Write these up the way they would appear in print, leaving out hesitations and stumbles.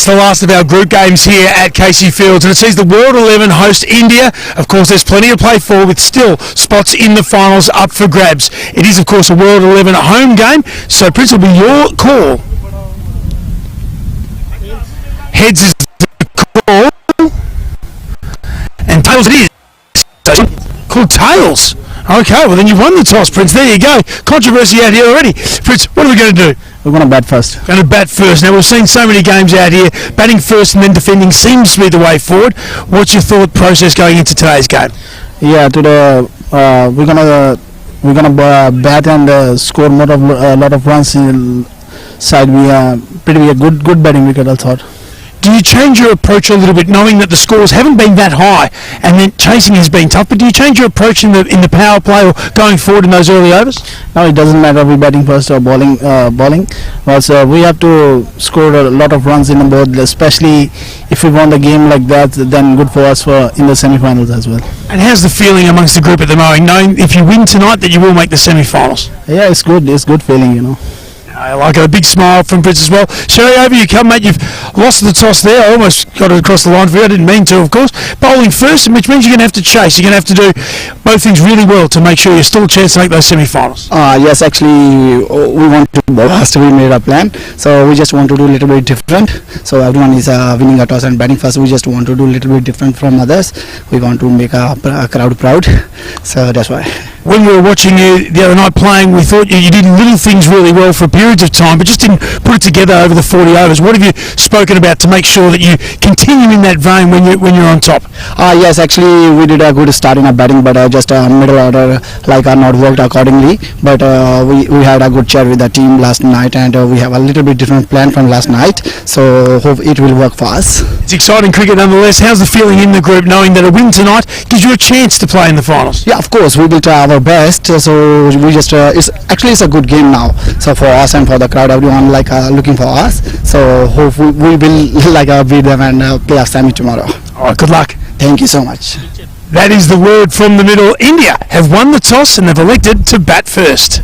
It's the last of our group games here at Casey Fields, and it sees the World 11 host India. Of course, there's plenty to play for, with still spots in the finals up for grabs. It is, of course, a World 11 home game, so Prince, will be your call. Heads is the call, and tails it is. Called tails. Okay, well then you've won the toss, Prince. There you go. Controversy out here already. Prince, what are we going to do? We're going to bat first. Going to bat first. Now, we've seen so many games out here. Batting first and then defending seems to be the way forward. What's your thought process going into today's game? Yeah, today we're gonna bat and score a lot of runs in side. We are pretty good batting wicket, I thought. Do you change your approach a little bit, knowing that the scores haven't been that high and then chasing has been tough, but do you change your approach in the power play or going forward in those early overs? No, it doesn't matter if we're batting first or bowling. But we have to score a lot of runs in the board, especially if we won the game like that, then good for us in the semi-finals as well. And how's the feeling amongst the group at the moment, knowing if you win tonight that you will make the semi-finals? Yeah, it's good. It's good feeling, you know. I like it. A big smile from Prince as well. Sherry, over you come, mate. You've lost the toss there. I almost got it across the line for you. I didn't mean to, of course. Bowling first, which means you're going to have to chase. You're going to have to do both things really well to make sure you're still a chance to make those semi-finals. Yes, actually, we want to bowl first. We made a plan. So we just want to do a little bit different. So everyone is winning a toss and batting first. We just want to do a little bit different from others. We want to make a crowd proud. So that's why. When we were watching you the other night playing, we thought you did little things really well for periods of time, but just didn't put it together over the 40 overs. What have you spoken about to make sure that you continue in that vein when you're on top? Yes, actually we did a good start in our batting, but just middle order not worked accordingly. But we had a good chat with the team last night, and we have a little bit different plan from last night. So hope it will work for us. It's exciting cricket nonetheless. How's the feeling in the group, knowing that a win tonight gives you a chance to play in the finals? Yeah, of course we will try our best. So we just it's a good game now. So for us and for the crowd, everyone looking for us. So hope we will beat them and play a semi tomorrow. All right, good luck. Thank you so much. That is the word from the middle. India have won the toss and they've elected to bat first.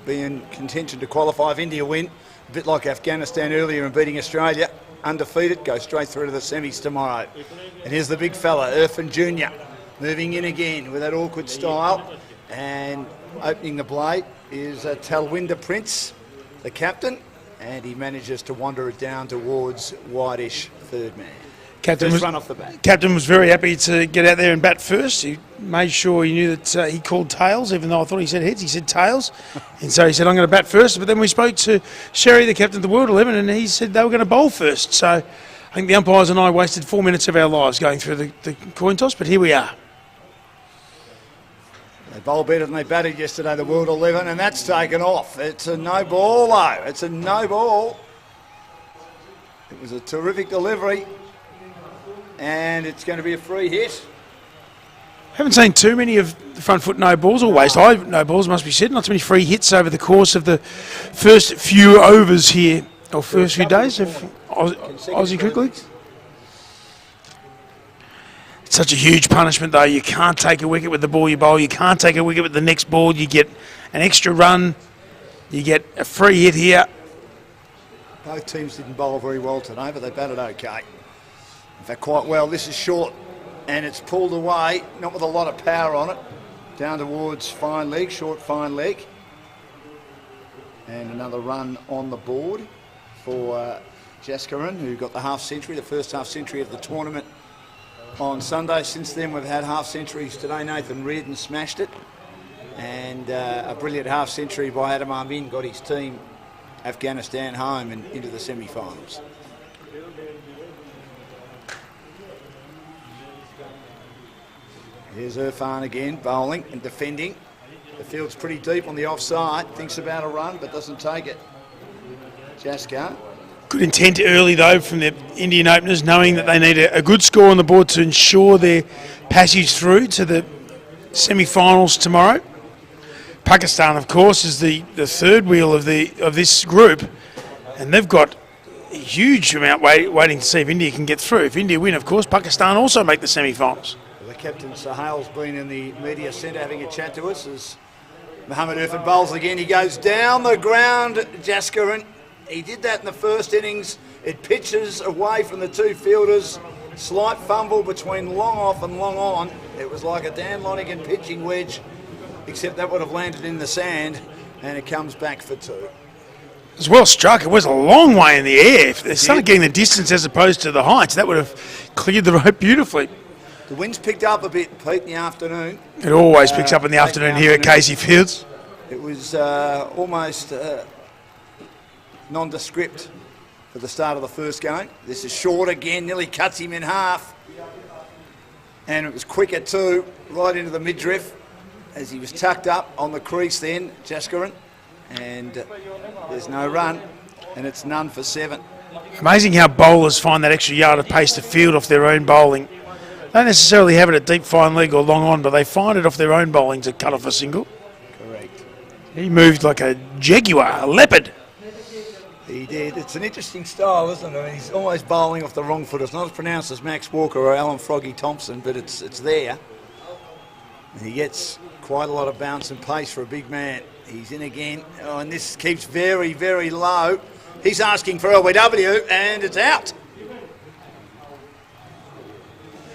be in contention to qualify. If India win, a bit like Afghanistan earlier in beating Australia, undefeated, go straight through to the semis tomorrow. And here's the big fella, Irfan Jr., moving in again with that awkward style. And opening the blade is Talwinder Prince, the captain, and he manages to wander it down towards whitish third man. First run off the bat. Captain was very happy to get out there and bat first. He made sure he knew that he called tails, even though I thought he said heads. He said tails. And so he said, I'm going to bat first. But then we spoke to Sherry, the captain of the World 11, and he said they were going to bowl first. So I think the umpires and I wasted 4 minutes of our lives going through the coin toss, but here we are. They bowled better than they batted yesterday, the World 11, and that's taken off. It's a no ball, though. It's a no ball. It was a terrific delivery. And it's going to be a free hit. Haven't seen too many of the front foot no balls, or waist high no balls, must be said. Not too many free hits over the course of the first few overs here, or first few days of Aussie Cricket League. It's such a huge punishment, though. You can't take a wicket with the ball you bowl. You can't take a wicket with the next ball. You get an extra run. You get a free hit here. Both teams didn't bowl very well today, but they batted okay. In fact, quite well. This is short, and it's pulled away, not with a lot of power on it, down towards fine leg, short fine leg. And another run on the board for Jaskaran, who got the half century, the first half century of the tournament on Sunday. Since then, we've had half centuries today. Nathan Reardon smashed it, and a brilliant half century by Adam Amin got his team, Afghanistan, home and into the semi-finals. Here's Irfan again, bowling and defending. The field's pretty deep on the offside. Thinks about a run, but doesn't take it. Jaskar. Good intent early, though, from the Indian openers, knowing that they need a good score on the board to ensure their passage through to the semi-finals tomorrow. Pakistan, of course, is the third wheel of this group, and they've got a huge amount waiting to see if India can get through. If India win, of course, Pakistan also make the semi-finals. Captain Sahal's been in the media centre having a chat to us as Mohammad Irfan bowls again. He goes down the ground, Jaskaran. He did that in the first innings. It pitches away from the two fielders. Slight fumble between long off and long on. It was like a Dan Lonigan pitching wedge, except that would have landed in the sand, and it comes back for two. It was well struck. It was a long way in the air. If they started getting the distance as opposed to the heights, that would have cleared the rope beautifully. The wind's picked up a bit, Pete, in the afternoon. It always picks up in the afternoon here at Casey Fields. It was almost nondescript for the start of the first game. This is short again, nearly cuts him in half. And it was quicker too, right into the midriff as he was tucked up on the crease then, Jaskaran. And there's no run, and it's none for 7. Amazing how bowlers find that extra yard of pace to field off their own bowling. Don't necessarily have it at deep fine leg or long on, but they find it off their own bowling to cut off a single. Correct. He moved like a jaguar, a leopard. He did. It's an interesting style, isn't it? I mean, he's always bowling off the wrong foot. It's not as pronounced as Max Walker or Alan Froggy Thompson, but it's there. And he gets quite a lot of bounce and pace for a big man. He's in again. Oh, and this keeps very, very low. He's asking for LBW, and it's out.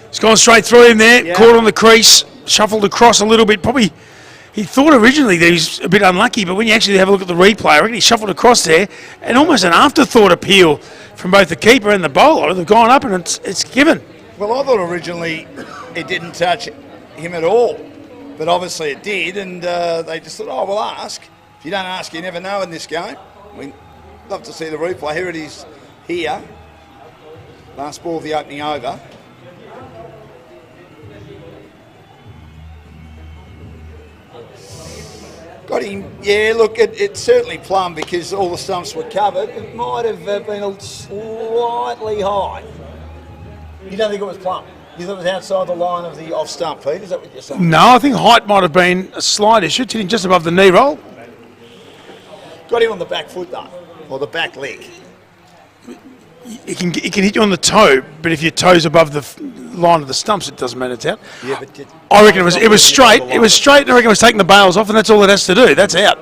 It's gone straight through him there, caught on the crease, shuffled across a little bit. Probably he thought originally that he was a bit unlucky, but when you actually have a look at the replay, I reckon he shuffled across there, and almost an afterthought appeal from both the keeper and the bowler. They've gone up and it's given. Well, I thought originally it didn't touch him at all, but obviously it did, and they just thought, oh, we'll ask. If you don't ask, you never know in this game. We'd love to see the replay. Here it is here. Last ball of the opening over. Got him, yeah, look, it's certainly plumb because all the stumps were covered. It might have been slightly high. You don't think it was plumb? You thought it was outside the line of the off stump, Pete? Is that what you're saying? No, I think height might have been a slight issue, hitting just above the knee roll. Got him on the back foot though, or the back leg. It can hit you on the toe, but if your toe's above the line of the stumps, it doesn't matter. It's out. Yeah, but I reckon it was straight. It was straight, and I reckon it was taking the bails off, and that's all it has to do. That's out.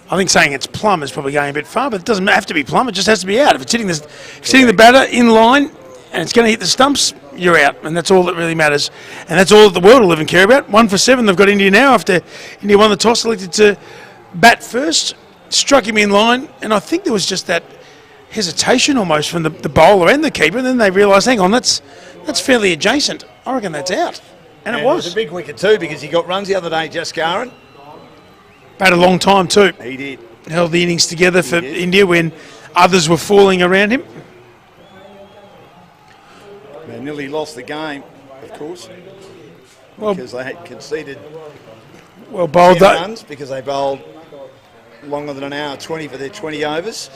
I think saying it's plumb is probably going a bit far, but it doesn't have to be plumb. It just has to be out. If it's hitting the batter in line and it's going to hit the stumps, you're out, and that's all that really matters. And that's all that the world will live and care about. 1 for 7. They've got India now after India won the toss, selected to bat first, struck him in line, and I think there was just that hesitation almost from the bowler and the keeper, and then they realised, hang on, that's fairly adjacent. I reckon that's out. And it was. It was a big wicket too because he got runs the other day, Jaskaran. Had a long time too. He did. Held the innings together for India when others were falling around him. They nearly lost the game, of course, because they had conceded Well bowled 10 though. runs because they bowled longer than an hour 20 for their 20 overs.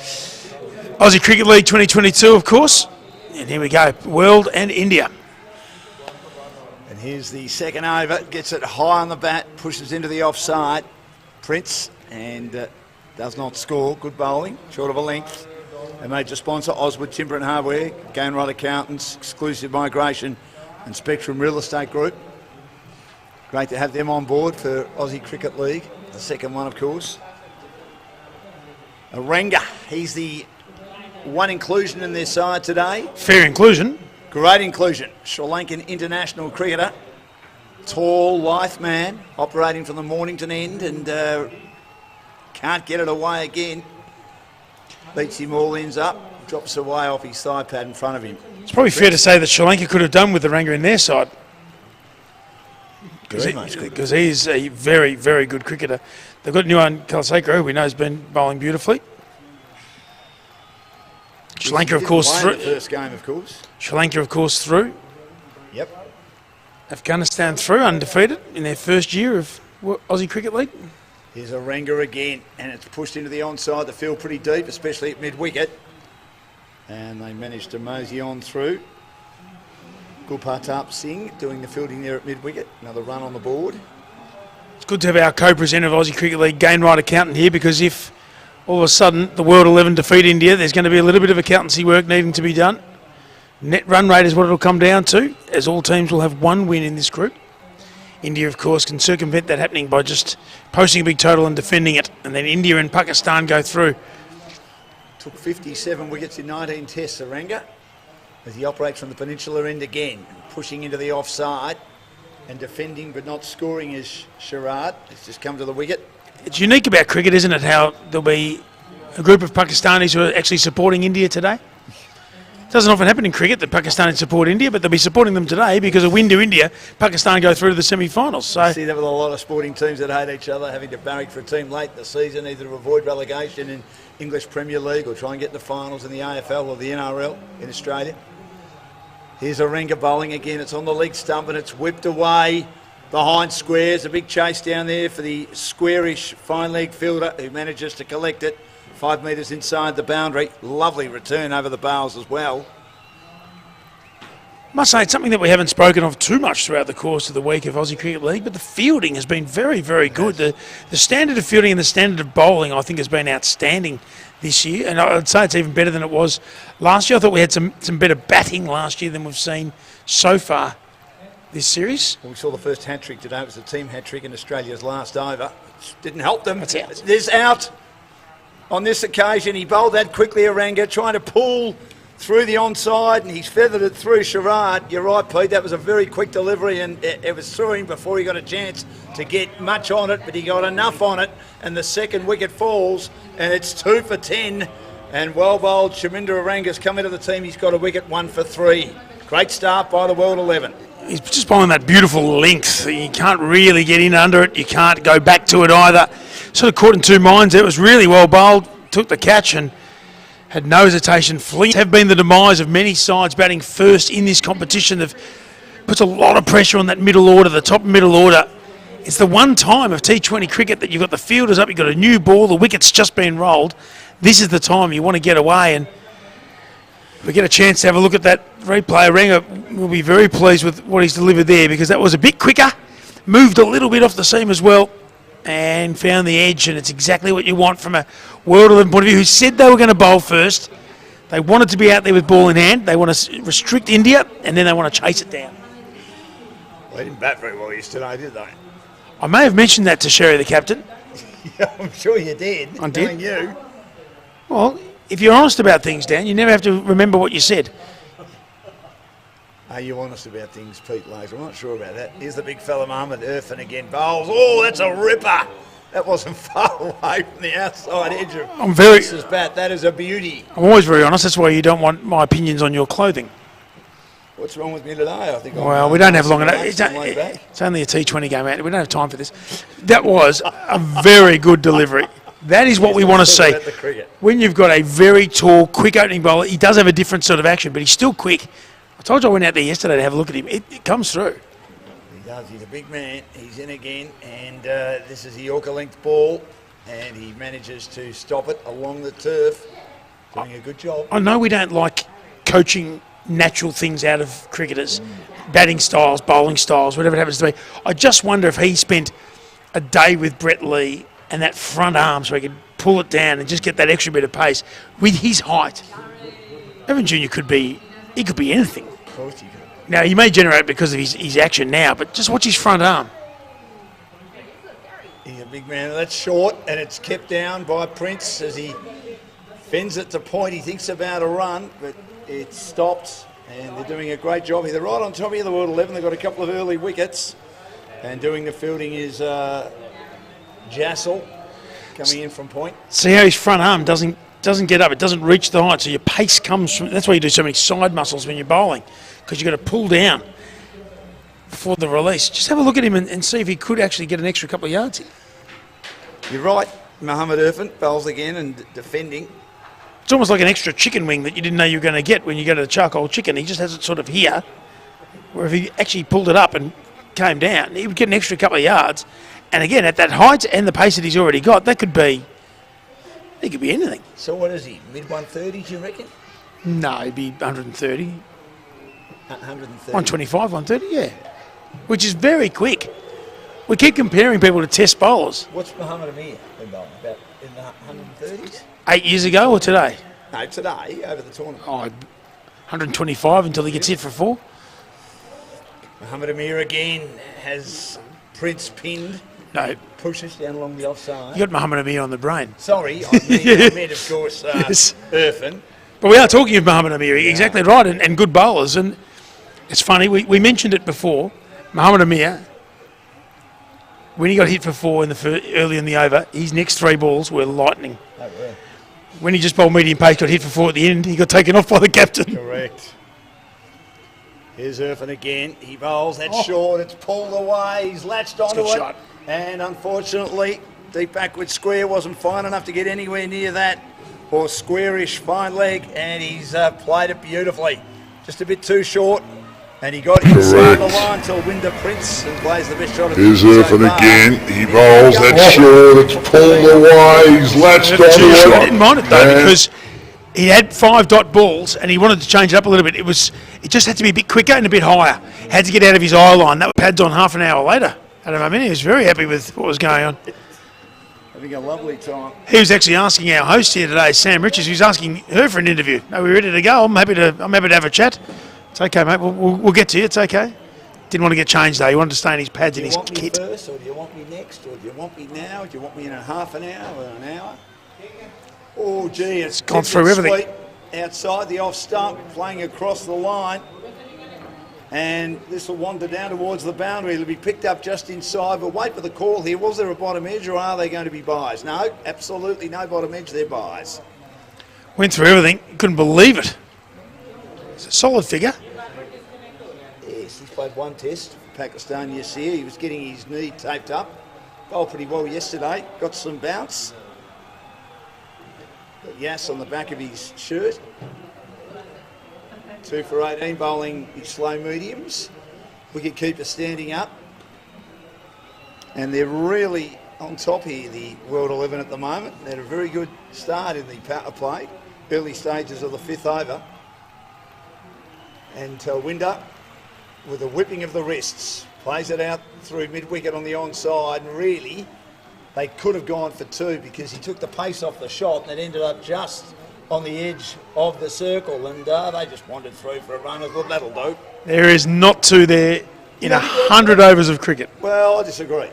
Aussie Cricket League 2022, of course. And here we go, World and India. And here's the second over. Gets it high on the bat, pushes into the offside. Prince, and does not score. Good bowling, short of a length. They made to sponsor Oswood Timber and Hardware, Gainwright Accountants, Exclusive Migration and Spectrum Real Estate Group. Great to have them on board for Aussie Cricket League, the second one, of course. Arenga, he's the one inclusion in their side today. Fair inclusion. Great inclusion. Sri Lankan international cricketer. Tall, lithe man, operating from the Mornington end, and can't get it away again. Beats him all ends up, drops away off his thigh pad in front of him. It's probably fair to say that Sri Lanka could have done with the Aranga in their side. Because he's a very, very good cricketer. They've got Nuwan Kalasekara, who we know has been bowling beautifully. Sri Lanka, of course, through. The first game, of course. Sri Lanka, of course, through. Yep. Afghanistan through, undefeated in their first year of Aussie Cricket League. Here's Aranga again, and it's pushed into the onside. The field pretty deep, especially at mid-wicket. And they managed to mosey on through. Gurpratap Singh doing the fielding there at mid-wicket. Another run on the board. It's good to have our co-presenter of Aussie Cricket League, Gainwright Accountant, here, because if all of a sudden the World 11 defeat India, there's going to be a little bit of accountancy work needing to be done. Net run rate is what it'll come down to, as all teams will have one win in this group. India, of course, can circumvent that happening by just posting a big total and defending it. And then India and Pakistan go through. Took 57 wickets in 19 tests, Aranga, as he operates from the peninsular end again, pushing into the offside and defending but not scoring is Sharad. It's just come to the wicket. It's unique about cricket, isn't it, how there'll be a group of Pakistanis who are actually supporting India today? It doesn't often happen in cricket that Pakistanis support India, but they'll be supporting them today because a win to India, Pakistan go through to the semi-finals. So I see that with a lot of sporting teams that hate each other, having to barrack for a team late in the season, either to avoid relegation in English Premier League or try and get in the finals in the AFL or the NRL in Australia. Here's Aranga bowling again. It's on the leg stump and it's whipped away behind squares. A big chase down there for the squarish fine leg fielder who manages to collect it 5 metres inside the boundary. Lovely return over the bales as well. must say it's something that we haven't spoken of too much throughout the course of the week of Aussie Cricket League, but the fielding has been very, very good. The standard of fielding and the standard of bowling, I think, has been outstanding this year, and I'd say it's even better than it was last year. I thought we had some better batting last year than we've seen so far this series. Well, we saw the first hat-trick today. It was a team hat-trick in Australia's last over. Didn't help them. That's out. There's out. On this occasion, he bowled that quickly, Aranga, trying to pull through the onside, and he's feathered it through Sharad. You're right, Pete, that was a very quick delivery, and it was through him before he got a chance to get much on it, but he got enough on it, and the second wicket falls, and it's 2 for 10, and well bowled. Shaminder Aranga's come into the team. He's got a wicket, 1 for 3. Great start by the World 11. He's just bowling that beautiful length. You can't really get in under it. You can't go back to it either. Sort of caught in two minds. It was really well bowled. Took the catch and had no hesitation. Fleet have been the demise of many sides batting first in this competition. They've puts a lot of pressure on that middle order, the top middle order. It's the one time of T20 cricket that you've got the fielders up, you've got a new ball, the wicket's just been rolled. This is the time you want to get away, and if we get a chance to have a look at that replay, Aranga will be very pleased with what he's delivered there, because that was a bit quicker, moved a little bit off the seam as well, and found the edge, and it's exactly what you want from a World 11 point of view, who said they were going to bowl first. They wanted to be out there with ball in hand. They want to restrict India, and then they want to chase it down. Well, they didn't bat very well yesterday, did they? I may have mentioned that to Sherry, the captain. Yeah, I'm sure you did. I did. Knowing you. Well, if you're honest about things, Dan, you never have to remember what you said. Are you honest about things, Pete Laser? I'm not sure about that. Here's the big fella, Mohammed Irfan again. Bowls. Oh, that's a ripper. That wasn't far away from the outside edge of Prince's bat. That is a beauty. I'm always very honest. That's why you don't want my opinions on your clothing. What's wrong with me today? I think. Well, we don't have long enough. It's only a T20 game, mate. We don't have time for this. That was a very good delivery. That is what we want to see. When you've got a very tall, quick opening bowler, he does have a different sort of action, but he's still quick. I told you I went out there yesterday to have a look at him. It comes through. He does. He's a big man. He's in again, and this is a Yorker length ball, and he manages to stop it along the turf. Doing a good job. I know we don't like coaching natural things out of cricketers, batting styles, bowling styles, whatever it happens to be. I just wonder if he spent a day with Brett Lee and that front arm so he could pull it down and just get that extra bit of pace with his height. Evan Jr. could be anything. Of course he could. Now, he may generate because of his action now, but just watch his front arm. He's a big man. That's short, and it's kept down by Prince as he fends it to point. He thinks about a run, but it stopped, and they're doing a great job here. They're right on top of the World 11. They've got a couple of early wickets, and doing the fielding is Jassel coming in from point. See how his front arm doesn't get up, it doesn't reach the height, so your pace comes from. That's why you do so many side muscles when you're bowling, because you've got to pull down before the release. Just have a look at him and see if he could actually get an extra couple of yards here. You're right, Mohammed Irfan bowls again and defending. It's almost like an extra chicken wing that you didn't know you were going to get when you go to the charcoal chicken. He just has it sort of here, where if he actually pulled it up and came down, he would get an extra couple of yards. And again, at that height and the pace that he's already got, it could be anything. So what is he, mid-130s, do you reckon? No, he'd be 130. 130. 125, 130, yeah. Which is very quick. We keep comparing people to test bowlers. What's Muhammad Amir been bowling? About in the 130s? 8 years ago or today? No, today, over the tournament. 125 until he gets hit for 4. Muhammad Amir again has Prince pinned. No. Pushes down along the offside. You got Muhammad Amir on the brain. Sorry, I meant of course, Yes. Irfan. But we are talking of Muhammad Amir, exactly right, and good bowlers. And it's funny, we mentioned it before. Muhammad Amir, when he got hit for 4 early in the over, his next 3 balls were lightning. Oh, really? When he just bowled medium pace, got hit for 4 at the end, he got taken off by the captain. Correct. Here's Irfan again. He bowls. That's short. It's pulled away. He's latched onto it. Shot. And unfortunately, deep backward square wasn't fine enough to get anywhere near that. Or squarish fine leg. And he's played it beautifully. Just a bit too short. And he got inside the line till Winder Prince and plays the best shot of the Here's Irfan again. He bowls. That's short. It's pulled away. He's latched onto it. I didn't mind it though because he had 5 dot balls and he wanted to change it up a little bit. It just had to be a bit quicker and a bit higher. Had to get out of his eye line. That was pads on half an hour later. I don't know, he was very happy with what was going on. Having a lovely time. He was actually asking our host here today, Sam Richards. He was asking her for an interview. Are we ready to go? I'm happy to have a chat. It's okay, mate. We'll get to you. It's okay. Didn't want to get changed though. He wanted to stay in his pads and his kit. Do you want me first, or do you want me next, or do you want me now? Do you want me in a half an hour or an hour? Oh, gee, it's gone through everything. Outside the off stump, playing across the line. And this will wander down towards the boundary. It'll be picked up just inside. But wait for the call here. Was there a bottom edge or are they going to be buys? No, absolutely no bottom edge. They're buys. Went through everything. Couldn't believe it. It's a solid figure. Yes, he's played 1 test for Pakistan year. He was getting his knee taped up. Bowled pretty well yesterday. Got some bounce. Got Yass on the back of his shirt. 2 for 18, bowling his slow mediums. Wicketkeeper standing up. And they're really on top here, the World 11 at the moment. They had a very good start in the power play, early stages of the 5th over. And Winder, with a whipping of the wrists, plays it out through mid-wicket on the onside. And really, they could have gone for 2 because he took the pace off the shot and it ended up just on the edge of the circle. And they just wandered through for a run. I thought that'll do. There is not 2 there in 100 overs of cricket. Well, I disagree.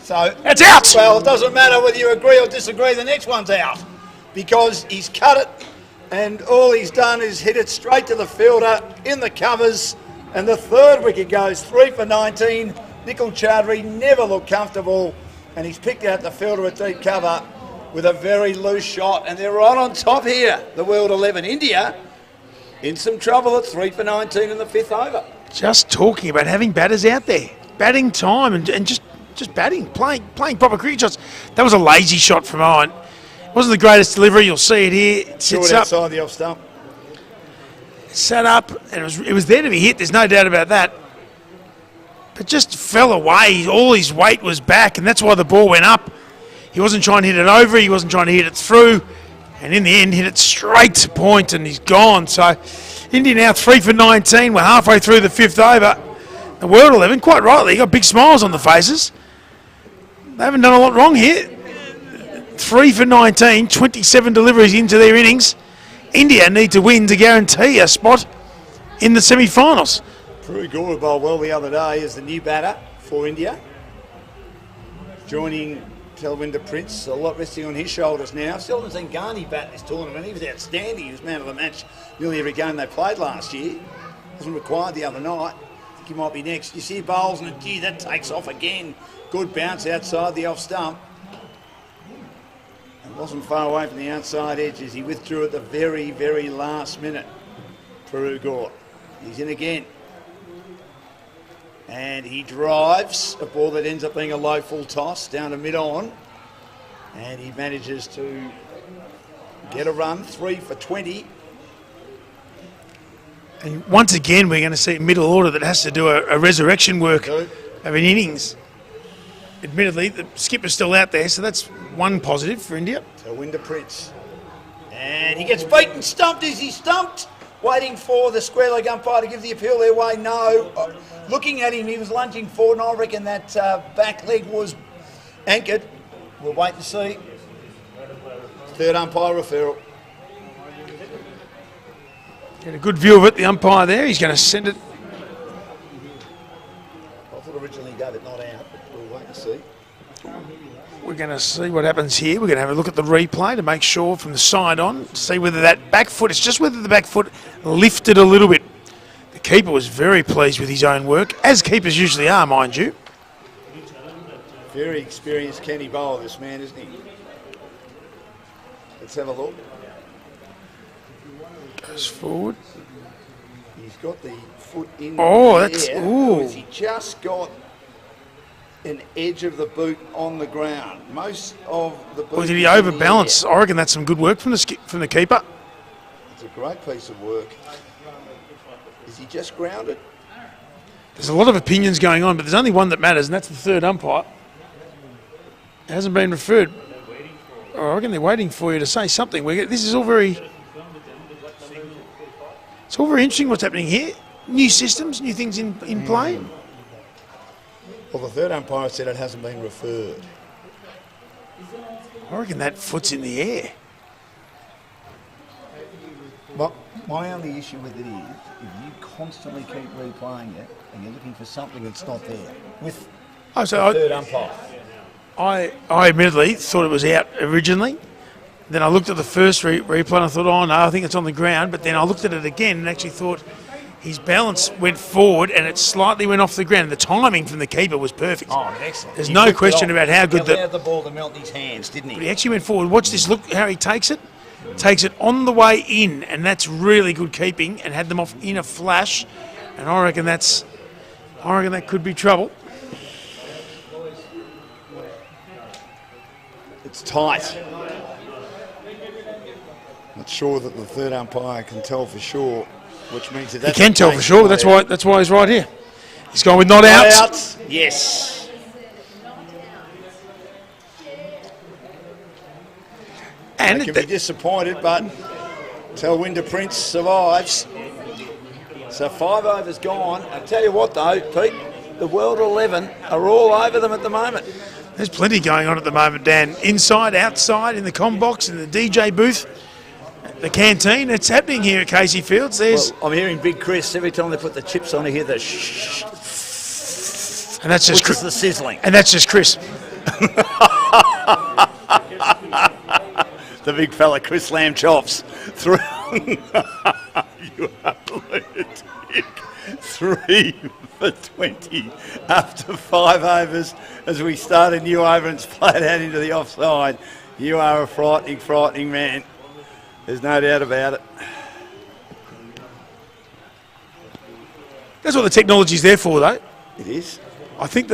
So That's out. Well, it doesn't matter whether you agree or disagree. The next one's out because he's cut it, and all he's done is hit it straight to the fielder in the covers. And the third wicket goes 3 for 19. Nikhil Chaudhary never looked comfortable, and he's picked out the fielder at deep cover with a very loose shot, and they're right on top here. The World 11, India, in some trouble at 3 for 19 in the 5th over. Just talking about having batters out there, batting time and just batting, playing proper cricket shots. That was a lazy shot from Owen. It wasn't the greatest delivery. You'll see it here. It sits Short up, outside the off stump. sat up, and it was there to be hit. There's no doubt about that. But just fell away. All his weight was back, and that's why the ball went up. He wasn't trying to hit it over. He wasn't trying to hit it through. And in the end, hit it straight to point, and he's gone. So India now 3 for 19. We're halfway through the 5th over. The World 11, quite rightly, got big smiles on the faces. They haven't done a lot wrong here. 3 for 19, 27 deliveries into their innings. India need to win to guarantee a spot in the semi-finals. Prue Gore bowled well the other day as the new batter for India. Joining Telwinder Prince, a lot resting on his shoulders now. Still haven't seen Ghani bat this tournament. He was outstanding. He was man of the match nearly every game they played last year. Wasn't required the other night. I think he might be next. You see bowls and gee, that takes off again. Good bounce outside the off stump. It wasn't far away from the outside edges. He withdrew at the very, very last minute. Prue Gore. He's in again. And he drives a ball that ends up being a low full toss down to mid-on. And he manages to get a run, 3 for 20. And once again, we're going to see a middle order that has to do a resurrection work of an innings. Admittedly, the skipper's still out there, so that's one positive for India. Telwinder Prince. And he gets beaten, stumped. Is he stumped? Waiting for the square leg umpire to give the appeal their way. No. Looking at him, he was lunging forward, and I reckon that back leg was anchored. We'll wait to see. Third umpire referral. Get a good view of it, the umpire there. He's going to send it. I thought originally he gave it not out, but we'll wait to see. We're going to see what happens here. We're going to have a look at the replay to make sure from the side on, see whether that back foot, it's just whether the back foot lifted a little bit. The keeper was very pleased with his own work, as keepers usually are, mind you. Very experienced Kenny bowler, this man, isn't he? Let's have a look. Goes forward. He's got the foot in Oh, the that's... air. Ooh. Or has he just got an edge of the boot on the ground? Most of the boot Or did he is in the overbalance? air. I reckon that's some good work from the keeper. It's a great piece of work. Is he just grounded? There's a lot of opinions going on, but there's only one that matters, and that's the third umpire. It hasn't been referred. I reckon they're waiting for you to say something. This is all very... It's all very interesting what's happening here. New systems, new things in play. Well, the third umpire said it hasn't been referred. I reckon that foot's in the air. Well, my only issue with it is if you constantly keep replaying it and you're looking for something that's not there with Oh, the so third umpire. I admittedly thought it was out originally. Then I looked at the first replay and I thought, oh no, I think it's on the ground. But then I looked at it again and actually thought his balance went forward and it slightly went off the ground. The timing from the keeper was perfect. Oh, excellent. There's He no flipped it question off. about how good He allowed the ball to melt in his hands, didn't But he? he actually went forward. Watch this. Look how he takes it. Takes it on the way in, and that's really good keeping. And had them off in a flash. And I reckon that could be trouble. It's tight. Not sure that the third umpire can tell for sure, which means that He that's can tell for sure. That's why he's right here. He's gone with not out. out. Yes. And They can be disappointed, but Telwinder Prince survives. So 5 overs gone. I tell you what though, Pete, the World 11 are all over them at the moment. there's plenty going on at the moment, Dan. Inside, outside, in the comm box, in the DJ booth, the canteen. It's happening here at Casey Fields. There's Well, I'm hearing Big Chris every time they put the chips on. I hear the shh, and that's just which is the sizzling. and that's just Chris. The big fella, Chris Lamb chops. Through. You are lunatic. 3 for 20 after 5 overs as we start a new over and it's played out into the offside. You are a frightening, frightening man. There's no doubt about it. That's what the technology's there for, though. It is. I think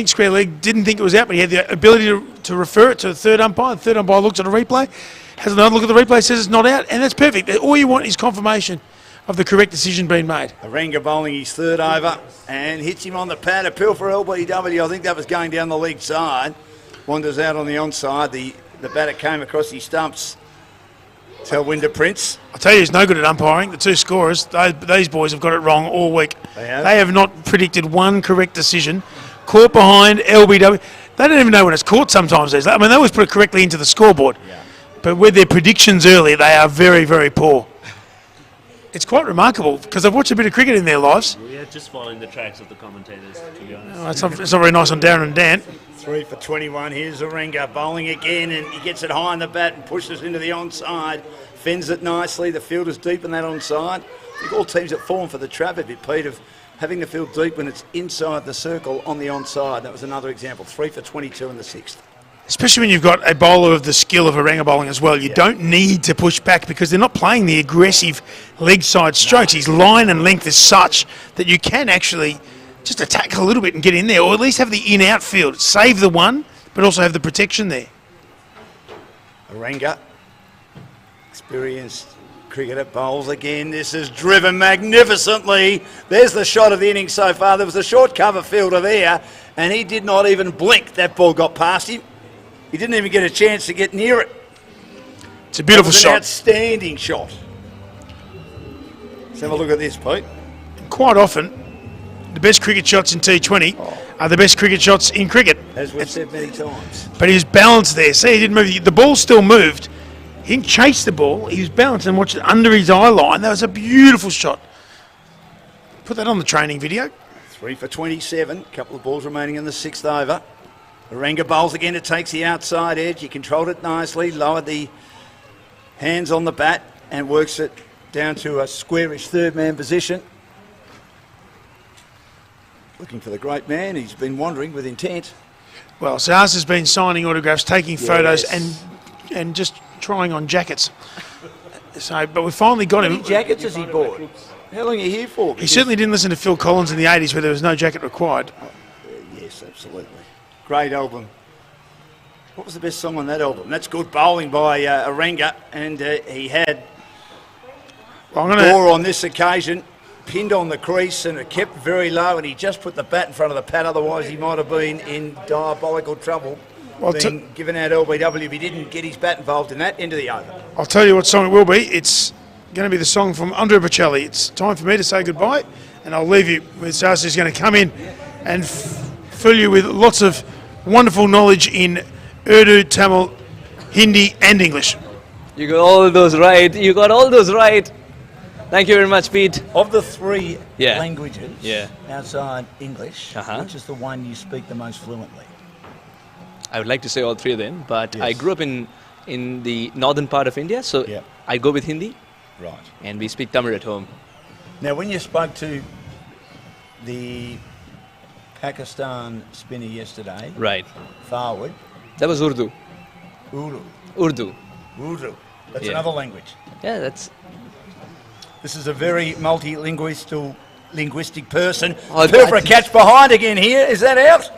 square leg didn't think it was out, but he had the ability to refer it to the third umpire. The third umpire looks at a replay, has another look at the replay, says it's not out, and that's perfect. All you want is confirmation of the correct decision being made. Arenga bowling his third over and hits him on the pad. Appeal for LBW. I think that was going down the leg side. Wanders out on the onside. The batter came across his stumps. Tell Winder Prince. I tell you, he's no good at umpiring. The two scorers, these boys have got it wrong all week. They have? They have not predicted one correct decision. Caught behind LBW. They don't even know when it's caught sometimes. I mean, they always put it correctly into the scoreboard. Yeah. But with their predictions early, they are very, very poor. It's quite remarkable because they've watched a bit of cricket in their lives. We are just following the tracks of the commentators, to be honest. It's not very nice on Darren and Dan. 3 for 21. Here's Arenga bowling again, and he gets it high on the bat and pushes into the onside. Fends it nicely. The field is deep in that onside. I think all teams have fallen for the trap a bit, Pete, of having the field deep when it's inside the circle on the onside. That was another example. 3 for 22 in the 6th. Especially when you've got a bowler of the skill of Arenga bowling as well. You don't need to push back because they're not playing the aggressive leg side strokes. His line and length is such that you can actually just attack a little bit and get in there, or at least have the in-out field. Save the one, but also have the protection there. Arenga, experienced cricketer, bowls again. This is driven magnificently. There's the shot of the innings so far. There was a short cover fielder there, and he did not even blink. That ball got past him. He didn't even get a chance to get near it. It's a beautiful An shot. outstanding shot. Let's have a look at this, Pete. Quite often, the best cricket shots in T20 are the best cricket shots in cricket. As we've said many times. But he was balanced there. See, he didn't move. The ball still moved. He didn't chase the ball. He was balanced and watched it under his eye line. That was a beautiful shot. Put that on the training video. 3 for 27. Couple of balls remaining in the 6th over. Arenga bowls again. It takes the outside edge. He controlled it nicely. Lowered the hands on the bat and works it down to a squarish third-man position. Looking for the great man. He's been wandering with intent. Well, Sars has been signing autographs, taking photos, and just trying on jackets. So, but we finally got How him. many jackets has he bought? How long are you here for? He certainly didn't listen to Phil Collins in the 80s where there was no jacket required. Yes, absolutely. Great album. What was the best song on that album? That's good bowling by Arenga, and he had Gore on this occasion, pinned on the crease, and it kept very low, and he just put the bat in front of the pad, otherwise he might have been in diabolical trouble. Well, being given out LBW if he didn't get his bat involved in that end of the over. I'll tell you what song it will be. It's going to be the song from Andrea Bocelli. It's time for me to say goodbye, and I'll leave you with Sars, who's going to come in and fill you with lots of wonderful knowledge in Urdu, Tamil, Hindi and English. You got all those right. You got all those right. Thank you very much, Pete. Of the 3 Yeah. languages Yeah. outside English, Uh-huh. which is the one you speak the most fluently? I would like to say all 3 of them, but I Yes. grew up in the northern part of India, so Yeah. I go with Hindi, Right. and we speak Tamil at home. Now, when you spoke to the Pakistan spinner yesterday, Right. forward, That was Urdu. Urdu. Urdu. That's Yeah. another language. Yeah, that's... This is a very linguistic person. Oh, Appeal for I a catch behind again here. Is that out?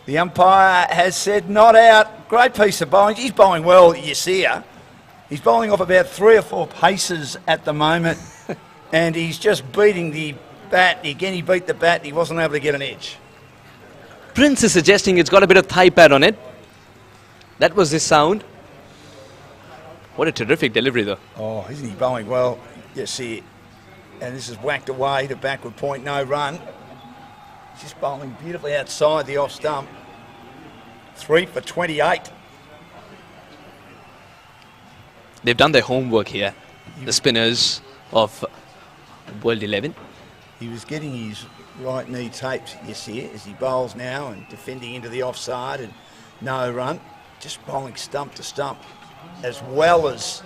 The umpire has said not out. Great piece of bowling. He's bowling well, you see her. He's bowling off about 3 or 4 paces at the moment. And he's just beating the bat. Again, he beat the bat and he wasn't able to get an edge. Prince is suggesting it's got a bit of thigh pad on it. That was his sound. What a terrific delivery, though. Oh, isn't he bowling well? You see it. And this is whacked away to backward point, no run. Just bowling beautifully outside the off stump. 3 for 28. They've done their homework here. The spinners of World 11. He was getting his right knee taped, you see it, as he bowls now and defending into the offside and no run. Just bowling stump to stump as well as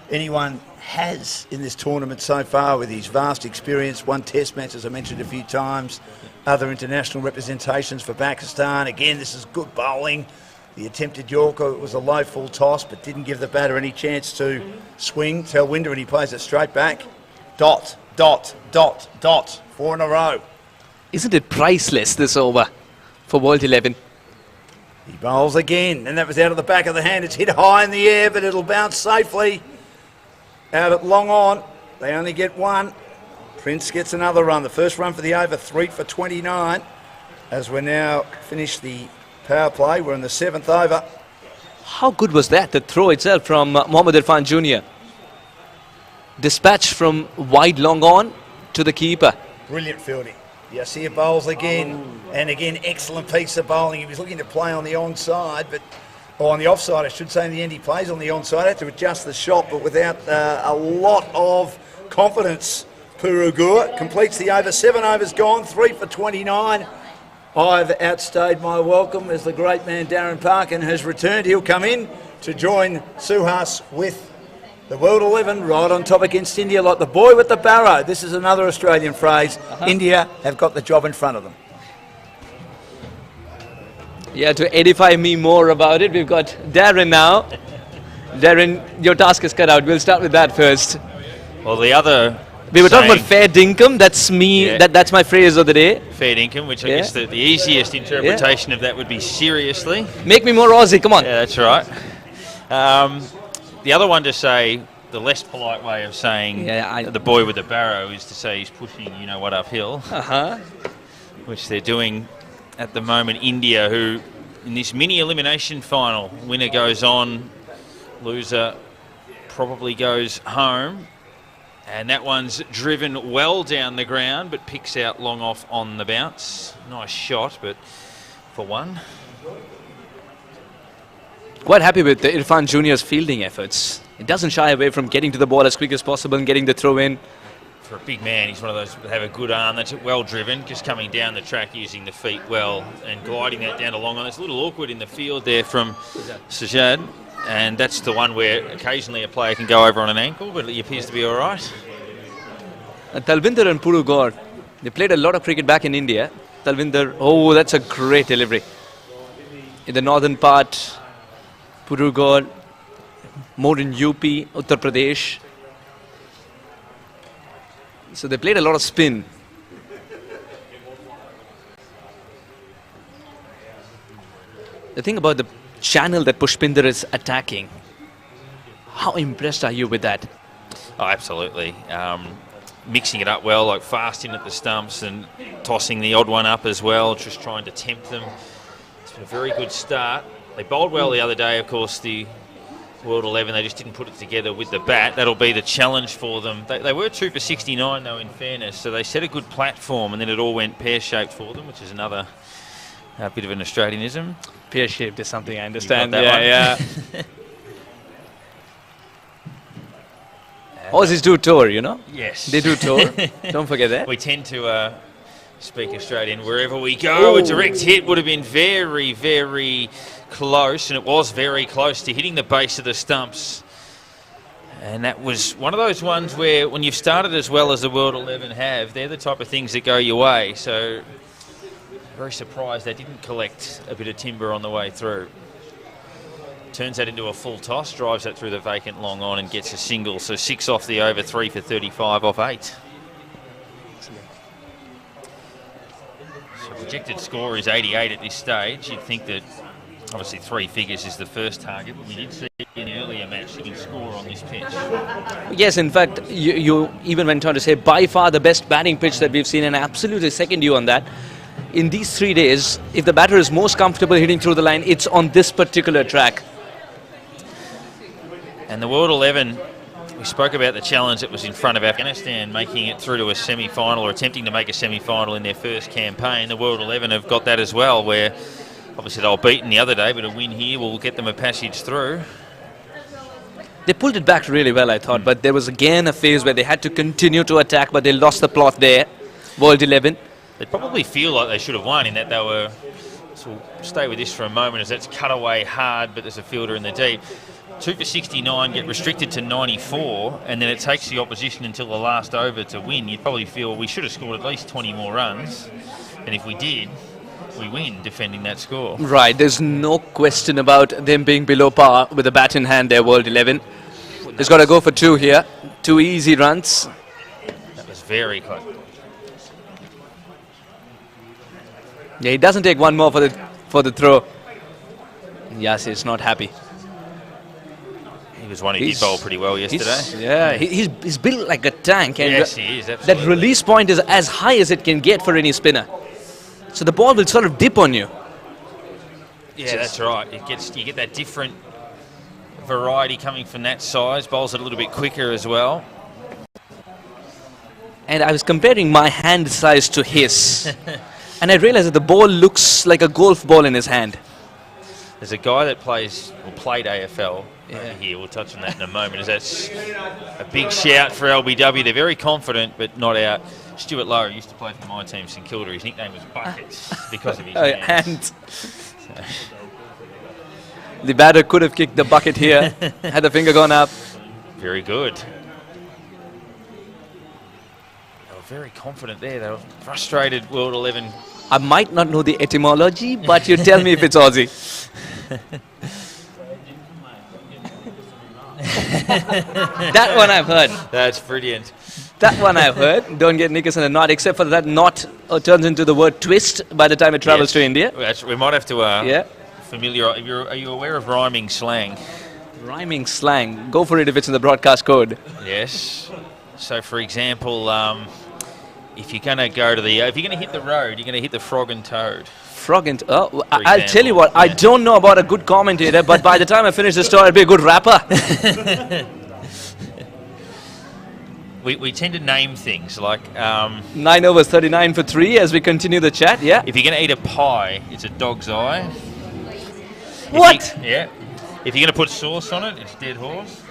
anyone has in this tournament so far with his vast experience. One test match, as I mentioned a few times, other international representations for Pakistan. Again, this is good bowling. The attempted Yorker was a low full toss but didn't give the batter any chance to swing. Telwinder, and he plays it straight back. Dot, dot, dot, dot. 4 in a row. Isn't it priceless, this over for World 11? He bowls again, and that was out of the back of the hand. It's hit high in the air, but it'll bounce safely out at long on. They only get one. Prince gets another run. The first run for the over, 3 for 29. As we're now finished the power play, we're in the 7th over. How good was that, the throw itself from Mohammad Irfan Jr.? Dispatch from wide long on to the keeper. Brilliant fielding. Yasir bowls again, and again, excellent piece of bowling. He was looking to play on the onside, or on the offside, I should say. In the end, he plays on the onside. Had to adjust the shot, but without a lot of confidence. Purugur completes the over. 7 overs gone, 3 for 29. I've outstayed my welcome as the great man Darren Parkin has returned. He'll come in to join Suhas with the World 11 right on top against India, like the boy with the barrow. This is another Australian phrase. India have got the job in front of them. Yeah, to edify me more about it, we've got Darren now. Darren, your task is cut out. We'll start with that first. Well, the other... We were talking about fair dinkum. That's me. Yeah. That's my phrase of the day. Fair dinkum, which I guess the easiest interpretation of that would be seriously. Make me more Aussie, come on. Yeah, that's right. The other one to say, the less polite way of saying the boy with the barrow is to say he's pushing you-know-what uphill, which they're doing at the moment. India, who in this mini-elimination final, winner goes on, loser probably goes home. And that one's driven well down the ground, but picks out long off on the bounce. Nice shot, but for one. Quite happy with the Irfan Jr.'s fielding efforts. He doesn't shy away from getting to the ball as quick as possible and getting the throw in. For a big man, he's one of those that have a good arm that's well driven, just coming down the track using the feet well and gliding that down to long on. It's a little awkward in the field there from Sajad, and that's the one where occasionally a player can go over on an ankle, but he appears to be all right. Talvinder and Purugur, they played a lot of cricket back in India. Talvinder, oh, that's a great delivery. In the northern part, Purugur, more in UP, Uttar Pradesh. So they played a lot of spin. The thing about the channel that Pushpinder is attacking, how impressed are you with that? Oh, absolutely. Mixing it up well, like fast in at the stumps and tossing the odd one up as well, just trying to tempt them. It's been a very good start. They bowled well the other day, of course, the World 11. They just didn't put it together with the bat. That'll be the challenge for them. They were 2 for 69, though, in fairness, so they set a good platform, and then it all went pear-shaped for them, which is another bit of an Australianism. Pear-shaped is something I understand. Yeah. Aussies do tour, you know? Yes. They do tour. Don't forget that. We tend to speak Australian wherever we go. A direct hit would have been very, very close, and it was very close to hitting the base of the stumps. And that was one of those ones where when you've started as well as the World 11 have, they're the type of things that go your way. So very surprised they didn't collect a bit of timber on the way through. Turns that into a full toss, drives that through the vacant long on and gets a single. So 6 off the over, 3 for 35 off 8. So projected score is 88 at this stage. You'd think that obviously 3 figures is the first target, but we did see in the earlier match you can score on this pitch. Yes, in fact, you even went on to say by far the best batting pitch that we've seen, and I absolutely second you on that. In these 3 days, if the batter is most comfortable hitting through the line, it's on this particular track. And the World 11, we spoke about the challenge that was in front of Afghanistan, making it through to a semi-final or attempting to make a semi-final in their first campaign. The World 11 have got that as well, where obviously they were beaten the other day, but a win here will get them a passage through. They pulled it back really well, I thought, but there was again a phase where they had to continue to attack, but they lost the plot there. World 11. They probably feel like they should have won in that they were... So we'll stay with this for a moment as that's cut away hard, but there's a fielder in the deep. 2 for 69, get restricted to 94, and then it takes the opposition until the last over to win. You'd probably feel we should have scored at least 20 more runs, and if we did, we win defending that score. Right, there's no question about them being below par with a bat in hand there, World 11. He's got to go for 2 here. 2 easy runs. That was very close. Yeah, he doesn't take one more for the throw. Yes, he's not happy. He was one who did bowl pretty well yesterday. Yeah, he's built like a tank. And yes, he is, absolutely. That release point is as high as it can get for any spinner. So the ball will sort of dip on you. Yeah, that's right. You get that different variety coming from that size. Bowls it a little bit quicker as well. And I was comparing my hand size to his. And I realized that the ball looks like a golf ball in his hand. There's a guy that played AFL over here. We'll touch on that in a moment. That's a big shout for LBW. They're very confident, but not out. Stuart Lowe used to play for my team, St Kilda. His nickname was Buckets because of his hands. The batter could have kicked the bucket here had the finger gone up. Very good. They were very confident there. They were frustrated, World 11. I might not know the etymology, but you tell me if it's Aussie. That one I've heard. That's brilliant. That one I've heard. Don't get Nickerson a nod, except for that knot turns into the word twist by the time it travels to India. We might have to familiarise. Are you aware of rhyming slang? Rhyming slang. Go for it if it's in the broadcast code. Yes. So, for example, if you're going to go to if you're going to hit the road, you're going to hit the frog and toad. Frog and I'll tell you what. I don't know about a good commentator, but by the time I finish the story, I'll be a good rapper. We tend to name things like 9 overs, 39 for 3 as we continue the chat. Yeah. If you're going to eat a pie, it's a dog's eye. What? If you're going to put sauce on it, it's dead horse.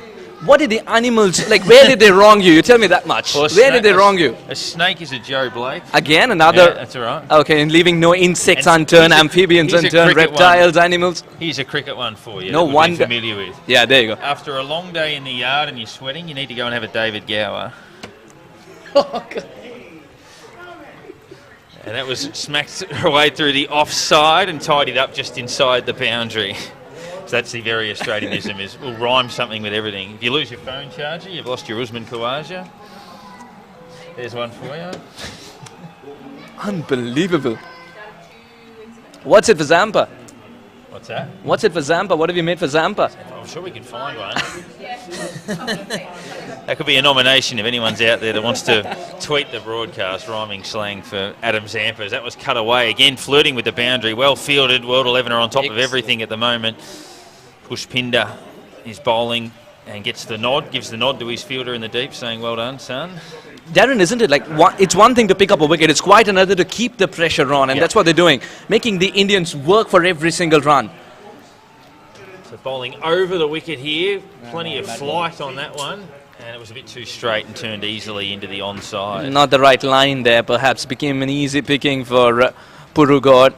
What did the animals, like, where did they wrong you? You tell me that much. Where did they wrong you? A snake is a Joe Blake. Again, another... Yeah, that's all right. Okay, and leaving no insects unturned, amphibians unturned, reptiles, animals. Here's a cricket one for you. No one familiar with. Yeah, there you go. After a long day in the yard and you're sweating, you need to go and have a David Gower. Oh, God. And that was smacked her way through the offside and tidied up just inside the boundary. So that's the very Australianism, is we'll rhyme something with everything. If you lose your phone charger, you've lost your Usman Khawaja. There's one for you. Unbelievable. What's it for Zampa? What's that? What's it for Zampa? What have you made for Zampa? I'm sure we can find one. That could be a nomination if anyone's out there that wants to tweet the broadcast rhyming slang for Adam Zampa. That was cut away. Again, flirting with the boundary. Well fielded. World 11 are on top of everything at the moment. Pushpinder is bowling and gets the nod, gives the nod to his fielder in the deep, saying, well done, son. Darren, isn't it like it's one thing to pick up a wicket, it's quite another to keep the pressure on, and that's what they're doing, making the Indians work for every single run. So bowling over the wicket here, plenty of flight on that one, and it was a bit too straight and turned easily into the onside. Not the right line there, perhaps became an easy picking for Purugod.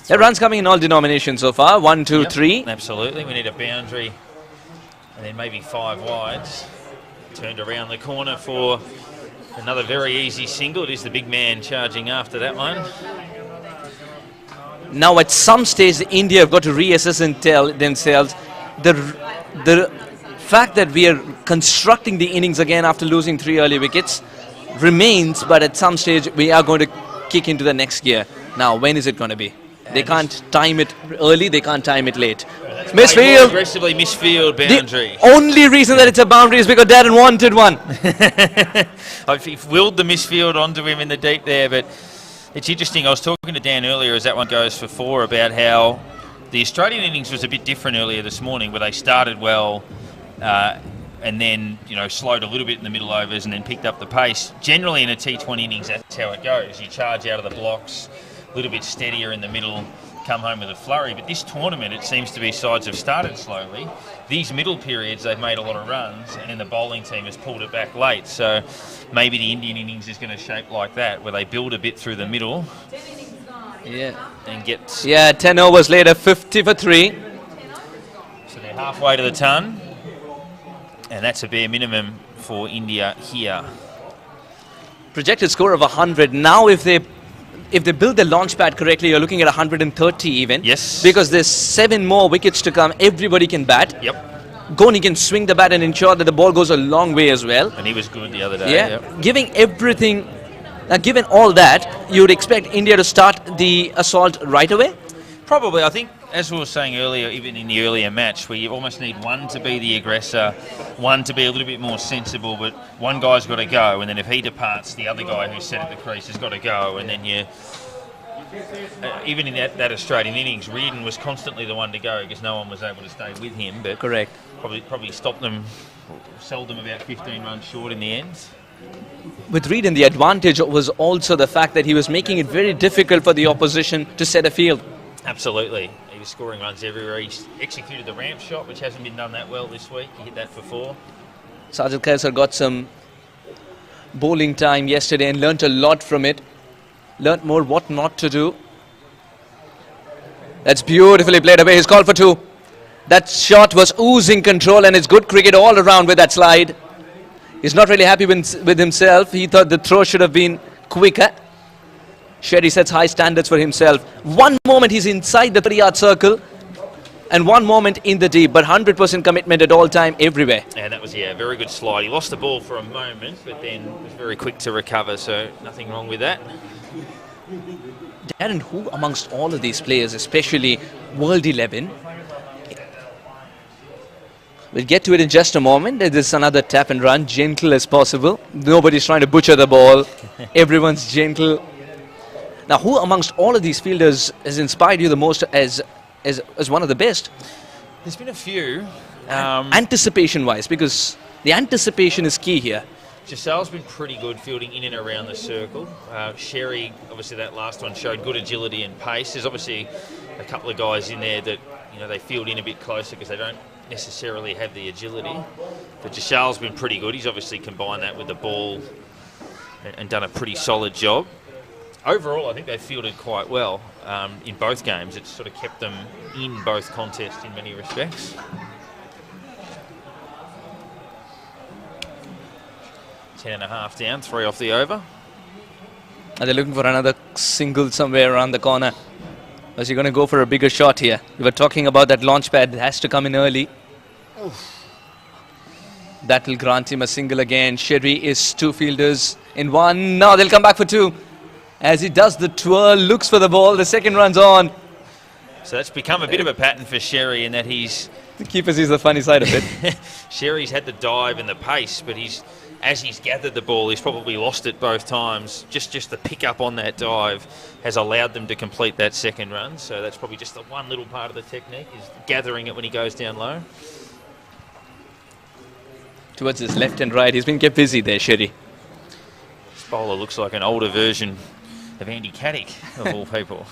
The runs coming in all denominations so far, 1, 2, 3. Absolutely, we need a boundary and then maybe 5 wides. Turned around the corner for another very easy single. It is the big man charging after that one. Now at some stage India have got to reassess and tell themselves the fact that we are constructing the innings again after losing 3 early wickets remains, but at some stage we are going to kick into the next gear. Now when is it going to be? They can't time it early, they can't time it late. Misfield. Aggressively misfield boundary. The only reason that it's a boundary is because Darren wanted one. He willed the misfield onto him in the deep there, but it's interesting. I was talking to Dan earlier as that one goes for 4 about how the Australian innings was a bit different earlier this morning, where they started well and then slowed a little bit in the middle overs and then picked up the pace. Generally in a T20 innings, that's how it goes. You charge out of the blocks, a little bit steadier in the middle, come home with a flurry. But this tournament, it seems to be sides have started slowly. These middle periods, they've made a lot of runs, and then the bowling team has pulled it back late. So maybe the Indian innings is going to shape like that, where they build a bit through the middle. Yeah. And get... Yeah, 10 overs later, 50 for 3. So they're halfway to the ton. And that's a bare minimum for India here. Projected score of 100. Now if they build the launch pad correctly, you're looking at 130 even. Yes. Because there's 7 more wickets to come. Everybody can bat. Yep. Ghani can swing the bat and ensure that the ball goes a long way as well. And he was good the other day. Yeah. Yep. Giving everything, given all that, you would expect India to start the assault right away? Probably. I think, as we were saying earlier, even in the earlier match, where you almost need one to be the aggressor, one to be a little bit more sensible, but one guy's got to go, and then if he departs, the other guy who's set at the crease has got to go, and then you... even in that Australian innings, Reardon was constantly the one to go because no one was able to stay with him, but correct. Probably stopped them, sold them about 15 runs short in the end. With Reardon, the advantage was also the fact that he was making it very difficult for the opposition to set a field. Absolutely. He was scoring runs everywhere. He executed the ramp shot, which hasn't been done that well this week. He hit that for 4. Sajid Khaisar got some bowling time yesterday and learnt a lot from it. Learnt more what not to do. That's beautifully played away. He's called for 2. That shot was oozing control, and it's good cricket all around with that slide. He's not really happy with himself. He thought the throw should have been quicker. Sherry sets high standards for himself. One moment he's inside the 3-yard circle, and one moment in the deep, but 100% commitment at all time, everywhere. And that was, a very good slide. He lost the ball for a moment, but then was very quick to recover, so nothing wrong with that. Darren, who amongst all of these players, especially World 11, we'll get to it in just a moment. There's another tap and run, gentle as possible. Nobody's trying to butcher the ball. Everyone's gentle. Now, who amongst all of these fielders has inspired you the most as one of the best? There's been a few. Anticipation-wise, because the anticipation is key here. Jasal's been pretty good fielding in and around the circle. Sherry, obviously that last one showed good agility and pace. There's obviously a couple of guys in there that, they field in a bit closer because they don't necessarily have the agility. But Jasal's been pretty good. He's obviously combined that with the ball and done a pretty solid job. Overall, I think they fielded quite well in both games. It's sort of kept them in both contests in many respects. 10.5 down, 3 off the over. Are they looking for another single somewhere around the corner? Or is he going to go for a bigger shot here? We were talking about that launch pad. It has to come in early. Oof. That will grant him a single again. Sherry is 2 fielders in 1. Now they'll come back for 2. As he does the twirl, looks for the ball. The second run's on. So that's become a bit of a pattern for Sherry in that he's... The keeper sees the funny side of it. Sherry's had the dive and the pace, but as he's gathered the ball, he's probably lost it both times. Just the pick up on that dive has allowed them to complete that second run. So that's probably just the one little part of the technique, is gathering it when he goes down low. Towards his left and right. He's been kept busy there, Sherry. This bowler looks like an older version of Andy Caddick, of all people.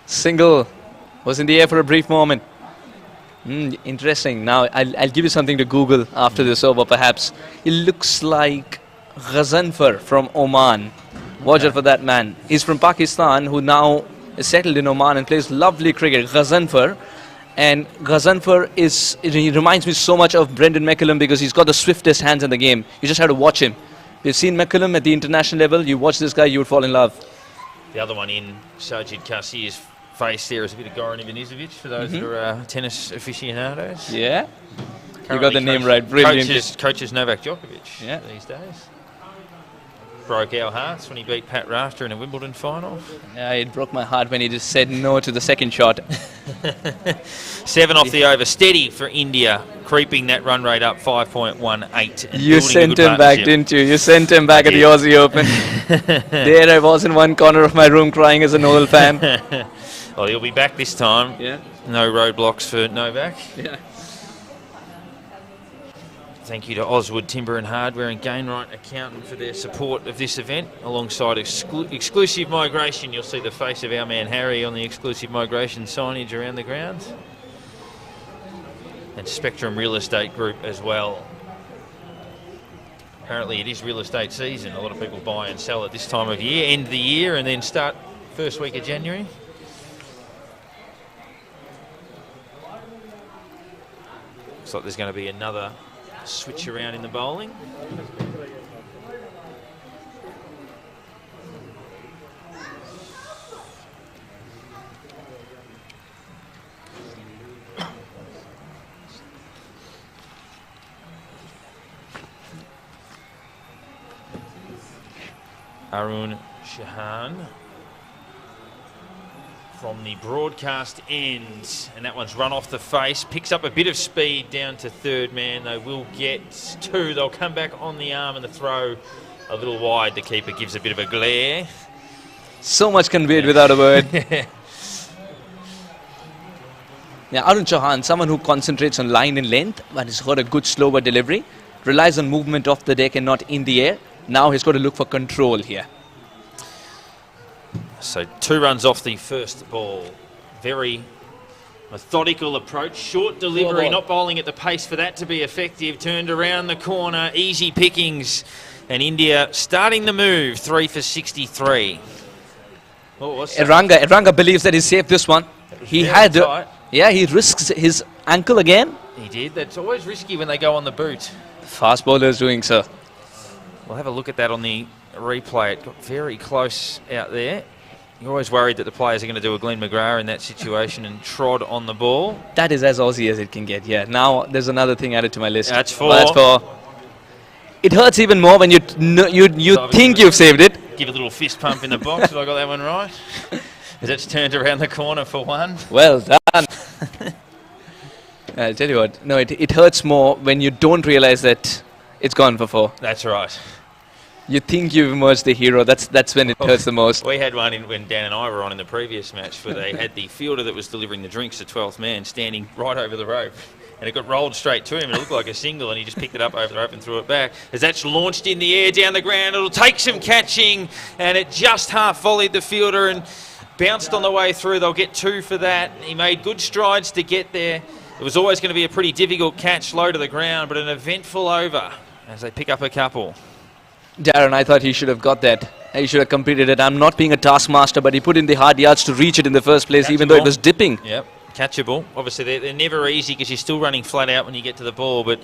Single was in the air for a brief moment. Interesting. Now, I'll give you something to Google after this over, perhaps. He looks like Ghazanfar from Oman. Watch out for that man. He's from Pakistan, who now is settled in Oman and plays lovely cricket. Ghazanfar. And Ghazanfar he reminds me so much of Brendan McCullum because he's got the swiftest hands in the game. You just have to watch him. You've seen McCullum at the international level. You watch this guy, you would fall in love. The other one in Sajid Kassir's face there is a bit of Goran Ivanisevic for those that are tennis aficionados. Yeah. You got the name right. Brilliant. Coaches Novak Djokovic these days. Broke our hearts when he beat Pat Rafter in a Wimbledon final. Yeah, it broke my heart when he just said no to the second shot. 7 off the over. Steady for India, creeping that run rate up 5.18. You sent him back, didn't you? You sent him back at the Aussie Open. There I was in one corner of my room crying as an old fan. Well, he'll be back this time. Yeah. No roadblocks for Novak. Yeah. Thank you to Oswood Timber and Hardware and Gainwright Accountant for their support of this event. Alongside Exclusive Migration, you'll see the face of our man Harry on the Exclusive Migration signage around the grounds. And Spectrum Real Estate Group as well. Apparently it is real estate season. A lot of people buy and sell at this time of year, end the year and then start first week of January. Looks like there's going to be another switch around in the bowling. Arun Shahan from the broadcast end, and that one's run off the face, picks up a bit of speed down to third man. They will get two. They'll come back on the arm and the throw a little wide. The keeper gives a bit of a glare. So much conveyed without a word. Yeah, Arun Chauhan, someone who concentrates on line and length, but has got a good slower delivery, relies on movement off the deck and not in the air. Now he's got to look for control here. So 2 runs off the first ball. Very methodical approach. Short delivery, not bowling at the pace for that to be effective. Turned around the corner, easy pickings. And India starting the move, 3 for 63. Eranga believes that he's safe this one. He had, yeah, he risks his ankle again. He did. That's always risky when they go on the boot. Fast bowler is doing so. We'll have a look at that on the replay. It got very close out there. You're always worried that the players are going to do a Glenn McGrath in that situation and trod on the ball. That is as Aussie as it can get, yeah. Now there's another thing added to my list. That's 4. That's 4. It hurts even more when you think you've saved it. Give a little fist pump in the box. Have I got that one right? As it's turned around the corner for 1. Well done. I'll tell you what, no, it hurts more when you don't realize that it's gone for 4. That's right. You think you've emerged the hero. That's when it hurts the most. We had one when Dan and I were on in the previous match where they had the fielder that was delivering the drinks to 12th man standing right over the rope. And it got rolled straight to him. It looked like a single, and he just picked it up over the rope and threw it back. As that's launched in the air down the ground, it'll take some catching, and it just half volleyed the fielder and bounced on the way through. They'll get 2 for that. He made good strides to get there. It was always going to be a pretty difficult catch low to the ground, but an eventful over as they pick up a couple. Darren, I thought he should have got that. He should have completed it. I'm not being a taskmaster, but he put in the hard yards to reach it in the first place, even though it was dipping. Yep, catchable. Obviously, they're never easy because you're still running flat out when you get to the ball, but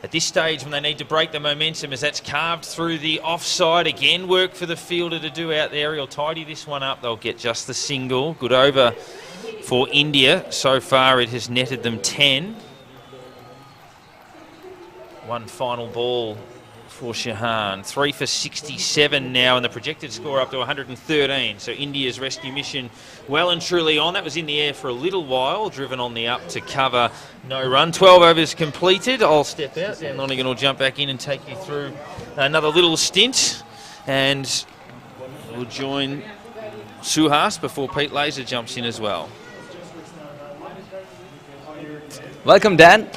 at this stage when they need to break the momentum as that's carved through the offside, again, work for the fielder to do out there. He'll tidy this one up. They'll get just the single. Good over for India. So far, it has netted them 10. One final ball for Shahan. 3 for 67 now, and the projected score up to 113. So India's rescue mission well and truly on. That was in the air for a little while, driven on the up to cover. No run. 12 overs completed. I'll step out. Dan Lonigan will jump back in and take you through another little stint. And we'll join Suhas before Pete Laser jumps in as well. Welcome, Dan.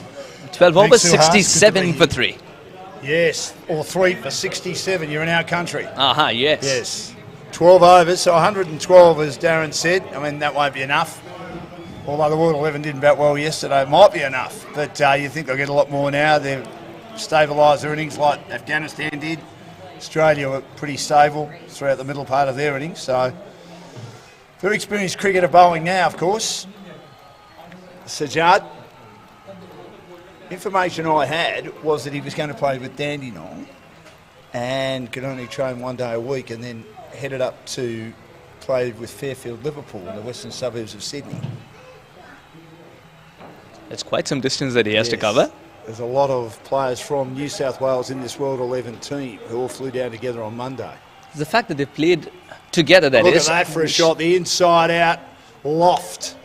12 overs, Suhas. 67 for 3. Yes, or 3 for 67. You're in our country. Aha, yes. Yes. 12 overs, so 112 as Darren said. I mean, that won't be enough. Although the World 11 didn't bat well yesterday, it might be enough. But you think they'll get a lot more now. They've stabilised their innings like Afghanistan did. Australia were pretty stable throughout the middle part of their innings. So, very experienced cricketer bowling now, of course. Sajjad. Information I had was that he was going to play with Dandenong and could only train 1 day a week, and then headed up to play with Fairfield Liverpool in the western suburbs of Sydney. It's quite some distance that he has to cover. There's a lot of players from New South Wales in this World 11 team who all flew down together on Monday. The fact that they've played together, that Look is. at that for a shot, the inside out loft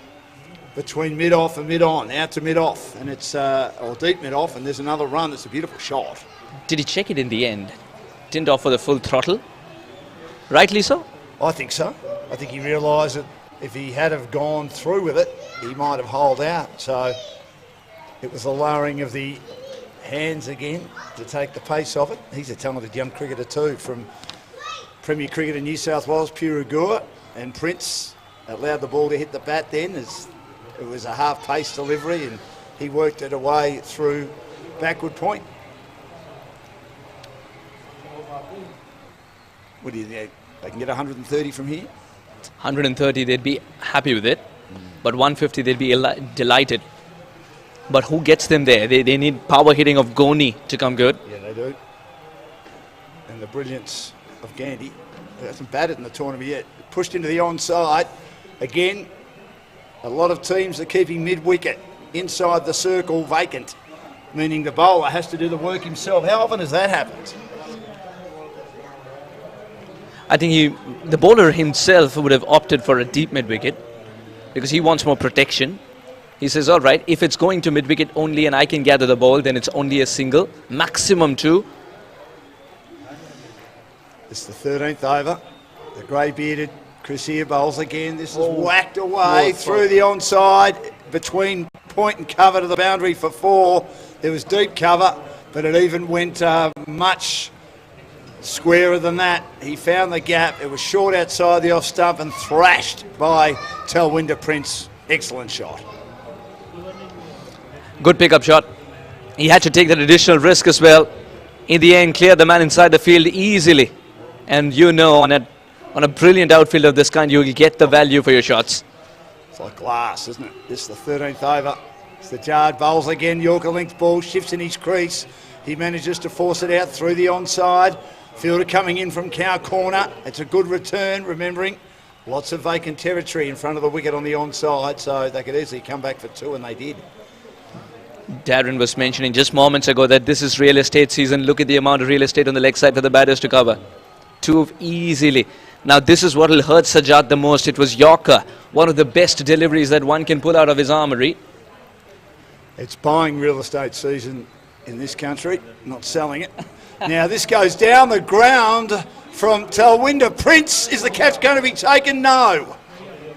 between mid-off and mid-on, out to mid-off, and it's, or deep mid-off, and there's another run. It's a beautiful shot. Did he check it in the end? Didn't offer the full throttle? Rightly so? I think so. I think he realised that if he had have gone through with it, he might have holed out. So it was the lowering of the hands again to take the pace off it. He's a talented young cricketer too from Premier Cricket in New South Wales, Purugua, and Prince allowed the ball to hit the bat then as it was a half-pace delivery and he worked it away through backward point. What do you think? They can get 130 from here? 130, they'd be happy with it. But 150, they'd be delighted. But who gets them there? They need power hitting of Goni to come good. Yeah, they do. And the brilliance of Gandhi. He hasn't batted in the tournament yet. Pushed into the onside. Again, a lot of teams are keeping mid-wicket inside the circle vacant, meaning the bowler has to do the work himself. How often has that happened? I think the bowler himself would have opted for a deep mid-wicket because he wants more protection. He says, all right, if it's going to mid-wicket only and I can gather the ball, then it's only a single, maximum 2. It's the 13th over. The grey-bearded Chris here bowls again. This is whacked away through the onside between point and cover to the boundary for 4. There was deep cover, but it even went much squarer than that. He found the gap. It was short outside the off stump and thrashed by Talwinda Prince. Excellent shot. Good pickup shot. He had to take that additional risk as well. In the end, cleared the man inside the field easily. And you know, on a brilliant outfield of this kind, you'll get the value for your shots. It's like glass, isn't it? This is the 13th over. It's the Jard bowls again. Yorker length ball shifts in his crease. He manages to force it out through the onside. Fielder coming in from cow corner. It's a good return, remembering lots of vacant territory in front of the wicket on the onside, so they could easily come back for 2, and they did. Darren was mentioning just moments ago that this is real estate season. Look at the amount of real estate on the leg side for the batters to cover. 2 easily. Now this is what will hurt Sajjad the most. It was Yorker, one of the best deliveries that one can pull out of his armoury. It's buying real estate season in this country, not selling it. Now this goes down the ground from Talwinda Prince. Is the catch going to be taken? No.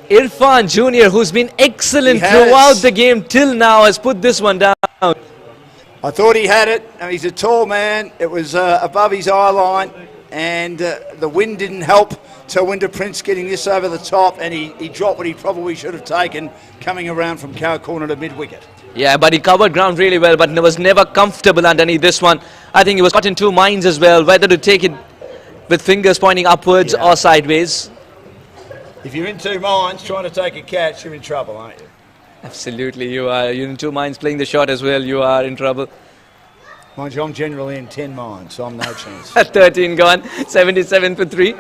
Irfan Jr., who's been excellent throughout the game till now, has put this one down. I thought he had it. He's a tall man. It was above his eye line, and the wind didn't help Talwinda Prince getting this over the top, and he dropped what he probably should have taken coming around from cow corner to mid-wicket. Yeah, but he covered ground really well, but was never comfortable underneath this one. I think he was caught in 2 minds as well, whether to take it with fingers pointing upwards or sideways. If you're in 2 minds trying to take a catch, you're in trouble, aren't you? Absolutely, you are. You're in 2 minds playing the shot as well, you are in trouble. Mind you, I'm generally in 10 minds, so I'm no chance. 13 gone, 77 for 3.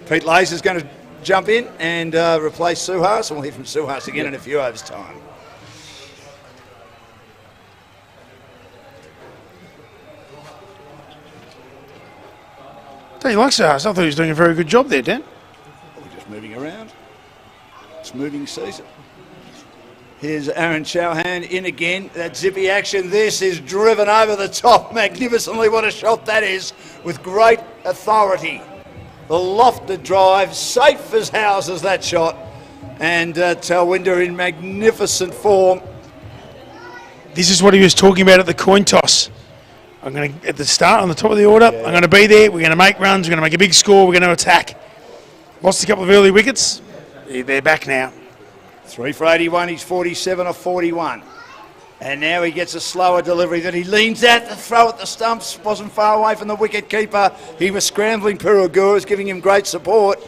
Pete Lace is going to jump in and replace Suhas, and we'll hear from Suhas again in a few overs' time. Don't you like Suhas? I thought he was doing a very good job there, Dan. We're just moving around. It's moving season. Here's Aaron Chauhan in again. That zippy action. This is driven over the top magnificently. What a shot that is, with great authority. The lofted drive, safe as houses, that shot. And Talwinda in magnificent form. This is what he was talking about at the coin toss. I'm going to, at the start, on the top of the order, I'm going to be there, we're going to make runs, we're going to make a big score, we're going to attack. Lost a couple of early wickets. They're back now. 3 for 81, he's 47 or 41. And now he gets a slower delivery that he leans out to throw at the stumps. Wasn't far away from the wicket keeper. He was scrambling. Purugua was giving him great support.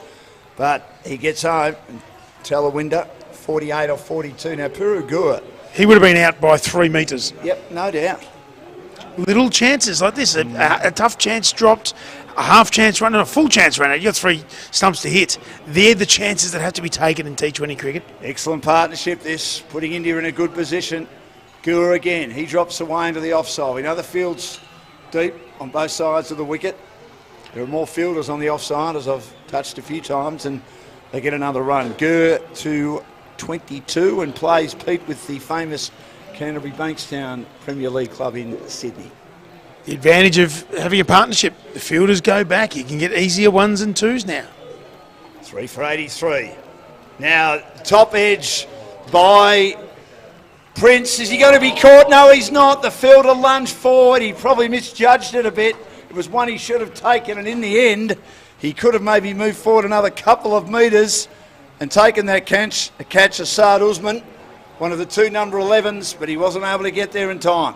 But he gets home. And Talwinda, 48 or 42. Now Purugua. He would have been out by 3 metres. Yep, no doubt. Little chances like this. A tough chance dropped, a half chance run and a full chance run. You got 3 stumps to hit. They're the chances that have to be taken in T20 cricket. Excellent partnership this, putting India in a good position. Gua again, he drops away into the offside. We know the field's deep on both sides of the wicket. There are more fielders on the offside, as I've touched a few times, and they get another run. Gua to 22 and plays Pete with the famous Canterbury Bankstown Premier League club in Sydney. The advantage of having a partnership. The fielders go back. You can get easier 1s and 2s now. 3 for 83. Now, top edge by Prince, is he going to be caught? No, he's not. The fielder lunged forward. He probably misjudged it a bit. It was one he should have taken, and in the end, he could have maybe moved forward another couple of metres and taken that catch Assad Usman, one of the two number 11s, but he wasn't able to get there in time.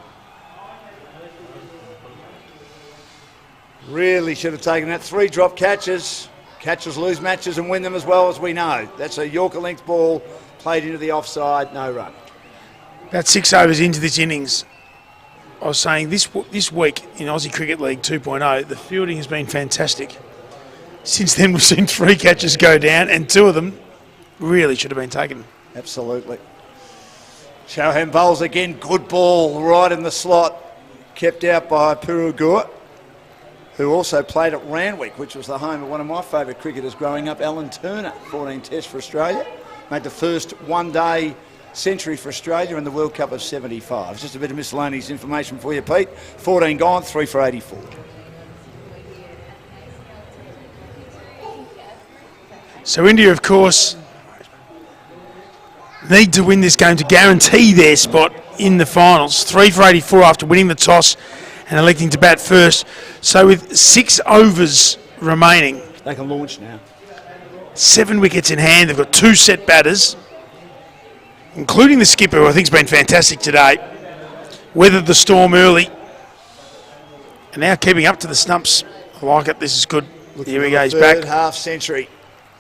Really should have taken that. 3 drop catches. Catchers lose matches and win them as well, as we know. That's a Yorker length ball played into the offside, no run. About 6 overs into this innings, I was saying this week in Aussie Cricket League 2.0, the fielding has been fantastic. Since then, we've seen 3 catches go down, and 2 of them really should have been taken. Absolutely. Chauhan bowls again. Good ball right in the slot. Kept out by Purugur, who also played at Randwick, which was the home of one of my favourite cricketers growing up, Alan Turner. 14 tests for Australia. Made the first one-day century for Australia in the World Cup of 75. Just a bit of miscellaneous information for you, Pete. 14 gone, 3 for 84. So India, of course, need to win this game to guarantee their spot in the finals. 3 for 84 after winning the toss and electing to bat first. So with 6 overs remaining, they can launch now. 7 wickets in hand. They've got 2 set batters, including the skipper, who I think has been fantastic today. Weathered the storm early, and now keeping up to the stumps. I like it. This is good. Here he goes back. Third half century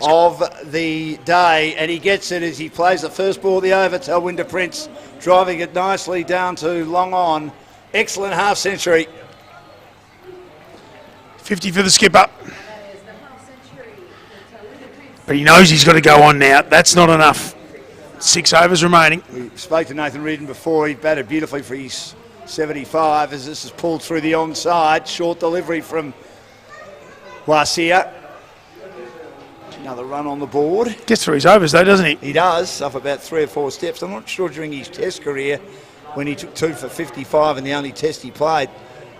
of the day, and he gets it as he plays the first ball of the over. Talwinder Prince driving it nicely down to long on. Excellent half century. 50 for the skipper. But he knows he's got to go on now. That's not enough. 6 overs remaining. We spoke to Nathan Reardon before. He batted beautifully for his 75 as this is pulled through the onside. Short delivery from Wasia. Another run on the board. Gets through his overs though, doesn't he? He does, up about 3 or 4 steps. I'm not sure during his test career when he took 2 for 55 and the only test he played,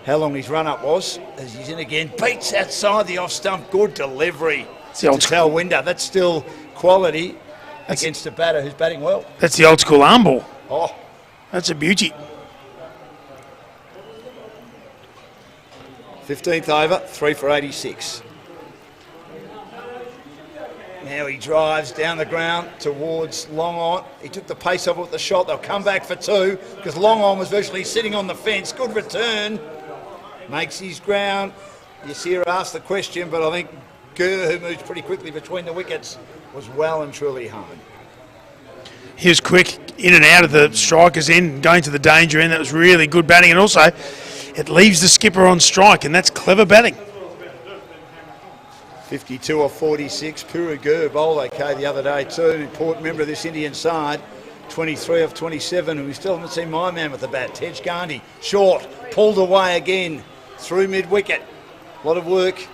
how long his run-up was. As he's in again, beats outside the off-stump. Good delivery to Talwinder. That's still quality against a batter who's batting well. That's the old school arm ball. Oh, that's a beauty. 15th over, 3 for 86. Now he drives down the ground towards Long On. He took the pace off with the shot. They'll come back for 2 because Long On was virtually sitting on the fence. Good return. Makes his ground. Yasir asked the question, but I think Gurr, who moves pretty quickly between the wickets, was well and truly home. He was quick in and out of the striker's end, going to the danger end. That was really good batting, and also it leaves the skipper on strike, and that's clever batting. 52 or 46. Purugur bowled okay the other day too. An important member of this Indian side. 23 of 27, and we still haven't seen my man with the bat. Tej Gandhi, short, pulled away again through mid-wicket. A lot of work.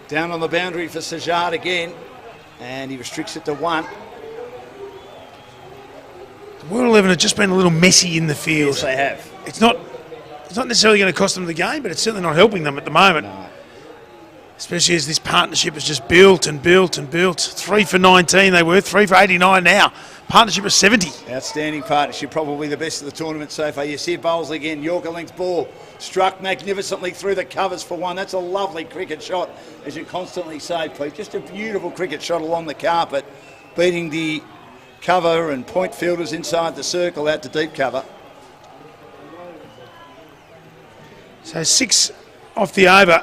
Down on the boundary for Sajjad again, and he restricts it to 1. The World 11 have just been a little messy in the field. Yes, they have. It's not necessarily going to cost them the game, but it's certainly not helping them at the moment. No. Especially as this partnership has just built and built and built. 3 for 19 they were, 3 for 89 now. Partnership of 70. Outstanding partnership, probably the best of the tournament so far. Yasir bowls again, Yorker length ball. Struck magnificently through the covers for 1. That's a lovely cricket shot, as you constantly say, Pete. Just a beautiful cricket shot along the carpet, beating the cover and point fielders inside the circle out to deep cover. So 6 off the over.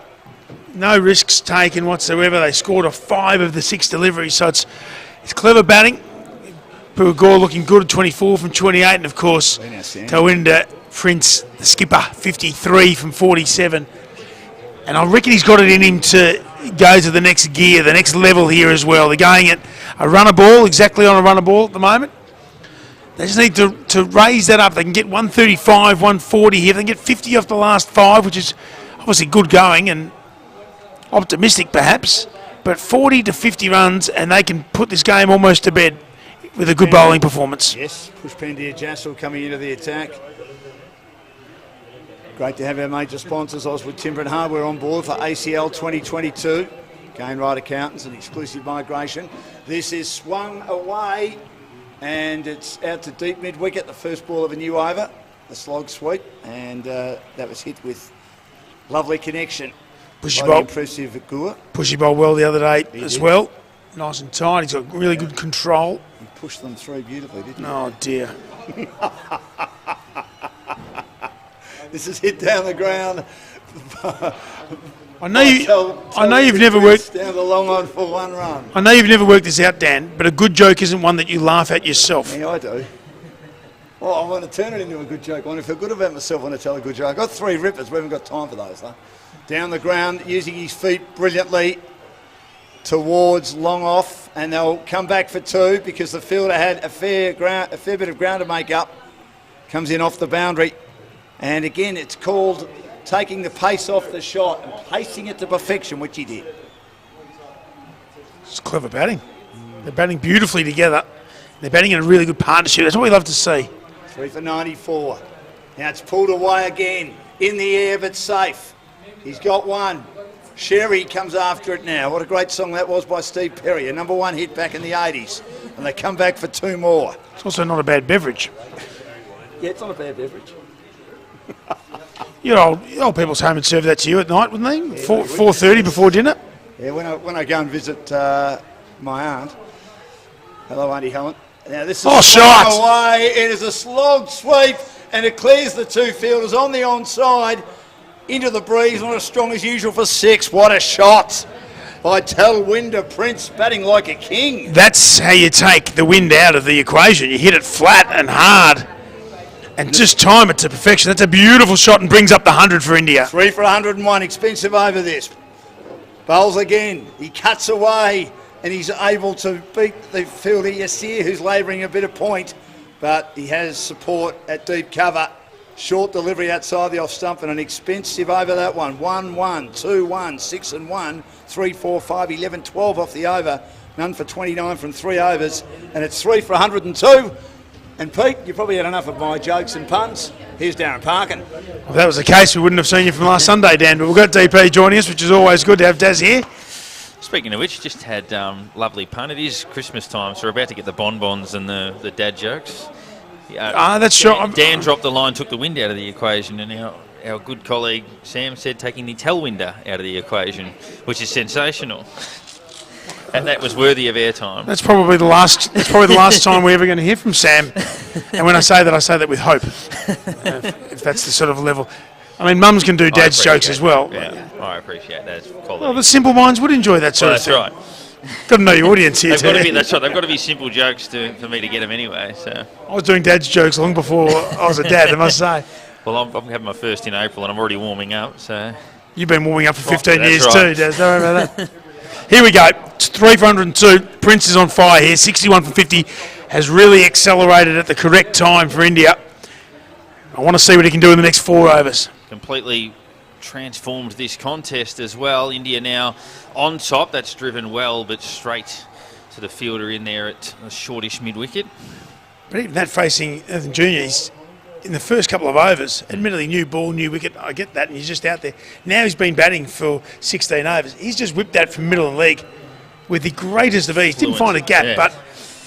No risks taken whatsoever. They scored off 5 of the 6 deliveries, so it's clever batting. Purugur looking good at 24 from 28, and of course, Talwinder Prince, the skipper, 53 from 47. And I reckon he's got it in him to go to the next gear, the next level here as well. They're going at a runner ball, exactly on a runner ball at the moment. They just need to raise that up. They can get 135, 140 here. They can get 50 off the last 5, which is obviously good going and optimistic perhaps, but 40 to 50 runs and they can put this game almost to bed with a good bowling performance. Yes, Pushpender Jassal coming into the attack. Great to have our major sponsors, Oswood Timber and Hardware, on board for ACL 2022. Gainwright Accountants and exclusive migration. This is swung away and it's out to deep mid-wicket, the first ball of a new over, the slog sweep, and that was hit with lovely connection. Pushy by ball. the impressive Gore. Pushy ball well the other day He as did. well. Nice and tight. He's got really good control. He pushed them through beautifully, didn't he? Oh, dear. This is hit down the ground. I know you've never worked. Down the long on for one run. I know you've never worked this out, Dan, but a good joke isn't one that you laugh at yourself. Yeah, I do. Well, I want to turn it into a good joke. I want to feel good about myself when I tell a good joke. I've got 3 rippers. We haven't got time for those, though. Down the ground, using his feet brilliantly towards long off, and they'll come back for 2 because the fielder had a fair bit of ground to make up. Comes in off the boundary, and again, it's called taking the pace off the shot and placing it to perfection, which he did. It's clever batting. They're batting beautifully together. They're batting in a really good partnership. That's what we love to see. 3 for 94. Now it's pulled away again. In the air, but safe. He's got 1. Sherry comes after it now. What a great song that was by Steve Perry. A number 1 hit back in the 80s. And they come back for 2 more. It's also not a bad beverage. Yeah, it's not a bad beverage. Your old people's home would serve that to you at night, wouldn't they? Yeah, 4:30 before dinner. Yeah, when I go and visit my aunt. Hello, Auntie Helen. Now this is shot away. It is a slog sweep, and it clears the 2 fielders on the onside into the breeze. Not as strong as usual for 6. What a shot by Talwinder Prince, batting like a king. That's how you take the wind out of the equation. You hit it flat and hard, and just time it to perfection. That's a beautiful shot and brings up the 100 for India. 3 for 101. Expensive over this. Bowls again. He cuts away, and he's able to beat the fielder Yassir, who's labouring a bit of point, but he has support at deep cover. Short delivery outside the off stump, and an expensive over that one. 1-1, 2-1, 6 and 1, 3, 4, 5, 11, 12 off the over. None for 29 from 3 overs, and it's 3 for 102. And Pete, you probably had enough of my jokes and puns. Here's Darren Parkin. Well, if that was the case, we wouldn't have seen you from last Sunday, Dan, but we've got DP joining us, which is always good to have Daz here. Speaking of which, just had lovely pun. It is Christmas time, so we're about to get the bonbons and the dad jokes. That's sure. Dan dropped the line, took the wind out of the equation, and our good colleague Sam said taking the tailwinder out of the equation, which is sensational. And that was worthy of airtime. That's probably the last. That's probably the last time we're ever going to hear from Sam. And when I say that with hope. If that's the sort of level. I mean, mums can do dad's jokes as well. Yeah, I appreciate that. Quality. Well, the simple minds would enjoy that sort of thing. That's right. Got to know your audience here, too. That's right. They've got to be simple jokes for me to get them anyway. So I was doing dad's jokes long before I was a dad, I must say. Well, I'm having my first in April, and I'm already warming up. So you've been warming up for 15 that's years right. too, Daz. Don't worry about that. Here we go. It's 3 for 102. Prince is on fire here. 61 for 50. Has really accelerated at the correct time for India. I want to see what he can do in the next 4 overs. Completely transformed this contest as well. India now on top. That's driven well, but straight to the fielder in there at a shortish mid-wicket. But even that facing Ethan Jr., he's in the first couple of overs, admittedly new ball, new wicket, I get that, and he's just out there. Now he's been batting for 16 overs. He's just whipped that from middle of the leg with the greatest of ease. Didn't find a gap, yeah. but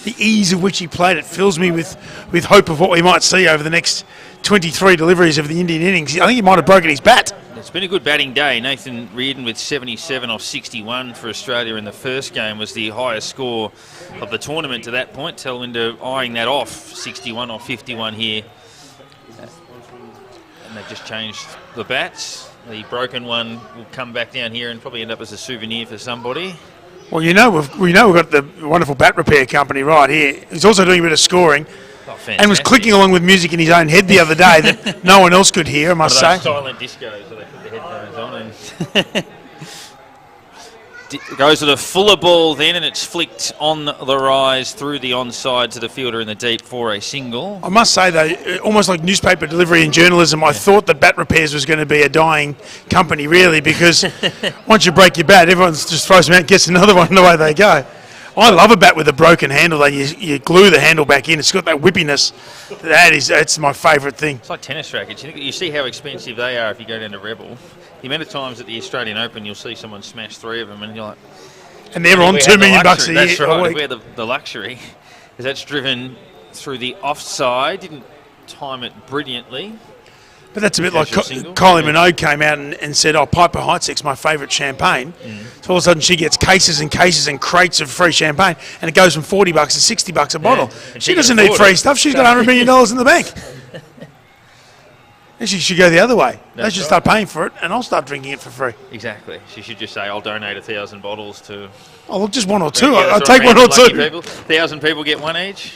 the ease of which he played it fills me with hope of what we might see over the next 23 deliveries of the Indian innings. I think he might have broken his bat. It's been a good batting day. Nathan Reardon with 77 off 61 for Australia in the first game was the highest score of the tournament to that point. Talwinder eyeing that off, 61 off 51 here. And they've just changed the bats. The broken one will come back down here and probably end up as a souvenir for somebody. Well, we've got the wonderful bat repair company right here. He's also doing a bit of scoring. And was clicking along with music in his own head the other day that no one else could hear, I must say. Silent discos, so they put the headphones on and goes with a fuller ball then, and it's flicked on the rise through the onside to the fielder in the deep for a single. I must say, though, almost like newspaper delivery and journalism, I thought that bat repairs was going to be a dying company, really, because once you break your bat, everyone just throws them out and gets another one, and away they go. I love a bat with a broken handle, and you glue the handle back in. It's got that whippiness. That's my favourite thing. It's like tennis rackets. You see how expensive they are if you go down to Rebel. The amount of times at the Australian Open you'll see someone smash 3 of them, and you're like... And they're on $2 million a year. That's right. We have the luxury, because that's driven through the offside. Didn't time it brilliantly. But that's a bit like Casual single. Kylie Minogue came out and said, oh, Piper Heidsieck's my favourite champagne. So all of a sudden she gets cases and cases and crates of free champagne, and it goes from $40 to $60 a bottle. And She she doesn't can need afford free it. stuff. She's got $100 million in the bank. And she should go the other way. They That's should right. start paying for it, and I'll start drinking it for free. Exactly. She should just say, I'll donate 1,000 bottles to... Oh, look, just one or two. Yeah, I'll that's take right, one or lucky two. People. 1,000 people get one each.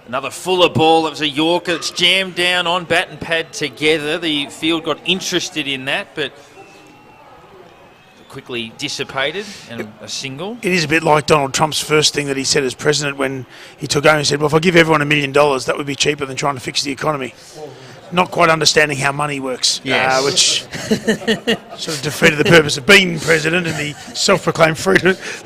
Another fuller ball. That was a Yorker. It's jammed down on bat and pad together. The field got interested in that, but quickly dissipated, and a single. It is a bit like Donald Trump's first thing that he said as president when he took over and said, well, if I give everyone $1 million, that would be cheaper than trying to fix the economy. Not quite understanding how money works, Yes. which sort of defeated the purpose of being president and the self-proclaimed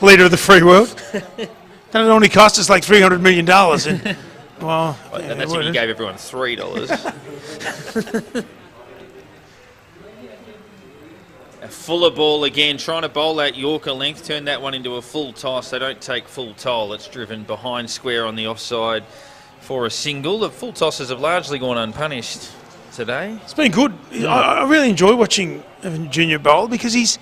leader of the free world. Then it only cost us like $300 million. And, well, And that's if you gave everyone $3. A fuller ball again, trying to bowl that Yorker length, turn that one into a full toss. They don't take full toll. It's driven behind square on the offside for a single. The full tosses have largely gone unpunished today. It's been good. I really enjoy watching Junior bowl because he's...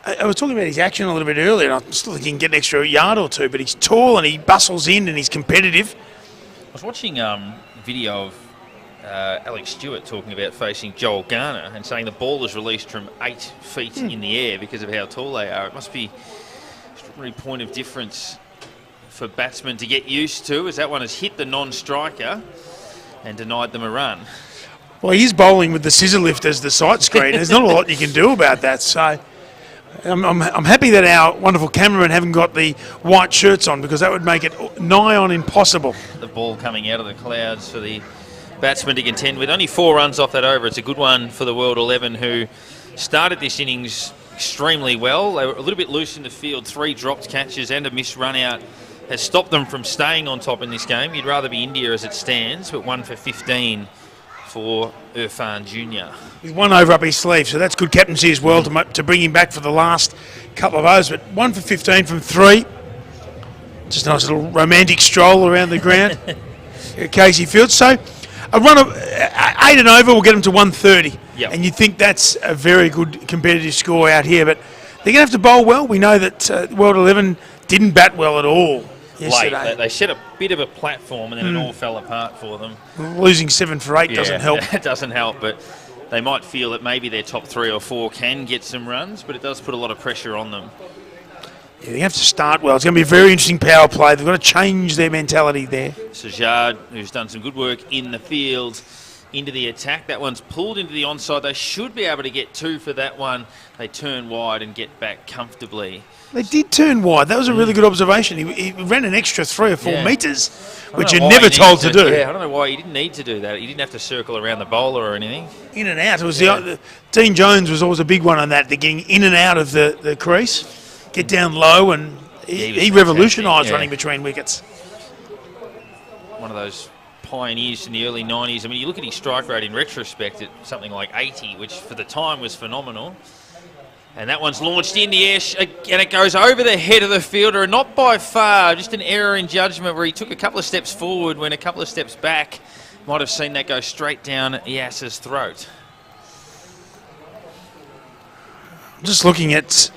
I was talking about his action a little bit earlier, and I still think he can get an extra yard or two, but he's tall and he bustles in and he's competitive. I was watching video of Alex Stewart talking about facing Joel Garner and saying the ball is released from 8 feet in the air because of how tall they are. It must be an extraordinary point of difference for batsmen to get used to, as that one has hit the non-striker and denied them a run. Well, he's bowling with the scissor lift as the sight screen. There's not a lot you can do about that. So I'm happy that our wonderful cameramen haven't got the white shirts on, because that would make it nigh on impossible. The ball coming out of the clouds for the batsman to contend with. Only 4 runs off that over. It's a good one for the World 11, who started this innings extremely well. They were a little bit loose in the field. 3 dropped catches and a missed run out has stopped them from staying on top in this game. You'd rather be India as it stands, but 1 for 15 for Irfan Jr. With 1 over up his sleeve, so that's good captaincy as well to bring him back for the last couple of overs. But 1 for 15 from 3. Just a nice little romantic stroll around the ground at Casey Field. So a run of 8 and over will get them to 130. Yep. And you think that's a very good competitive score out here. But they're going to have to bowl well. We know that World 11 didn't bat well at all yesterday. Late. They set a bit of a platform and then it all fell apart for them. Losing 7 for 8 doesn't help. It doesn't help, but they might feel that maybe their top 3 or 4 can get some runs, but it does put a lot of pressure on them. Yeah, they have to start well. It's going to be a very interesting power play. They've got to change their mentality there. Sajjad, who's done some good work in the field, into the attack. That one's pulled into the onside. They should be able to get 2 for that one. They turn wide and get back comfortably. They did turn wide. That was a really good observation. He ran an extra 3 or 4 metres, which you're never told to do. Yeah, I don't know why he didn't need to do that. He didn't have to circle around the bowler or anything. In and out. It was Dean Jones was always a big one on that. They're getting in and out of the crease, get down low, and he revolutionised running between wickets. One of those pioneers in the early 90s. I mean, you look at his strike rate in retrospect at something like 80, which for the time was phenomenal. And that one's launched in the air, and it goes over the head of the fielder, and not by far, just an error in judgment where he took a couple of steps forward when a couple of steps back. Might have seen that go straight down Yasser's throat. Just looking at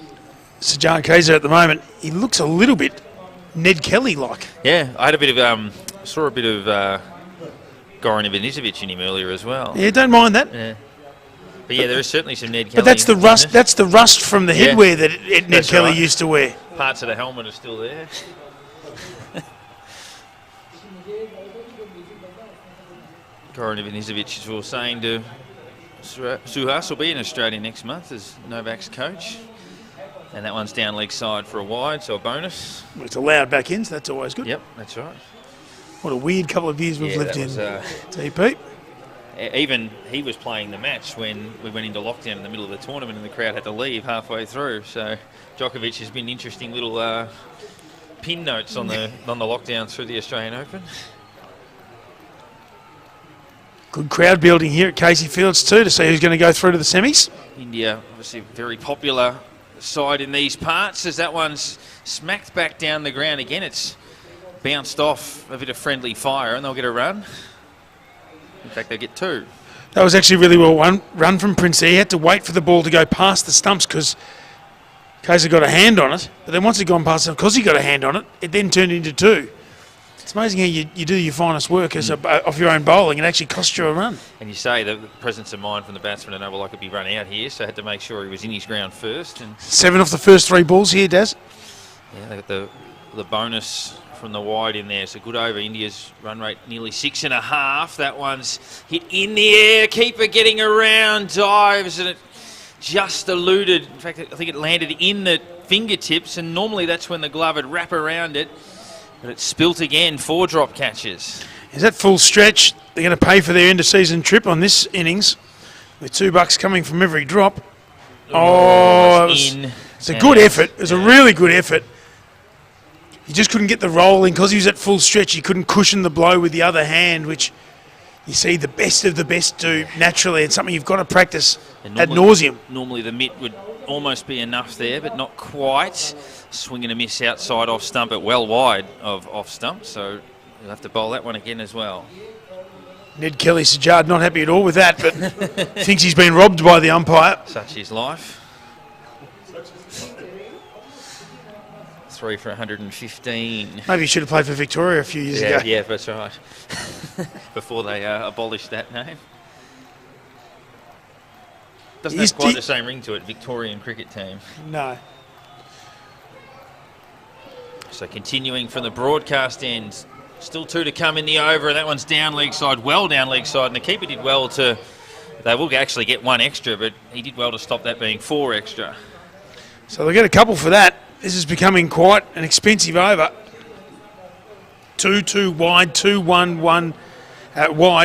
Sajjad Kaiser at the moment, he looks a little bit Ned Kelly-like. Yeah, I had a bit of, saw a bit of Goran Ivanisevic in him earlier as well. Yeah, don't mind that. Yeah. But yeah, there is certainly some Ned Kelly. But that's the rust. That's the rust from the headwear that Ned Kelly used to wear. Parts of the helmet are still there. Goran Ivanisevic, as we were saying, to Suhas will be in Australia next month as Novak's coach. And that one's down leg side for a wide, so a bonus. Well, it's allowed back in, so that's always good. Yep, that's right. What a weird couple of years we've lived in, TP. Even he was playing the match when we went into lockdown in the middle of the tournament and the crowd had to leave halfway through. So Djokovic has been interesting little pin notes on the lockdown through the Australian Open. Good crowd building here at Casey Fields too to see who's going to go through to the semis. India, obviously a very popular side in these parts, as that one's smacked back down the ground again. It's bounced off a bit of friendly fire and they'll get a run. In fact, they'll get 2. That was actually really well run from Prince there. He had to wait for the ball to go past the stumps because Kaiser got a hand on it. But then once it gone past them, because he got a hand on it, it then turned into 2. It's amazing how you do your finest work as off your own bowling and actually cost you a run. And you say the presence of mind from the batsman, and well, I could be run out here, so I had to make sure he was in his ground first. And 7 off the first 3 balls here, Daz. yeah, they got the bonus from the wide in there. It's a good over. India's run rate nearly 6.5. That one's hit in the air. Keeper getting around, dives, and it just eluded. In fact, I think it landed in the fingertips, and normally that's when the glove would wrap around it. But it's spilt again. 4 drop catches. Is that full stretch? They're going to pay for their end-of-season trip on this innings with $2 coming from every drop. It's a good effort. It was a really good effort. He just couldn't get the roll in because he was at full stretch. He couldn't cushion the blow with the other hand, which you see the best of the best do naturally. It's something you've got to practice ad nauseum. Normally the mitt would almost be enough there, but not quite. Swing and a miss outside off stump, but well wide of off stump, so you'll have to bowl that one again as well. Ned Kelly Sajjad not happy at all with that, but thinks he's been robbed by the umpire. Such is life. 3 for 115. Maybe he should have played for Victoria a few years ago. Yeah, that's right. Before they abolished that name. Doesn't have quite the same ring to it, Victorian cricket team. No. So continuing from the broadcast end, still 2 to come in the over, and that one's down leg side, well down leg side, and the keeper did well to, they will actually get 1 extra, but he did well to stop that being 4 extra. So they'll get a couple for that. This is becoming quite an expensive over. 2 wide, 2 1 wide,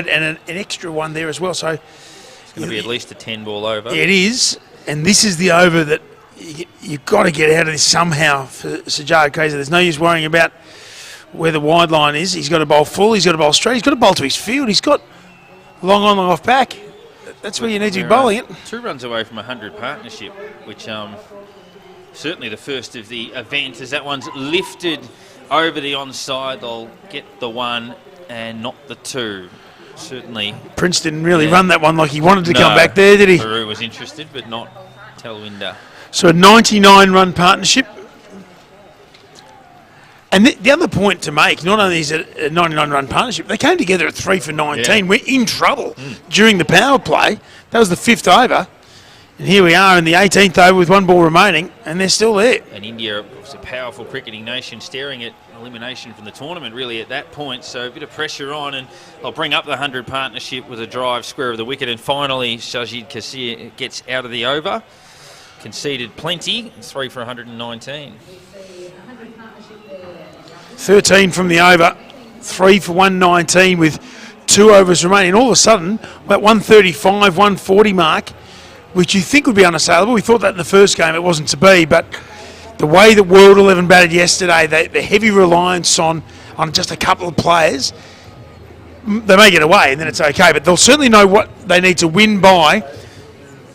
and an extra one there as well. So it's going to be at least a 10 ball over. It is, and this is the over that you've got to get out of this somehow for Sajjad Kaiser. There's no use worrying about where the wide line is. He's got to bowl full, he's got to bowl straight, he's got to bowl to his field, he's got long on, long off back. That's where you need to be bowling it. 2 runs away from 100 partnership, which certainly the first of the event, as that one's lifted over the onside. They'll get the 1 and not the 2. Certainly. Prince didn't really run that one like he wanted to come back there, did he? Peru was interested, but not Talwinder. So a 99-run partnership. And the other point to make, not only is it a 99-run partnership, they came together at 3 for 19. Yeah. We're in trouble during the power play. That was the 5th over. And here we are in the 18th over with 1 ball remaining, and they're still there. And India was a powerful cricketing nation, staring at elimination from the tournament really at that point, so a bit of pressure on, and they'll bring up the 100 partnership with a drive square of the wicket, and finally Shahid Kassir gets out of the over. Conceded plenty, 3 for 119. 13 from the over, 3 for 119 with 2 overs remaining. All of a sudden, about 135, 140 mark, which you think would be unassailable. We thought that in the first game, it wasn't to be, but the way that World 11 batted yesterday, the heavy reliance on just a couple of players, they may get away and then it's okay, but they'll certainly know what they need to win by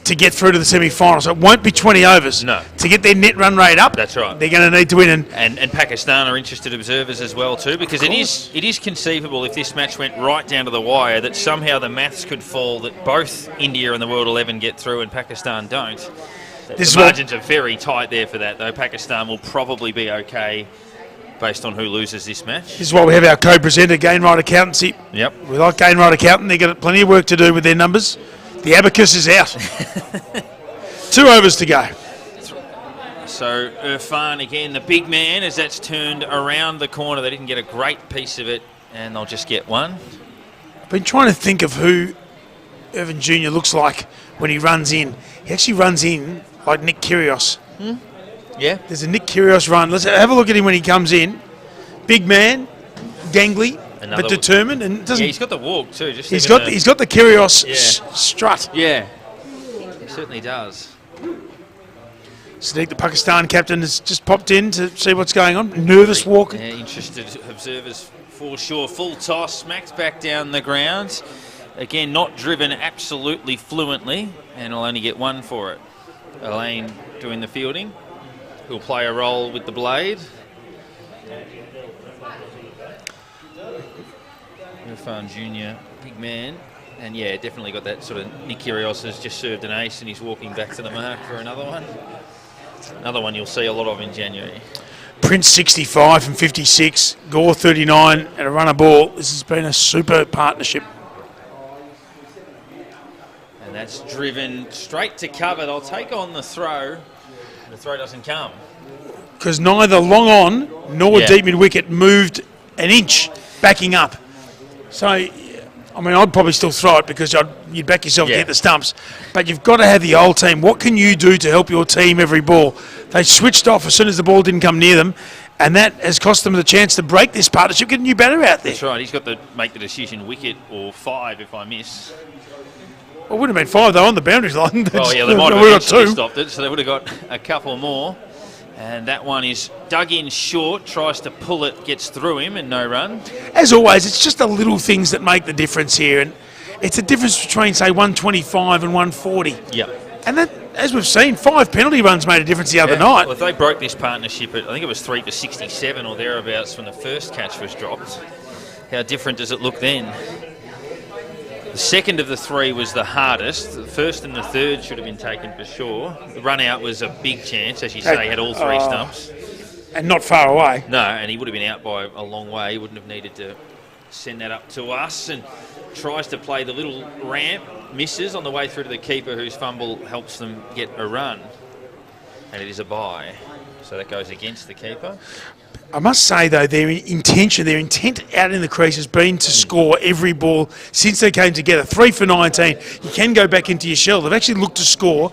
to get through to the semi-final. So it won't be 20 overs. No. To get their net run rate up, that's right, they're going to need to win. And Pakistan are interested observers as well too, because it is conceivable if this match went right down to the wire that somehow the maths could fall that both India and the World 11 get through and Pakistan don't. The margins are very tight there for that, though. Pakistan will probably be okay based on who loses this match. This is why we have our co-presenter, Gainwright Accountancy. Yep. We like Gainwright Accountant. They've got plenty of work to do with their numbers. The abacus is out. 2 overs to go. So Irfan again, the big man, as that's turned around the corner. They didn't get a great piece of it, and they'll just get 1. I've been trying to think of who Irvin Jr. looks like when he runs in. He actually runs in like Nick Kyrgios. Yeah. There's a Nick Kyrgios run. Let's have a look at him when he comes in. Big man, gangly, but determined, and doesn't. Yeah, he's got the walk too. He's got the Kyrgios strut. Yeah, he certainly does. Sadiq, the Pakistan captain, has just popped in to see what's going on. Nervous walk. Yeah, interested observers for sure. Full toss, smacked back down the ground. Again, not driven absolutely fluently, and will only get 1 for it. Elaine doing the fielding. Who'll play a role with the blade. Irfan Jr., big man. And yeah, definitely got that sort of Nick Kyrgios has just served an ace and he's walking back to the mark for another one. Another one you'll see a lot of in January. Prince 65 from 56, Gore 39 and a runner ball. This has been a super partnership. And that's driven straight to cover. They'll take on the throw. The throw doesn't come. Because neither long on nor deep mid wicket moved an inch backing up. So, I mean, I'd probably still throw it because you'd back yourself to hit the stumps. But you've got to have the old team. What can you do to help your team every ball? They switched off as soon as the ball didn't come near them, and that has cost them the chance to break this partnership, get a new batter out there. That's right. He's got to make the decision, wicket or 5 if I miss. Well, it would have been 5, though, on the boundary line. Oh, yeah, they might have eventually stopped it, so they would have got a couple more. And that one is dug in short, tries to pull it, gets through him, and no run. As always, it's just the little things that make the difference here. And it's a difference between, say, 125 and 140. Yeah. And that, as we've seen, 5 penalty runs made a difference the other night. Well, if they broke this partnership at, I think it was 3 for 67 or thereabouts when the first catch was dropped, how different does it look then? The second of the 3 was the hardest. The first and the third should have been taken for sure. The run out was a big chance, as you say, had all 3 stumps. And not far away. No, and he would have been out by a long way. He wouldn't have needed to send that up to us, and tries to play the little ramp, misses on the way through to the keeper, whose fumble helps them get a run. And it is a bye. So that goes against the keeper. I must say, though, their intent out in the crease has been to score every ball since they came together. 3 for 19. You can go back into your shell. They've actually looked to score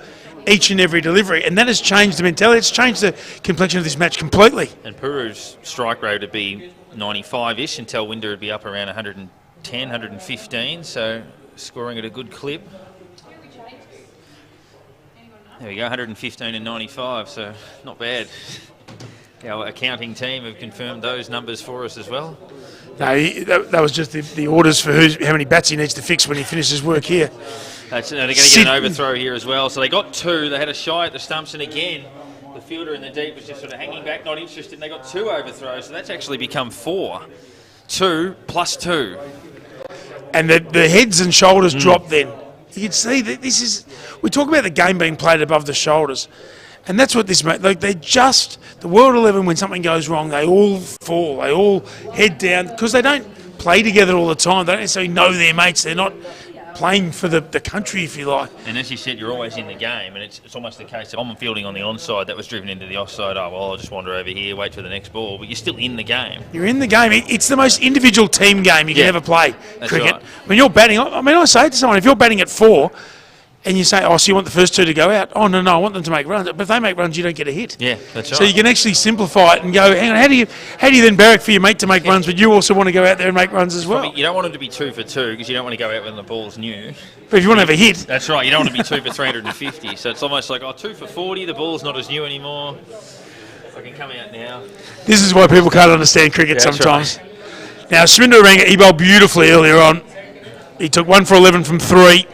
each and every delivery, and that has changed the mentality. It's changed the complexion of this match completely. And Puru's strike rate would be 95-ish, and Telwinder would be up around 110, 115, so scoring at a good clip. There we go, 115 and 95, so not bad. Our accounting team have confirmed those numbers for us as well. No, that was just the orders for how many bats he needs to fix when he finishes work here. They're going to get an overthrow here as well. So they got 2. They had a shy at the stumps, and again, the fielder in the deep was just sort of hanging back, not interested. And they got 2 overthrows, so that's actually become 4. 2 plus 2. And the heads and shoulders drop then. You can see that this is... We talk about the game being played above the shoulders. And that's what this... Like they just... The World 11, when something goes wrong, they all fall. They all head down. Because they don't play together all the time. They don't necessarily know their mates. They're not playing for the country, if you like. And as you said, you're always in the game. And it's almost the case of I'm fielding on the onside. That was driven into the offside. Oh, well, I'll just wander over here, wait for the next ball. But you're still in the game. You're in the game. It's the most individual team game you can ever play, cricket. Right. When you're batting... I mean, I say to someone, if you're batting at 4... And you say, oh, so you want the first 2 to go out? Oh, no, I want them to make runs. But if they make runs, you don't get a hit. Yeah, that's right. So you can actually simplify it and go, hang on, how do you then barrack for your mate to make runs, but you also want to go out there and make runs as well? You don't want them to be 2 for 2 because you don't want to go out when the ball's new. But if you want to have a hit... That's right, you don't want to be 2 for 350. So it's almost like, 2 for 40, the ball's not as new anymore. I can come out now. This is why people can't understand cricket sometimes. Right. Now, Surinder Ranga, he bowled beautifully earlier on. He took 1 for 11 from 3.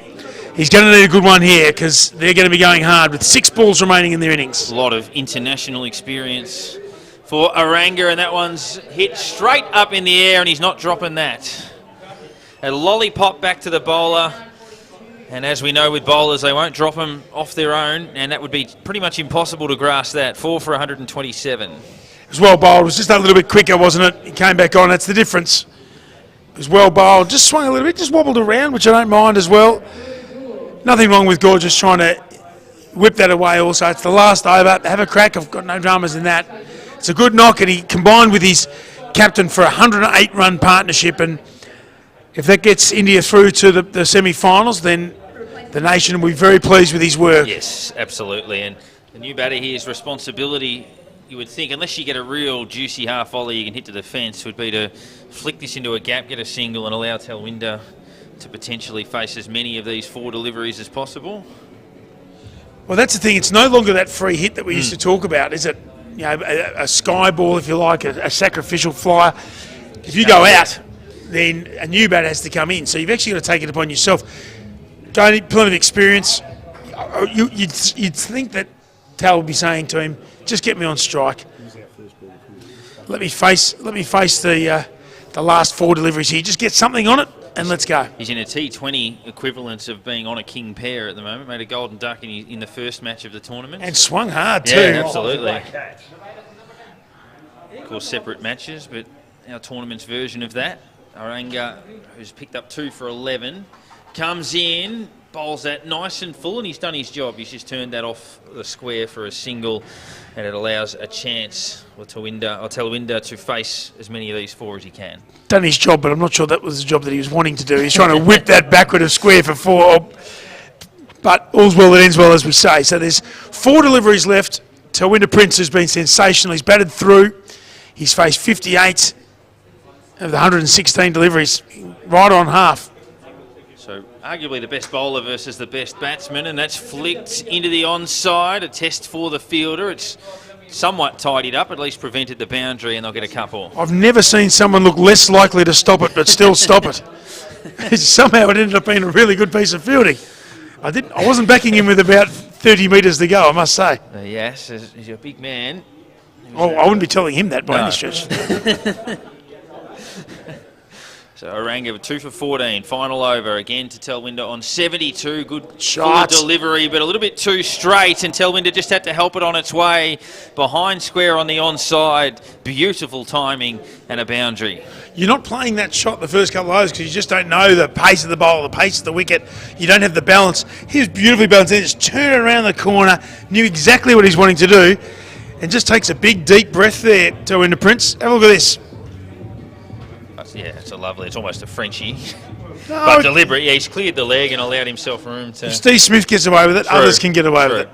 He's going to need a good one here because they're going to be going hard with 6 balls remaining in their innings. A lot of international experience for Aranga, and that one's hit straight up in the air, and he's not dropping that. A lollipop back to the bowler, and as we know with bowlers, they won't drop them off their own, and that would be pretty much impossible to grasp that. 4 for 127. It was well bowled. It was just a little bit quicker, wasn't it? He came back on. That's the difference. It was well bowled. Just swung a little bit, just wobbled around, which I don't mind as well. Nothing wrong with Gorgeous trying to whip that away also. It's the last over. Have a crack. I've got no dramas in that. It's a good knock, and he combined with his captain for a 108-run partnership. And if that gets India through to the semi-finals, then the nation will be very pleased with his work. Yes, absolutely. And the new batter here's responsibility, you would think, unless you get a real juicy half volley you can hit to the fence, would be to flick this into a gap, get a single, and allow Telwinder to potentially face as many of these 4 deliveries as possible. Well, that's the thing. It's no longer that free hit that we used to talk about, is it? You know, a sky ball, if you like, a sacrificial flyer. If you go out, then a new bat has to come in. So you've actually got to take it upon yourself. Plenty of experience. You'd think that Tal would be saying to him, "Just get me on strike. Let me face the the last 4 deliveries here. Just get something on it and let's go. He's in a T20 equivalent of being on a king pair at the moment. Made a golden duck in the first match of the tournament. And swung hard too. Yeah, absolutely. Of course, separate matches, but our tournament's version of that. Aranga, who's picked up 2 for 11, comes in, bowls that nice and full, and he's done his job. He's just turned that off the square for a single, and it allows a chance for Talwinder to face as many of these 4 as he can. Done his job, but I'm not sure that was the job that he was wanting to do. He's trying to whip that backward of square for 4. But all's well that ends well, as we say. So there's 4 deliveries left. Talwinder Prince has been sensational. He's batted through. He's faced 58 of the 116 deliveries, right on half. So arguably the best bowler versus the best batsman, and that's flicked into the onside, a test for the fielder. It's somewhat tidied up, at least prevented the boundary, and they'll get a couple. I've never seen someone look less likely to stop it, but still stop it. Somehow it ended up being a really good piece of fielding. I wasn't backing him with about 30 metres to go, I must say. Yes, he's a big man. Oh, I wouldn't be telling him that by any stretch. So Aranga with 2 for 14, final over again to Talwinder on 72. Good shot, delivery, but a little bit too straight, and Talwinder just had to help it on its way behind square on the onside. Beautiful timing and a boundary. You're not playing that shot the first couple of overs because you just don't know the pace of the bowl, the pace of the wicket. You don't have the balance. He was beautifully balanced. He just turned it around the corner, knew exactly what he's wanting to do, and just takes a big deep breath there. Talwinder Prince, have a look at this. Yeah, it's a lovely, it's almost a Frenchie. No, but deliberate. Yeah, he's cleared the leg and allowed himself room to... If Steve Smith gets away with it, others can get away with it.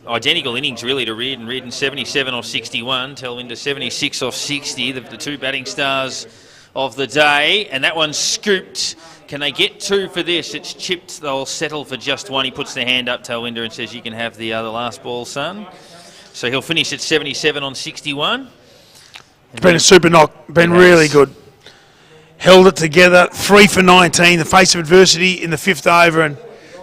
Identical innings really to Reardon. Reardon 77 off 61, Talwinder 76 off 60, the 2 batting stars of the day. And that one's scooped. Can they get 2 for this? It's chipped. They'll settle for just 1. He puts the hand up, Talwinder, and says, you can have the last ball, son. So he'll finish at 77 on 61. It's been a super knock. Been really good. Held it together, 3 for 19, the face of adversity in the 5th over, and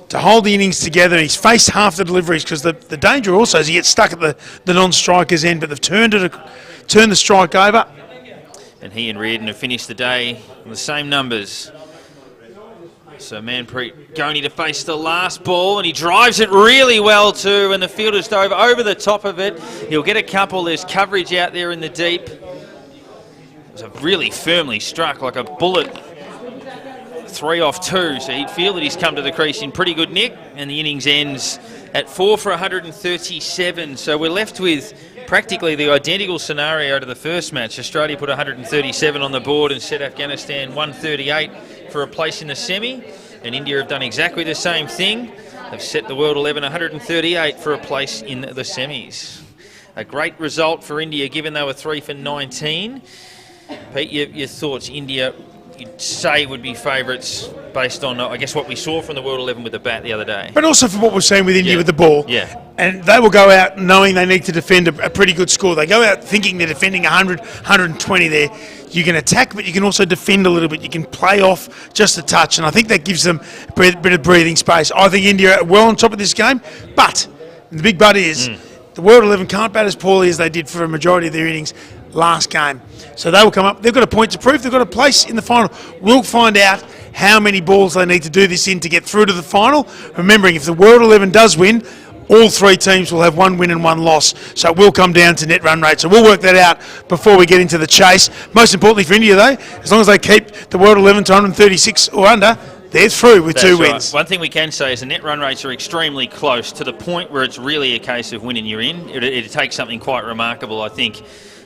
to hold the innings together. He's faced half the deliveries because the danger also is he gets stuck at the non-striker's end, but they've turned the strike over. And he and Reardon have finished the day on the same numbers. So Manpreet Goni to face the last ball, and he drives it really well too, and the fielder's dove over the top of it. He'll get a couple. There's coverage out there in the deep. It was really firmly struck like a bullet. 3 off 2, so he'd feel that he's come to the crease in pretty good nick, and the innings ends at 4 for 137. So we're left with practically the identical scenario to the first match. Australia put 137 on the board and set Afghanistan 138 for a place in the semi, and India have done exactly the same thing. They've set the World 11 138 for a place in the semis. A great result for India given they were 3 for 19. Pete, your thoughts? India, you'd say, would be favourites based on, I guess, what we saw from the World 11 with the bat the other day. But also for what we're seeing with India with the ball. Yeah. And they will go out knowing they need to defend a pretty good score. They go out thinking they're defending 100, 120 there. You can attack, but you can also defend a little bit. You can play off just a touch, and I think that gives them a bit of breathing space. I think India are well on top of this game, but the big but is the World 11 can't bat as poorly as they did for a majority of their innings last game. So they will come up. They've got a point to prove. They've got a place in the final. We'll find out how many balls they need to do this in to get through to the final. Remembering, if the World 11 does win, all 3 teams will have 1 win and 1 loss. So it will come down to net run rate. So we'll work that out before we get into the chase. Most importantly for India, though, as long as they keep the World 11 to 136 or under, they're through with 2 wins. One thing we can say is the net run rates are extremely close to the point where it's really a case of winning you're in. It takes something quite remarkable, I think,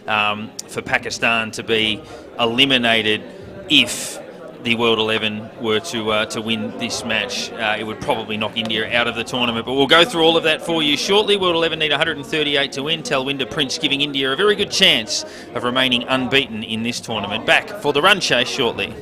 for Pakistan to be eliminated if the World 11 were to win this match. It would probably knock India out of the tournament. But we'll go through all of that for you shortly. World 11 need 138 to win. Talwinder Prince giving India a very good chance of remaining unbeaten in this tournament. Back for the run chase shortly.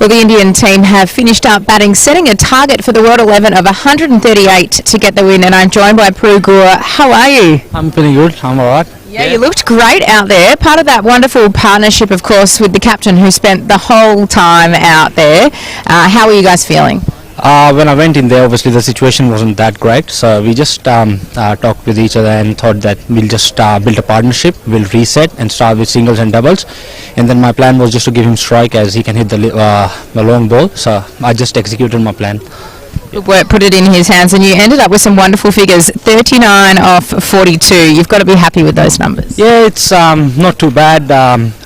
Well, the Indian team have finished up batting, setting a target for the World 11 of 138 to get the win, and I'm joined by Prue Gore. How are you? I'm feeling good. I'm alright. Yeah, you looked great out there. Part of that wonderful partnership, of course, with the captain who spent the whole time out there. How are you guys feeling? When I went in there, obviously the situation wasn't that great, so we just talked with each other and thought that we'll just build a partnership, we'll reset and start with singles and doubles, and then my plan was just to give him strike as he can hit the long ball, so I just executed my plan. Good work, put it in his hands, and you ended up with some wonderful figures, 39 off 42. You've got to be happy with those numbers. Yeah, it's not too bad.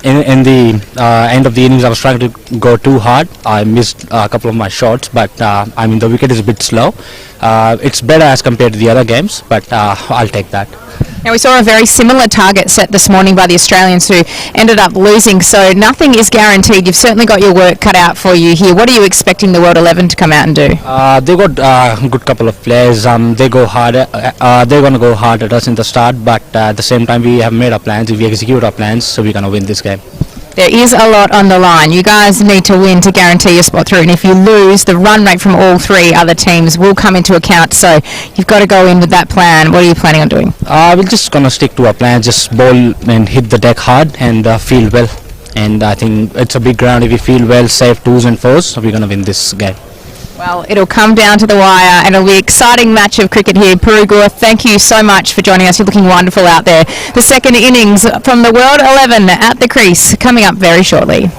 In the end of the innings, I was trying to go too hard. I missed a couple of my shots, but I mean the wicket is a bit slow. It's better as compared to the other games, but I'll take that. Now, we saw a very similar target set this morning by the Australians who ended up losing, so nothing is guaranteed. You've certainly got your work cut out for you here. What are you expecting the World 11 to come out and do? They got a good couple of players. They go hard. They're going to go hard at us in the start, but at the same time, we have made our plans. If we execute our plans, so we're going to win this game. There is a lot on the line. You guys need to win to guarantee your spot through, and if you lose, the run rate from all three other teams will come into account, so you've got to go in with that plan. What are you planning on doing? We're just going to stick to our plan, just bowl and hit the deck hard and field well. And I think it's a big ground. If we field well, save 2s and 4s, so we're going to win this game. Well, it'll come down to the wire, and it'll be an exciting match of cricket here. Prue Gore, thank you so much for joining us. You're looking wonderful out there. The second innings from the World 11 at the crease coming up very shortly.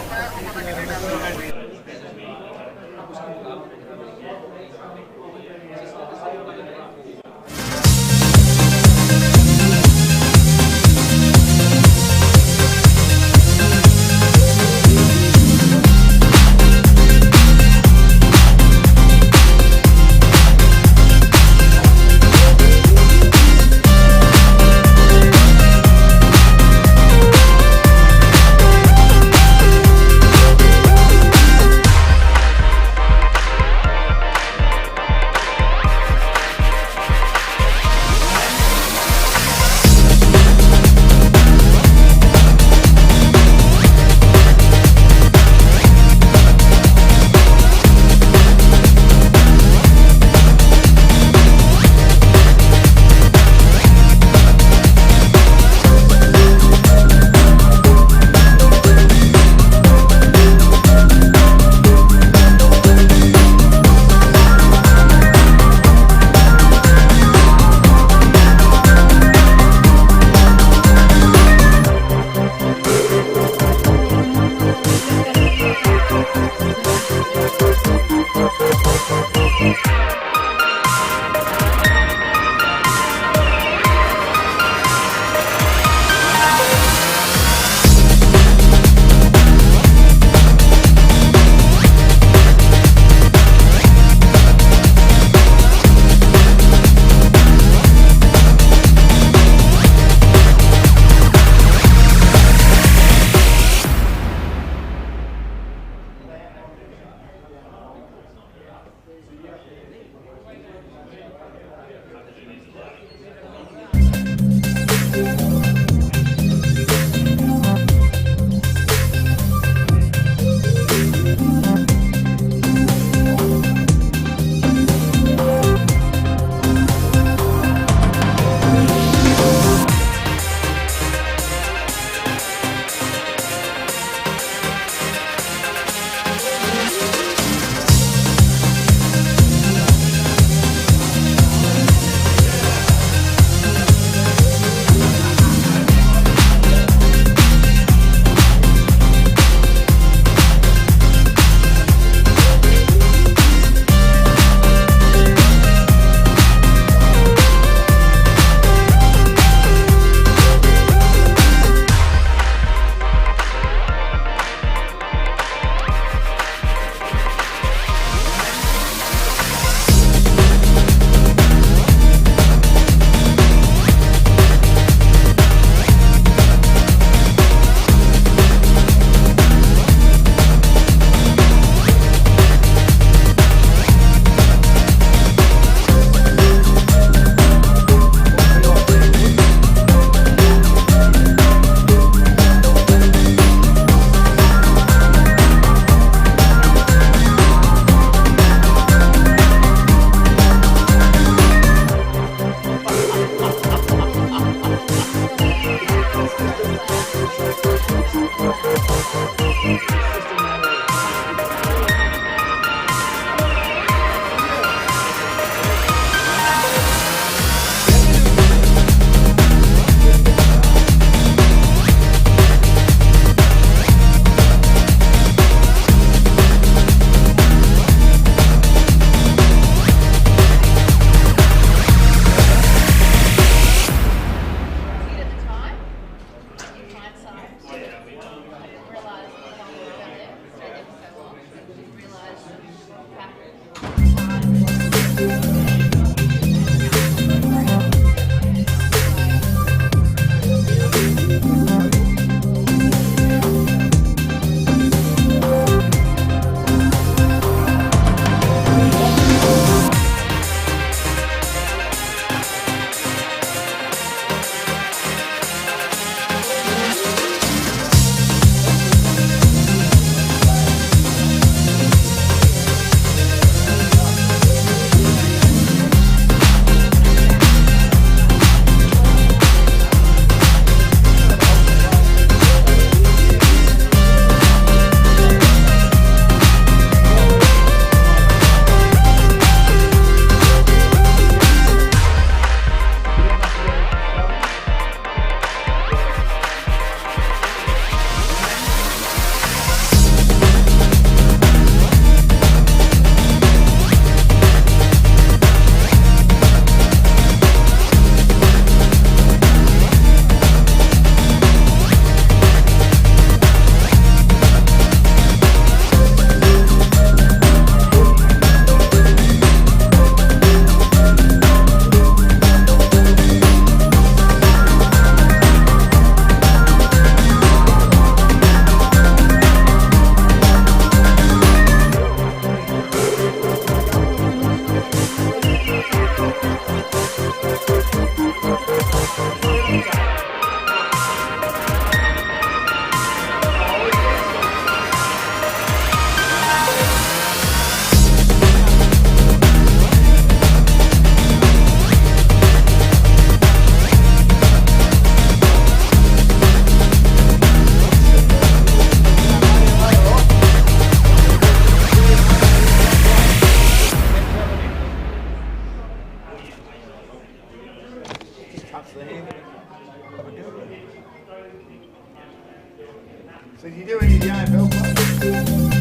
So do you do any of the AFL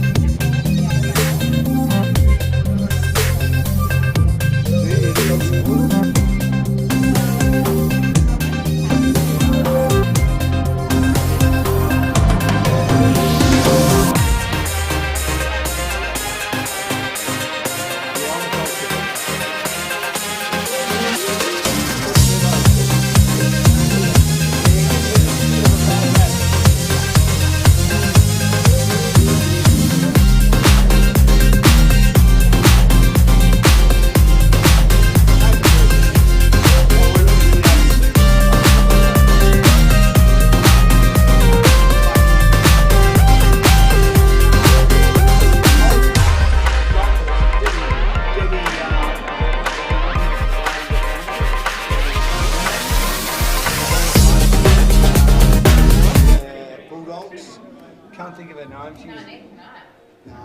Can't think of her name. She was, no, you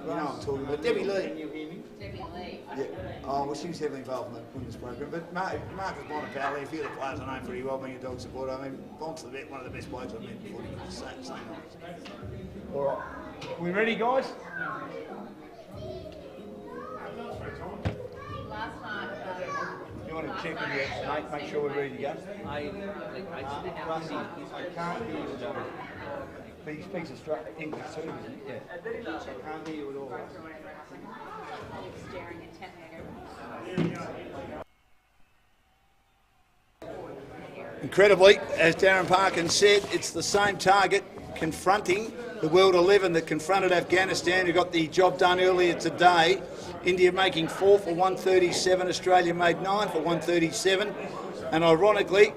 know what I'm talking about. Debbie Lee. Yeah. Oh, well, she was heavily involved in the women's program. But Marcus Bonaparte, a few of the players I know pretty well, being a dog supporter. I mean, Bon's the vet, one of the best players I've met in footy. Same night. All right. We ready, guys? You want to check with your mate, make sure we're ready to go? I can't hear you. But he speaks English too, doesn't he? Yeah. I can't hear you at all. Incredibly, as Darren Parkin said, it's the same target confronting the World 11 that confronted Afghanistan, who got the job done earlier today. India making 4 for 137, Australia made 9 for 137, and ironically,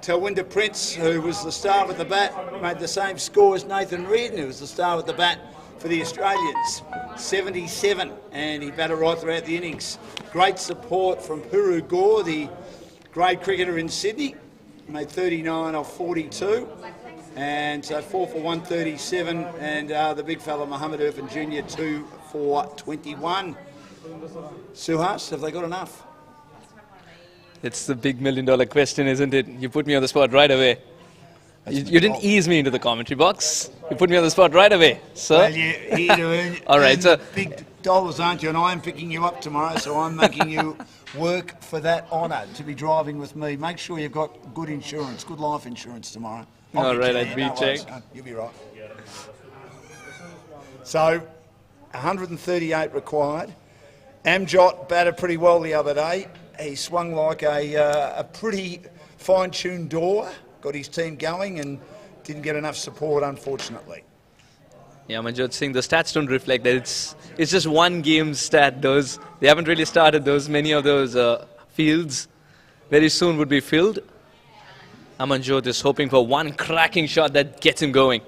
Talwinder Prince, who was the star with the bat, made the same score as Nathan Reardon, who was the star with the bat for the Australians, 77, and he batted right throughout the innings. Great support from Puru Gore, the grade cricketer in Sydney, made 39 off 42, and so 4 for 137, and the big fella Mohammed Irfan Jr. 2 for 21. Suhas, have they got enough? It's the big $1 million question, isn't it? You put me on the spot right away. You didn't ease me into the commentary box. You put me on the spot right away. So, well, you're here to earn, all right, so big dollars, aren't you? And I'm picking you up tomorrow, so I'm making you work for that honour to be driving with me. Make sure you've got good insurance, good life insurance tomorrow. All right, I'd be checked. You'll be right. So, 138 required. Amjot batted pretty well the other day. He swung like a pretty fine-tuned door, got his team going and didn't get enough support, unfortunately. Yeah, Manjot Singh, the stats don't reflect that. It's just one game stat. They haven't really started many of those fields. Very soon would be filled. Amanjot is hoping for one cracking shot that gets him going.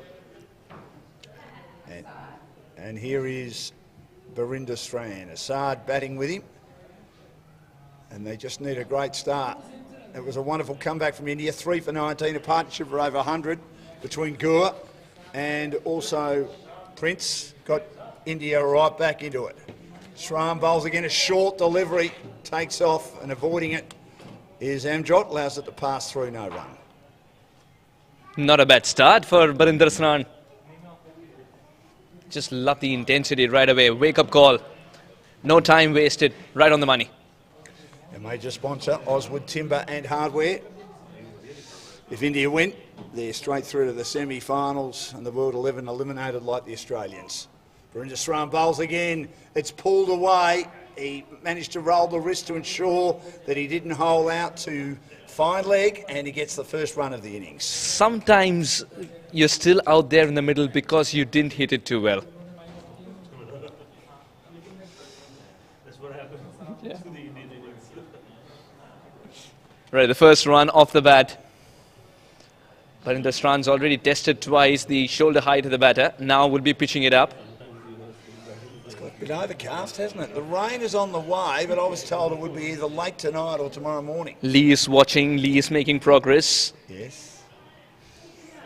And here is Barinder Stran, Assad batting with him. And they just need a great start. It was a wonderful comeback from India, 3 for 19, a partnership for over 100 between Gur and also Prince. Got India right back into it. Shram bowls again, a short delivery, takes off, and avoiding it is Amjot, allows it to pass through, no run. Not a bad start for Barinder Sran. Just love the intensity right away. Wake-up call. No time wasted. Right on the money. A major sponsor, Oswood Timber and Hardware. If India win, they're straight through to the semi-finals and the World 11 eliminated like the Australians. Barinder Sran bowls again. It's pulled away. He managed to roll the wrist to ensure that he didn't hole out to fine leg, and he gets the first run of the innings. Sometimes you're still out there in the middle because you didn't hit it too well. That's what happens. Yeah. Right, the first run off the bat. Barinder Sran's already tested twice the shoulder height of the batter. Now will be pitching it up. It's got a bit overcast, hasn't it? The rain is on the way, but I was told it would be either late tonight or tomorrow morning. Lee is watching. Lee is making progress. Yes.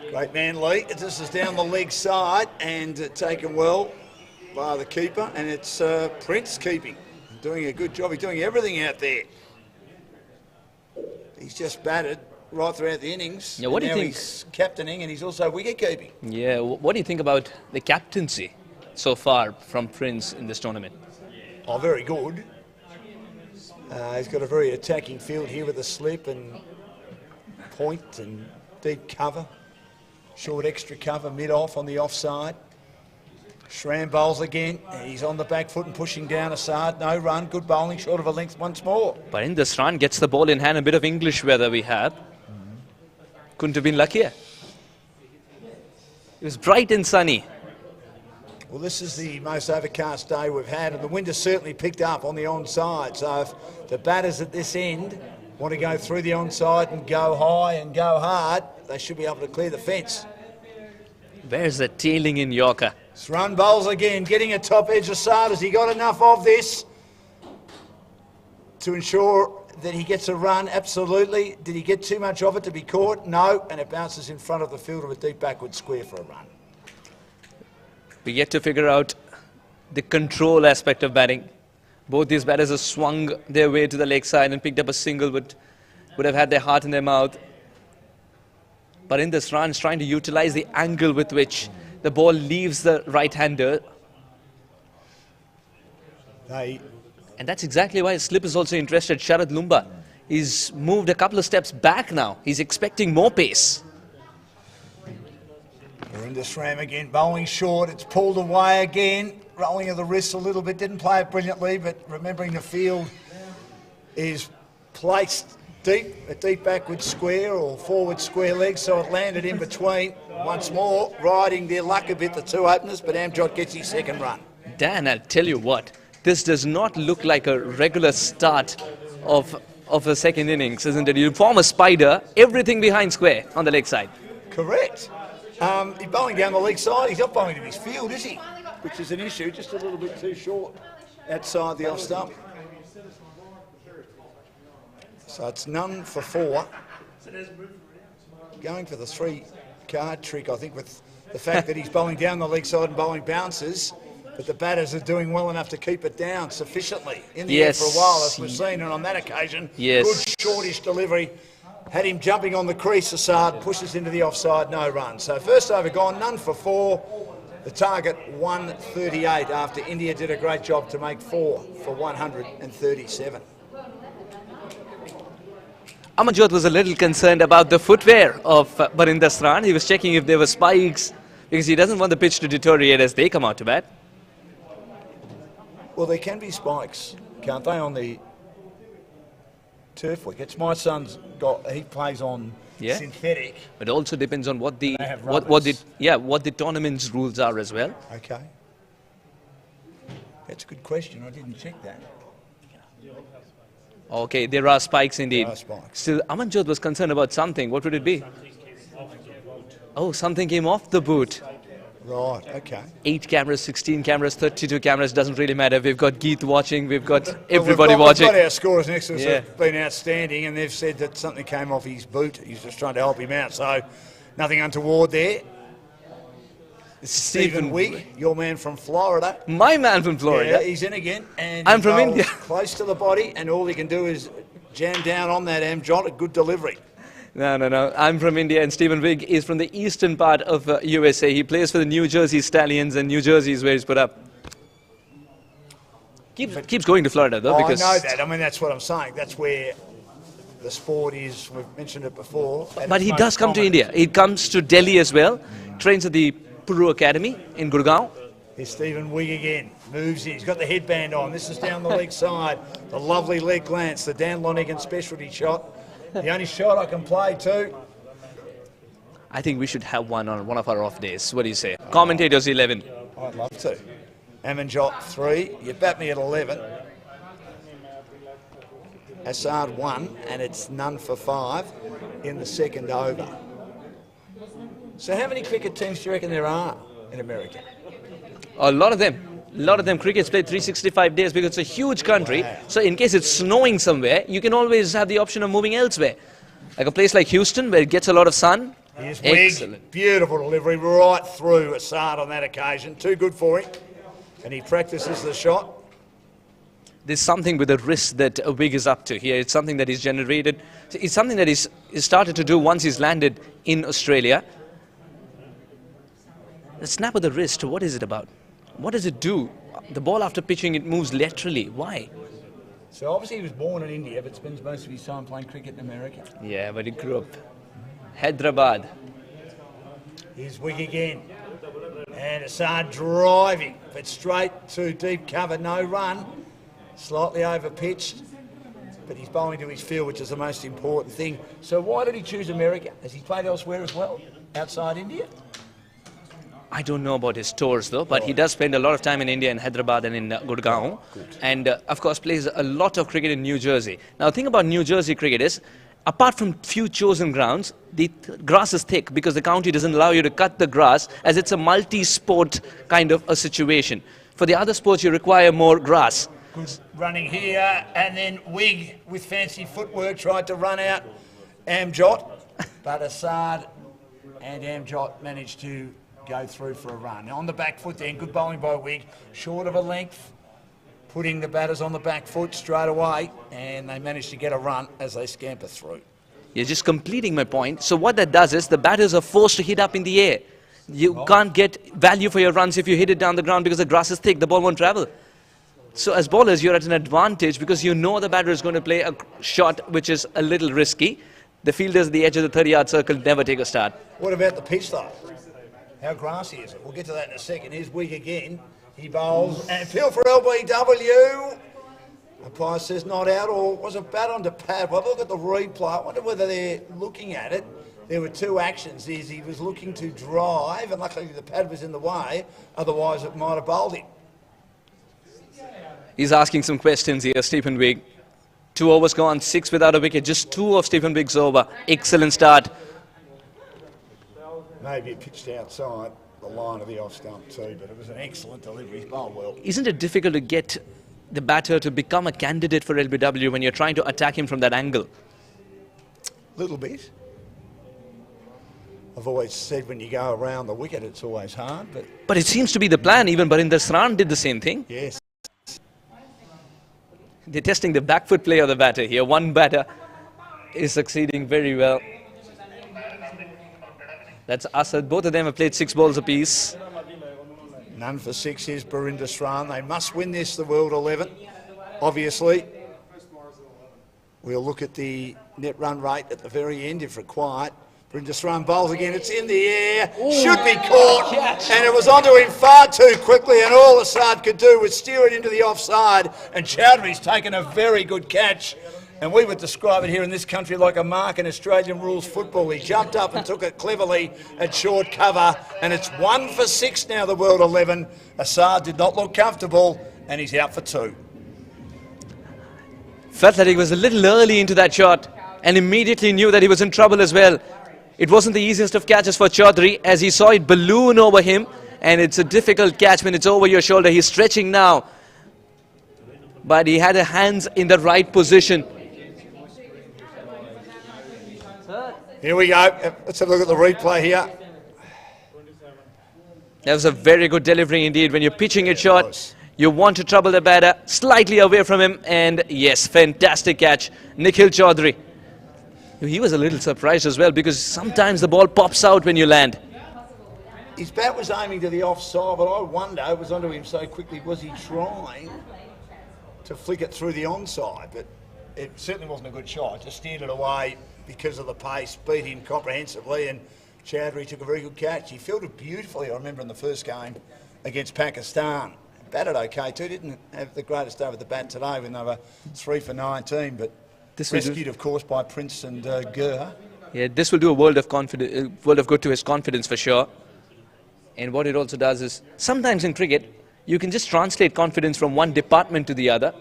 Great man, Lee. This is down the leg side and taken well by the keeper, and it's Prince keeping. Doing a good job. He's doing everything out there. He's just batted right throughout the innings. Yeah, what do you Now think? He's captaining and he's also wicket keeping. Yeah, what do you think about the captaincy so far from Prince in this tournament? Oh, very good. He's got a very attacking field here with a slip and point and deep cover. Short extra cover, mid-off on the offside. Shram bowls again. He's on the back foot and pushing down Assad. No run, good bowling, short of a length once more. But in this run, gets the ball in hand, a bit of English weather we have. Couldn't have been luckier. It was bright and sunny. Well, this is the most overcast day we've had, and the wind has certainly picked up on the onside. So if the batters at this end want to go through the onside and go high and go hard, they should be able to clear the fence. Where's the tailing in Yorker? Run bowls again, getting a top edge Assad. Has he got enough of this to ensure that he gets a run? Absolutely. Did he get too much of it to be caught? No, and it bounces in front of the fielder with a deep backward square for a run. We get to figure out the control aspect of batting. Both these batters have swung their way to the leg side and picked up a single, but would have had their heart in their mouth. But in this run, trying to utilize the angle with which the ball leaves the right-hander. And that's exactly why slip is also interested. Sharad Lumba, he's moved a couple of steps back now. He's expecting more pace. We're into Shram again, bowling short. It's pulled away again. Rolling of the wrists a little bit. Didn't play it brilliantly, but remembering the field is placed deep, a deep backward square or forward square leg, so it landed in between. Once more, riding their luck a bit, the two openers, but Amjad gets his second run. Dan, I'll tell you what, this does not look like a regular start of a second innings, isn't it? You form a spider, everything behind square on the leg side. Correct. He's bowling down the leg side. He's not bowling to his field, is he? Which is an issue, just a little bit too short outside the off stump. So it's none for 4. Going for the 3-card trick, I think, with the fact that he's bowling down the leg side and bowling bounces, but the batters are doing well enough to keep it down sufficiently in the air for a while, as we've seen, and on that occasion, good shortish delivery. Had him jumping on the crease, Assad pushes into the offside, no run. So first over gone, none for 4. The target 138 after India did a great job to make 4 for 137. Amanjot was a little concerned about the footwear of Barinder Sran. He was checking if there were spikes because he doesn't want the pitch to deteriorate as they come out to bat. Well, there can be spikes, can't they, on the turf wickets? My son's he plays on synthetic. It also depends on what the what the tournament's rules are as well. Okay. That's a good question. I didn't check that. Okay, there are spikes indeed. There are spikes. Still, Amanjot was concerned about something. What would it be? Oh, something came off the boot. Right, okay. 8 cameras, 16 cameras, 32 cameras, doesn't really matter. We've got Geeth watching, we've got everybody watching. We've got our scorers next to us have been outstanding, and they've said that something came off his boot. He's just trying to help him out, so nothing untoward there. Stephen Wigg, your man from Florida. My man from Florida? Yeah, he's in again. And I'm from India. Close to the body, and all he can do is jam down on that Amjot, a good delivery. No. I'm from India, and Stephen Wigg is from the eastern part of USA. He plays for the New Jersey Stallions, and New Jersey is where he's put up. Keeps going to Florida, though, because... I know that. I mean, that's what I'm saying. That's where the sport is. We've mentioned it before. But he does come to India. He comes to Delhi as well, trains at the Puru Academy in Gurgaon. Here's Stephen Wigg again. Moves in. He's got the headband on. This is down the leg side. The lovely leg glance. The Dan Lonergan specialty shot. The only shot I can play too. I think we should have one on one of our off days. What do you say? Commentators 11. I'd love to. Amanjot 3. You bat me at 11. Assad 1, and it's none for 5 in the second over. So how many cricket teams do you reckon there are in America? A lot of them. A lot of them. Cricket's played 365 days because it's a huge country. Wow. So in case it's snowing somewhere, you can always have the option of moving elsewhere. Like a place like Houston where it gets a lot of sun. Here's Wigg. Beautiful delivery right through Assad on that occasion. Too good for him. And he practices the shot. there's something with the risk that a Wig is up to here. It's something that he's generated. It's something that he's started to do once he's landed in Australia. The snap of the wrist, what is it about? What does it do? The ball after pitching, it moves laterally. Why? So obviously he was born in India, but spends most of his time playing cricket in America. Yeah, but he grew up. Hyderabad. Here's Wig again. And Assad driving, but straight to deep cover, no run. Slightly over pitched, but he's bowling to his field, which is the most important thing. So why did he choose America? Has he played elsewhere as well, outside India? I don't know about his tours though, but he does spend a lot of time in India, in Hyderabad and in Gurgaon. And of course plays a lot of cricket in New Jersey. Now the thing about New Jersey cricket is, apart from few chosen grounds, the grass is thick because the county doesn't allow you to cut the grass, as it's a multi-sport kind of a situation. For the other sports you require more grass. Good running here, and then Wig with fancy footwork tried to run out Amjot, but Assad and Amjot managed to go through for a run. On the back foot then, good bowling by Wig, short of a length, putting the batters on the back foot straight away, and they managed to get a run as they scamper through. You're just completing my point. So what that does is the batters are forced to hit up in the air. You can't get value for your runs if you hit it down the ground because the grass is thick, the ball won't travel. So as bowlers, you're at an advantage because you know the batter is going to play a shot which is a little risky. The fielders at the edge of the 30-yard circle never take a start. What about the pitch though? How grassy is it? We'll get to that in a second. Here's Wig again. He bowls and field for LBW. Umpire says not out, or was it bat onto pad? Well, look at the replay. I wonder whether they're looking at it. There were two actions. He was looking to drive, and luckily the pad was in the way. Otherwise, it might have bowled him. He's asking some questions here, Stephen Wig. 2 overs gone, 6 without a wicket. Just 2 of Stephen Wig's over. Excellent start. Maybe it pitched outside the line of the off stump too, but it was an excellent delivery. He bowled well. Isn't it difficult to get the batter to become a candidate for LBW when you're trying to attack him from that angle? Little bit. I've always said when you go around the wicket, it's always hard, but... But it seems to be the plan. Even Barinder Sran did the same thing. Yes. They're testing the back foot play of the batter here. One batter is succeeding very well. That's Asad. Both of them have played 6 balls apiece. None for 6 is Barinder Sran. They must win this, the World 11, obviously. We'll look at the net run rate at the very end if required. Barinder Sran bowls again. It's in the air. Should be caught. And it was onto him far too quickly, and all Assad could do was steer it into the offside. And Chowdhury's taken a very good catch. And we would describe it here in this country like a mark in Australian rules football. He jumped up and took it cleverly at short cover. And it's 1 for 6 now, the World 11. Assad did not look comfortable, and he's out for 2. Felt that he was a little early into that shot and immediately knew that he was in trouble as well. It wasn't the easiest of catches for Chowdhury as he saw it balloon over him, and it's a difficult catch when it's over your shoulder. He's stretching now, but he had his hands in the right position. Here we go. Let's have a look at the replay here. That was a very good delivery indeed. When you're pitching it short, you want to trouble the batter, slightly away from him, and yes, fantastic catch. Nikhil Chowdhury. He was a little surprised as well because sometimes the ball pops out when you land. His bat was aiming to the offside, but I wonder, it was onto him so quickly, was he trying to flick it through the onside? But it certainly wasn't a good shot. Just steered it away because of the pace, beat him comprehensively, and Chowdhury took a very good catch. He fielded beautifully, I remember, in the first game against Pakistan. Batted okay too, didn't have the greatest day with the bat today when they were 3 for 19, but this rescued, of course, by Prince and Gurr. Yeah, this will do a world of good to his confidence for sure. And what it also does is, sometimes in cricket, you can just translate confidence from one department to the other.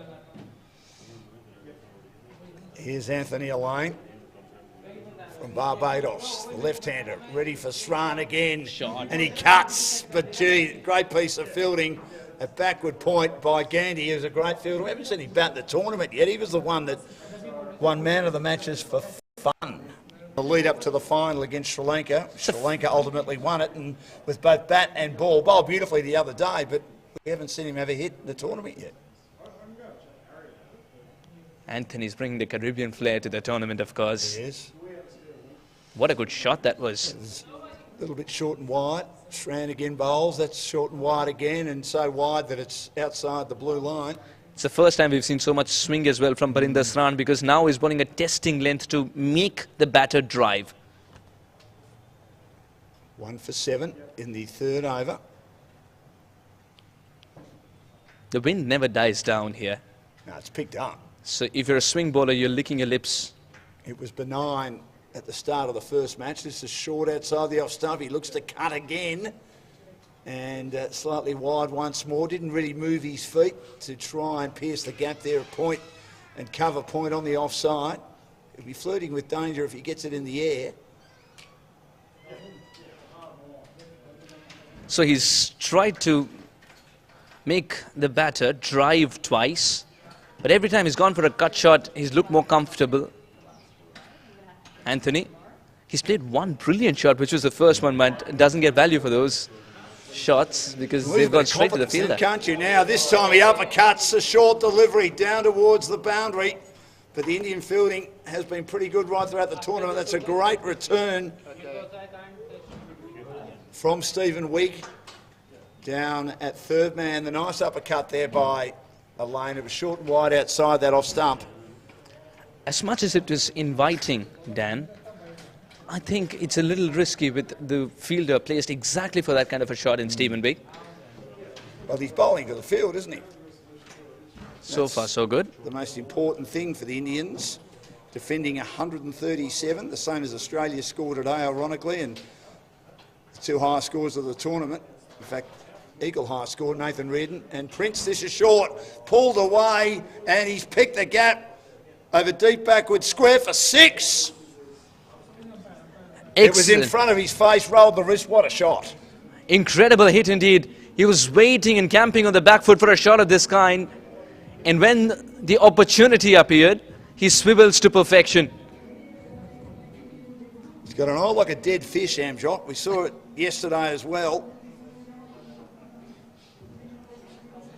Here's Anthony Elaine from Barbados, the left-hander, ready for Sran again. And he cuts, but gee, great piece of fielding. A backward point by Gandhi. He was a great fielder. We haven't seen him bat the tournament yet. He was the one that won man of the matches for fun. The lead up to the final against Sri Lanka. Sri Lanka ultimately won it, and with both bat and ball, bowled beautifully the other day, but we haven't seen him have a hit in the tournament yet. Anthony's bringing the Caribbean flair to the tournament, of course. Yes. What a good shot that was. It's a little bit short and wide. Schran again bowls. That's short and wide again, and so wide that it's outside the blue line. It's the first time we've seen so much swing as well from Barinder Sran, because now he's bowling a testing length to make the batter drive. 1 for 7 in the third over. The wind never dies down here. No, it's picked up. So if you're a swing bowler, you're licking your lips. It was benign at the start of the first match. This is short outside the off stump. He looks to cut again. And slightly wide once more. Didn't really move his feet to try and pierce the gap there at point and cover point on the offside. He'll be flirting with danger if he gets it in the air. So he's tried to make the batter drive twice, but every time he's gone for a cut shot, he's looked more comfortable. Anthony, he's played one brilliant shot, which was the first one, but doesn't get value for those shots because they've gone straight to the fielder. Can't you now? This time he uppercuts a short delivery down towards the boundary. But the Indian fielding has been pretty good right throughout the tournament. That's a great return from Stephen Wigg down at third man. The nice uppercut there by Elaine. It was short and wide outside that off stump. As much as it was inviting, Dan, I think it's a little risky with the fielder placed exactly for that kind of a shot in Stephen Wigg. Well, he's bowling to the field, isn't he? So far, so good. The most important thing for the Indians. Defending 137, the same as Australia scored today, ironically, and the two highest scores of the tournament. In fact, equal high score, Nathan Reardon. And Prince, this is short, pulled away, and he's picked the gap over deep backward square for 6. Excellent. It was in front of his face, rolled the wrist. What a shot. Incredible hit indeed. He was waiting and camping on the back foot for a shot of this kind. And when the opportunity appeared, he swivels to perfection. He's got an eye like a dead fish, Amjot. We saw it yesterday as well.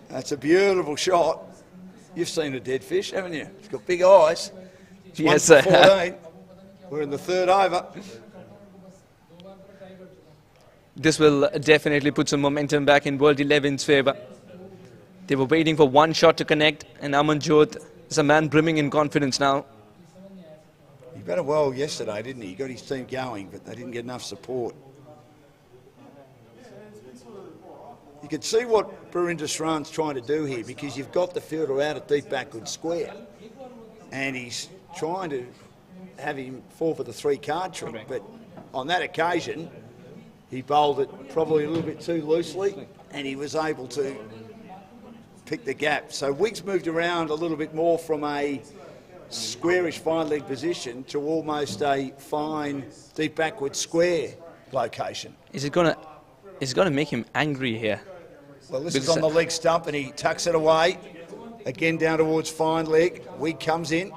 That's a beautiful shot. You've seen a dead fish, haven't you? It's got big eyes. It's Yes, 1 for 14. We're in the third over. This will definitely put some momentum back in World 11's favour. They were waiting for one shot to connect, and Amanjot is a man brimming in confidence now. He batted well yesterday, didn't he? He got his team going, but they didn't get enough support. You can see what Barinder Sran's trying to do here, because you've got the fielder out at deep backward square, and he's trying to have him fall for the 3-card trick. But on that occasion, he bowled it probably a little bit too loosely, and he was able to pick the gap. So Wiggs moved around a little bit more from a squarish fine leg position to almost a fine deep backward square location. Is it going to make him angry here? Well, this is on the leg stump, and he tucks it away. Again down towards fine leg. Wigg comes in.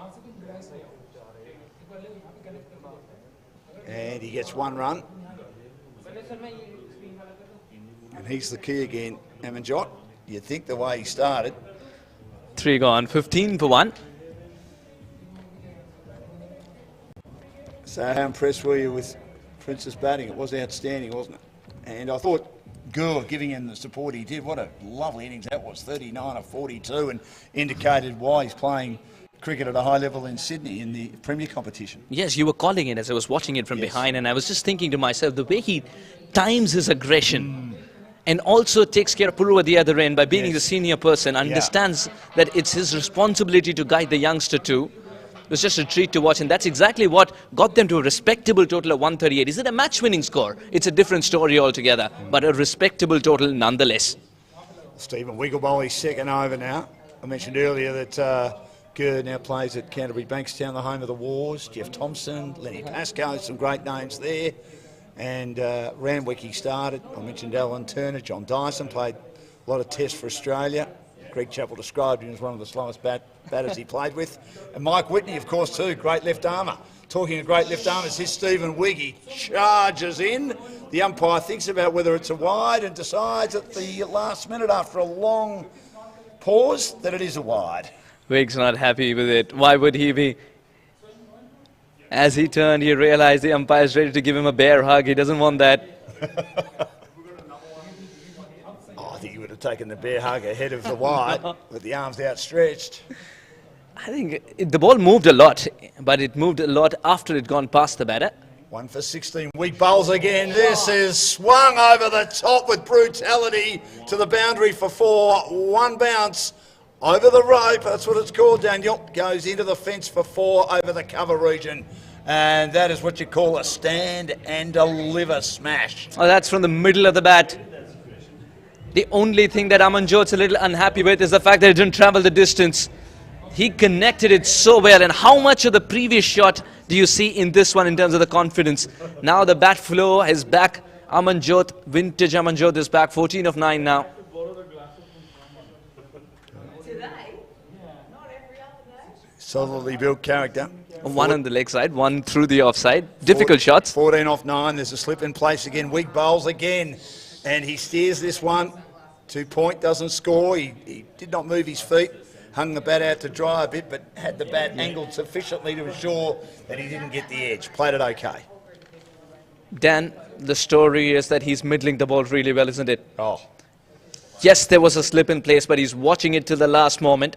And he gets 1 run. And he's the key again, Amanjot. You think the way he started. 3 gone, 15 for 1. So how impressed were you with Prince's batting? It was outstanding, wasn't it? And I thought Gour, giving him the support he did, what a lovely innings that was, 39 of 42, and indicated why he's playing cricket at a high level in Sydney in the Premier competition. Yes, you were calling it as I was watching it from behind, and I was just thinking to myself, the way he times his aggression and also takes care of Puru at the other end by being the senior person, understands that it's his responsibility to guide the youngster too. It was just a treat to watch, and that's exactly what got them to a respectable total of 138. Is it a match-winning score? It's a different story altogether, but a respectable total nonetheless. Stephen Wiggleball, his second over now. I mentioned earlier that Gour now plays at Canterbury Bankstown, the home of the Wars. Jeff Thompson, Lenny Pascoe, some great names there. And Randwick he started. I mentioned Alan Turner, John Dyson played a lot of tests for Australia. Greg Chappell described him as one of the slowest batters he played with. And Mike Whitney, of course, too, great left armour. Talking of great left armours, here's Stephen Wigg. He charges in. The umpire thinks about whether it's a wide and decides at the last minute after a long pause that it is a wide. Wiggs not happy with it. Why would he be? As he turned, he realized the umpire's ready to give him a bear hug. He doesn't want that. I think he would have taken the bear hug ahead of the wide with the arms outstretched. I think the ball moved a lot, but it moved a lot after it gone past the batter. 1 for 16. Weak bowls again. This is swung over the top with brutality to the boundary for 4. One bounce over the rope. That's what it's called, Daniel. Goes into the fence for 4 over the cover region. And that is what you call a stand and deliver smash. Oh, that's from the middle of the bat. The only thing that Amanjot's a little unhappy with is the fact that it didn't travel the distance. He connected it so well. And how much of the previous shot do you see in this one in terms of the confidence? Now the bat flow is back. Amanjot, vintage Amanjot is back. 14 of 9 now. Solidly built character. One on the leg side, one through the offside. Difficult shots. 14 off 9. There's a slip in place again. Weak bowls again. And he steers this one. 2 point, doesn't score. He did not move his feet. Hung the bat out to dry a bit, but had the bat angled sufficiently to ensure that he didn't get the edge. Played it okay. Dan, the story is that he's middling the ball really well, isn't it? Oh. Yes, there was a slip in place, but he's watching it till the last moment.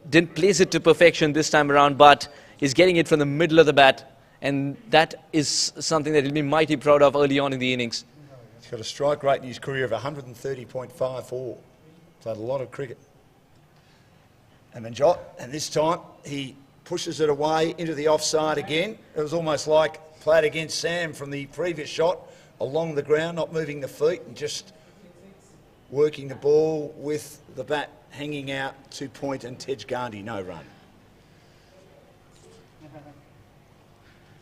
Didn't place it to perfection this time around, but he's getting it from the middle of the bat. And that is something that he'll be mighty proud of early on in the innings. He's got a strike rate in his career of 130.54. Played a lot of cricket. Amanjot, and this time he pushes it away into the offside again. It was almost like played against Sam from the previous shot, along the ground, not moving the feet and just working the ball with the bat hanging out. 2 point and Tej Gandhi, no run.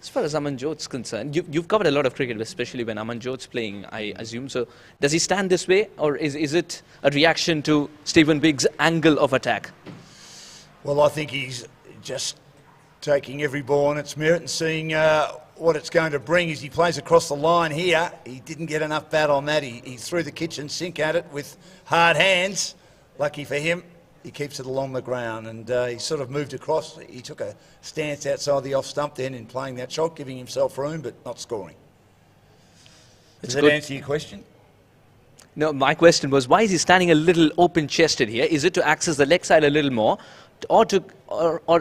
As far as Amanjot's concerned, you've covered a lot of cricket, especially when Amanjot's playing, I assume. So does he stand this way, or is it a reaction to Stephen Biggs' angle of attack? Well, I think he's just taking every ball on its merit and seeing what it's going to bring as he plays across the line here. He didn't get enough bat on that. He threw the kitchen sink at it with hard hands. Lucky for him, he keeps it along the ground, and he sort of moved across. He took a stance outside the off stump then in playing that shot, giving himself room but not scoring. Does that answer your question? No, my question was, why is he standing a little open-chested here? Is it to access the leg side a little more, or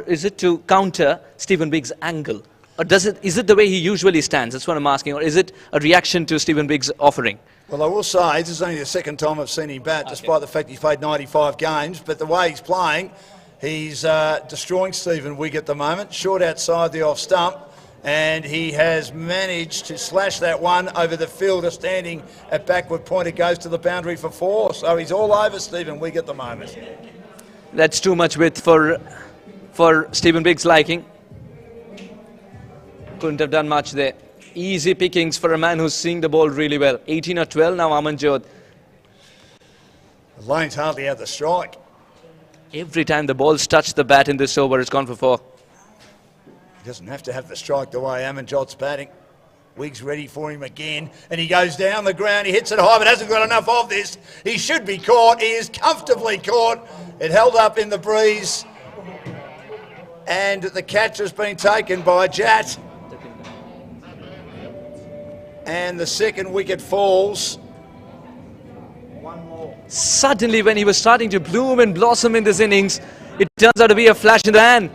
is it to counter Stephen Biggs' angle? Or is it the way he usually stands? That's what I'm asking. Or is it a reaction to Stephen Biggs' offering? Well, I will say, this is only the second time I've seen him bat, despite the fact he's played 95 games. But the way he's playing, he's destroying Stephen Wigg at the moment. Short outside the off stump. And he has managed to slash that one over the fielder standing at backward point. It goes to the boundary for 4. So he's all over Stephen Wigg at the moment. That's too much width for Stephen Biggs' liking. Couldn't have done much there. Easy pickings for a man who's seeing the ball really well. 18 or 12 now, Amanjot. The lane's hardly out the strike. Every time the ball's touched the bat in this over, it's gone for 4. He doesn't have to have the strike the way Amanjot's batting. Wiggs ready for him again, and he goes down the ground. He hits it high, but hasn't got enough of this. He should be caught. He is comfortably caught. It held up in the breeze, and the catch has been taken by Jat. And the second wicket falls. One more. Suddenly, when he was starting to bloom and blossom in this innings, it turns out to be a flash in the pan.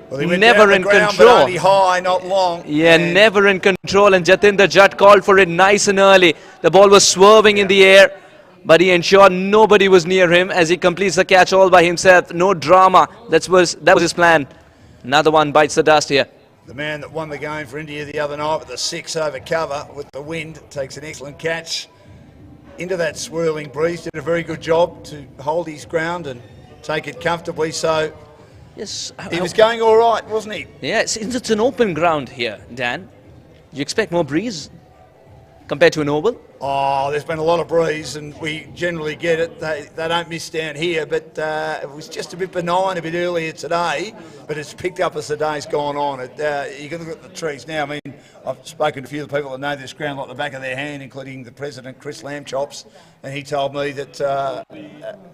Well, he went never down in the ground, control. But only high, not long. Yeah, and never in control. And Jatinder Jat called for it nice and early. The ball was swerving in the air, but he ensured nobody was near him as he completes the catch all by himself. No drama. That was his plan. Another one bites the dust here. The man that won the game for India the other night with the 6 over cover with the wind takes an excellent catch into that swirling breeze. Did a very good job to hold his ground and take it comfortably. So yes, he was going all right, wasn't he? Yeah, it's an open ground here, Dan. You expect more breeze compared to an oval? Oh, there's been a lot of breeze, and we generally get it. They don't miss down here, but it was just a bit benign a bit earlier today, but it's picked up as the day's gone on. You can look at the trees now. I mean, I've spoken to a few of the people that know this ground like the back of their hand, including the president, Chris Lambchops, and he told me that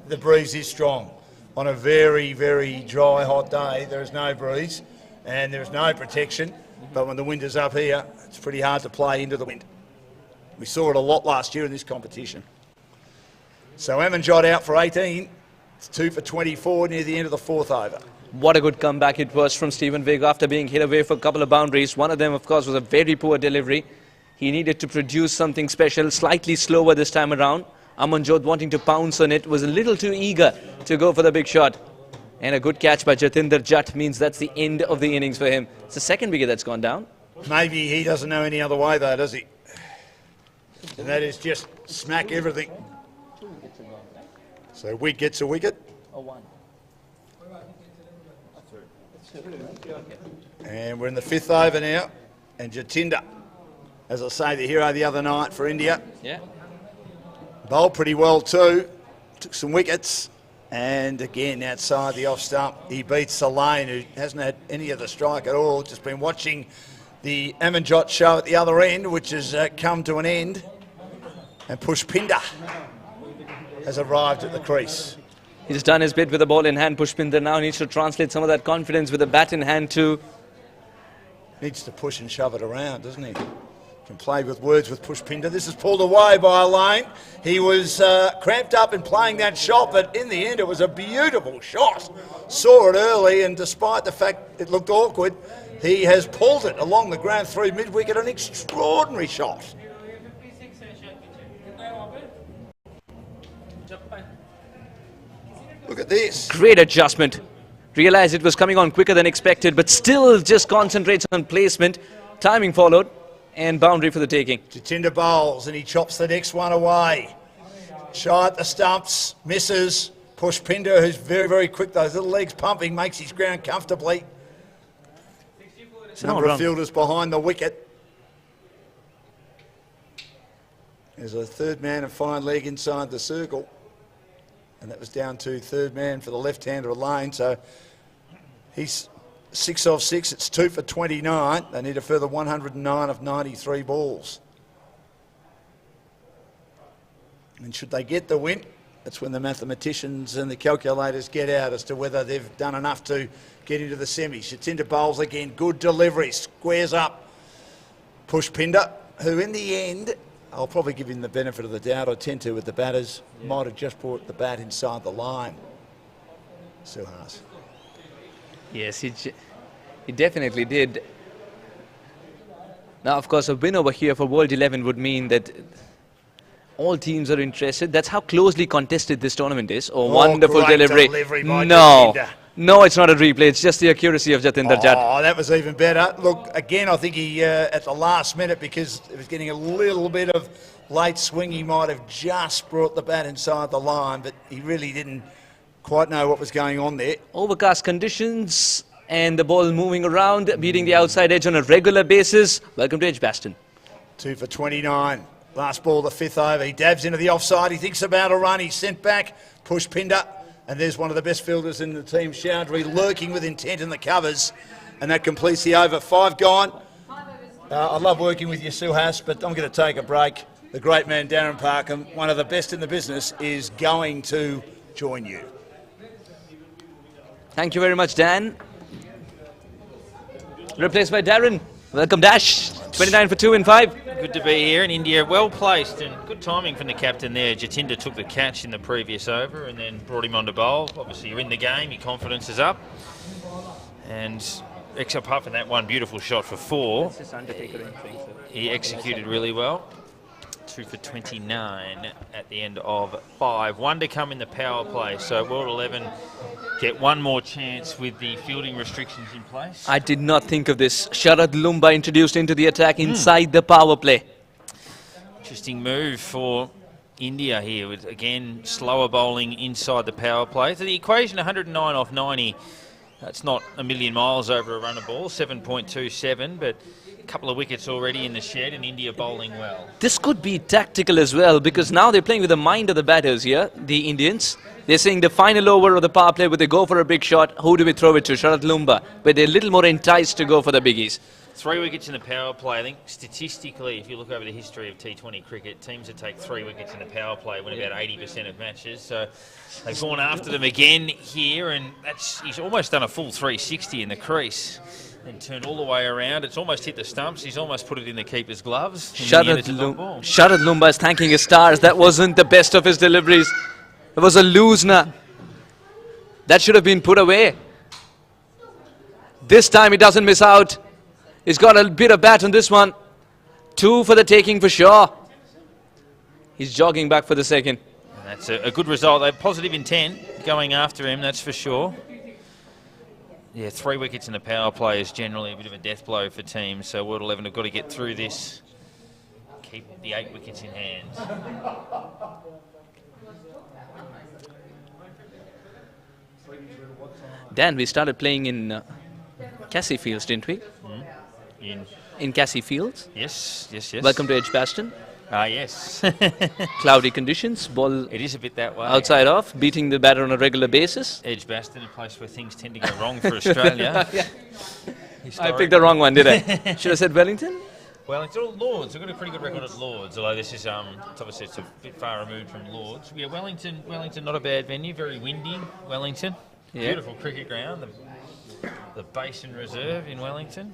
the breeze is strong. on a very, very dry, hot day. There is no breeze and there is no protection. But when the wind is up here, it's pretty hard to play into the wind. We saw it a lot last year in this competition. So Amanjot out for 18. It's 2 for 24 near the end of the fourth over. What a good comeback it was from Stephen Wigg after being hit away for a couple of boundaries. One of them, of course, was a very poor delivery. He needed to produce something special, slightly slower this time around. Amanjot, wanting to pounce on it, was a little too eager to go for the big shot. And a good catch by Jatinder Jatt means that's the end of the innings for him. It's the second wicket that's gone down. Maybe he doesn't know any other way though, does he? And that is just smack everything. So Wigg gets a wicket. And we're in the fifth over now. And Jatinder, as I say, the hero the other night for India. Yeah. Bowled pretty well too. Took some wickets. And again, outside the off stump, he beats Salane, who hasn't had any of the strike at all. Just been watching the Amanjot show at the other end, which has come to an end. And Pushpinder has arrived at the crease. He's done his bit with the ball in hand. Pushpinder now needs to translate some of that confidence with the bat in hand too. Needs to push and shove it around, doesn't he? Can play with words with Pushpinder. This is pulled away by Lane. He was cramped up in playing that shot, but in the end it was a beautiful shot. Saw it early, and despite the fact it looked awkward, he has pulled it along the ground through mid-wicket. An extraordinary shot. Look at this. Great adjustment. Realized it was coming on quicker than expected, but still just concentrates on placement. Timing followed, and boundary for the taking. Jatinder bowls, and he chops the next one away. Shy at the stumps, misses. Pushpinder, who's very, very quick, those little legs pumping, makes his ground comfortably. Number of fielders behind the wicket. There's a third man and fine leg inside the circle. And that was down to third man for the left-hander Lane. So he's 6 of 6. It's 2 for 29. They need a further 109 of 93 balls. And should they get the win, that's when the mathematicians and the calculators get out as to whether they've done enough to get into the semis. Jatinder bowls again. Good delivery. Squares up Pushpinder, who in the end, I'll probably give him the benefit of the doubt. I tend to with the batters. Yeah. Might have just brought the bat inside the line. Suhas. Yes, he definitely did. Now, of course, a win over here for World 11 would mean that all teams are interested. That's how closely contested this tournament is. Oh, wonderful delivery. No. Jatinder. No, it's not a replay. It's just the accuracy of Jatinder Jatt. Oh, that was even better. Look, again, I think he, at the last minute, because it was getting a little bit of late swing, he might have just brought the bat inside the line, but he really didn't quite know what was going on there. Overcast conditions and the ball moving around, beating the outside edge on a regular basis. Welcome to Edgbaston. 2 for 29. Last ball, the fifth over. He dabs into the offside. He thinks about a run. He's sent back. Pushpinder. And there's one of the best fielders in the team, Chowdhury, lurking with intent in the covers. And that completes the over. 5 gone. I love working with you, Suhas, but I'm going to take a break. The great man, Darren Parkham, one of the best in the business, is going to join you. Thank you very much, Dan. Replaced by Darren. Welcome, Dash. 29 for 2 in 5. Good to be here in India. Well placed and good timing from the captain there. Jatinder took the catch in the previous over and then brought him on to bowl. Obviously, you're in the game. Your confidence is up. And apart from that one beautiful shot for 4, he executed really well. 2 for 29 at the end of 5. 1 to come in the power play. So World 11 get one more chance with the fielding restrictions in place. I did not think of this. Sharad Lumba introduced into the attack inside the power play. Interesting move for India here with, again, slower bowling inside the power play. So the equation 109 off 90, that's not a million miles over a runner ball, 7.27, but a couple of wickets already in the shed and India bowling well. This could be tactical as well because now they're playing with the mind of the batters here, the Indians. They're saying the final over of the power play, would they go for a big shot? Who do we throw it to? Sharad Lumba. But they're a little more enticed to go for the biggies. 3 wickets in the power play. I think statistically, if you look over the history of T20 cricket, teams that take 3 wickets in the power play win about 80% of matches. So they've gone after them again here, and he's almost done a full 360 in the crease and turned all the way around. It's almost hit the stumps. He's almost put it in the keeper's gloves. Sharad Lumba is thanking his stars. That wasn't the best of his deliveries. It was a loosener. That should have been put away. This time he doesn't miss out. He's got a bit of bat on this one. 2 for the taking for sure. He's jogging back for the second. And that's a good result. They have positive intent going after him, that's for sure. Yeah, 3 wickets in the power play is generally a bit of a death blow for teams. So World 11 have got to get through this. Keep the 8 wickets in hand. Dan, we started playing in Cassie Fields, didn't we? In Cassie Fields. Yes. Welcome to Edgbaston. Yes. Cloudy conditions, ball It is a bit that way. outside off, beating the batter on a regular basis. Edgbaston, a place where things tend to go wrong for Australia. I picked the wrong one, did I? Should have said Wellington? Wellington or Lords. We've got a pretty good record at Lords, although this is obviously it's a bit far removed from Lords. Yeah, Wellington, not a bad venue. Very windy, Wellington. Yeah. Beautiful cricket ground. The Basin Reserve in Wellington.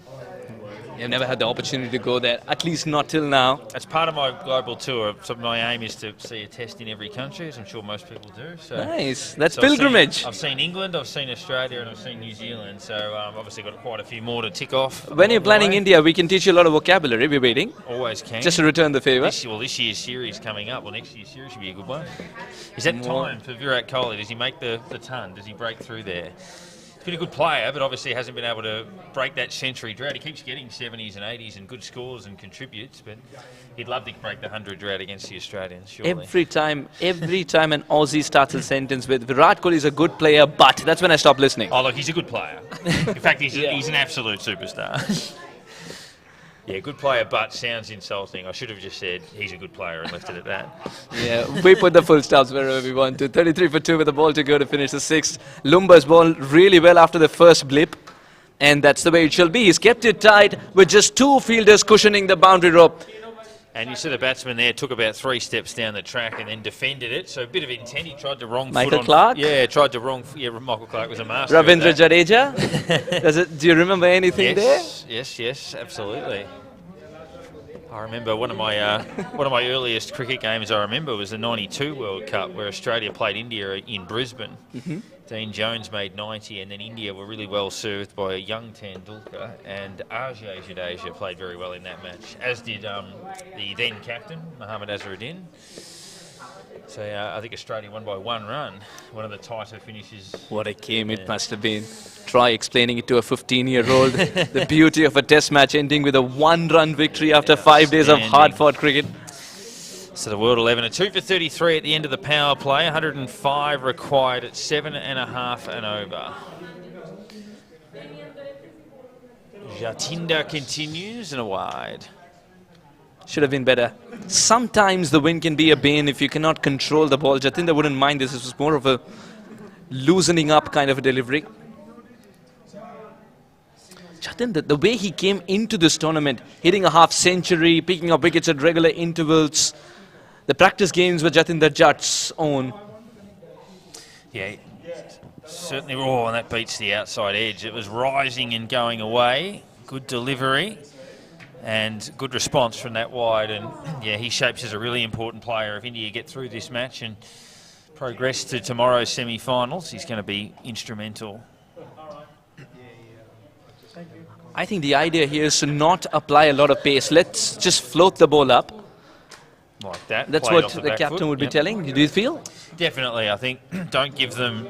I've never had the opportunity to go there, at least not till now. That's part of my global tour. So my aim is to see a test in every country, as I'm sure most people do. So, Nice. That's pilgrimage. I've seen England, I've seen Australia, and I've seen New Zealand. So obviously got quite a few more to tick off. When you're planning India, we can teach you a lot of vocabulary. We're waiting. Always can. Just to return the favour. This year's series coming up. Well, next year's series should be a good one. Is that time for Virat Kohli? Does he make the ton? Does he break through there? He's been a good player, but obviously hasn't been able to break that century drought. He keeps getting 70s and 80s and good scores and contributes, but he'd love to break the 100 drought against the Australians, surely. Every time an Aussie starts a sentence with Virat Kohli is a good player, but that's when I stop listening. Oh, look, he's a good player. In fact, he's an absolute superstar. Yeah, good player, but sounds insulting. I should have just said he's a good player and left it at that. Yeah, we put the full stops wherever we want to. 33 for 2 with the ball to go to finish the 6th. Lumba's ball really well after the first blip, and that's the way it shall be. He's kept it tight with just 2 fielders cushioning the boundary rope. And you see the batsman there took about 3 steps down the track and then defended it. So a bit of intent. He tried to wrong Michael foot on. Clark? Yeah, tried to wrong. Yeah, Michael Clark was a master. at Ravindra that. Jadeja? Do you remember anything there? Yes, absolutely. I remember one of my earliest cricket games. I remember was the '92 World Cup where Australia played India in Brisbane. Dean Jones made 90, and then India were really well served by a young Tendulkar, and Ajay Jadeja played very well in that match, as did the then captain Mohammad Azharuddin. So I think Australia won by 1 run. One of the tighter finishes. What a game it must have been. Try explaining it to a 15-year-old. The beauty of a test match ending with a 1-run victory after 5 days of hard-fought cricket. So the World 11, a 2 for 33 at the end of the power play. 105 required at 7.5 and over. Jatinda continues and a wide. Should have been better. Sometimes the wind can be a bane if you cannot control the ball. Jatinda wouldn't mind this. This was more of a loosening up kind of a delivery. Jatinda, the way he came into this tournament, hitting a half-century, picking up wickets at regular intervals. The practice games were Jatinda Jatt's own. Yeah, certainly. Oh, and that beats the outside edge. It was rising and going away. Good delivery. And good response from that wide, and yeah, he shapes as a really important player. If India get through this match and progress to tomorrow's semi-finals, he's going to be instrumental. I think the idea here is to not apply a lot of pace. Let's just float the ball up. Like that. That's what the captain would be telling. Do you feel? Definitely, I think. Don't give them...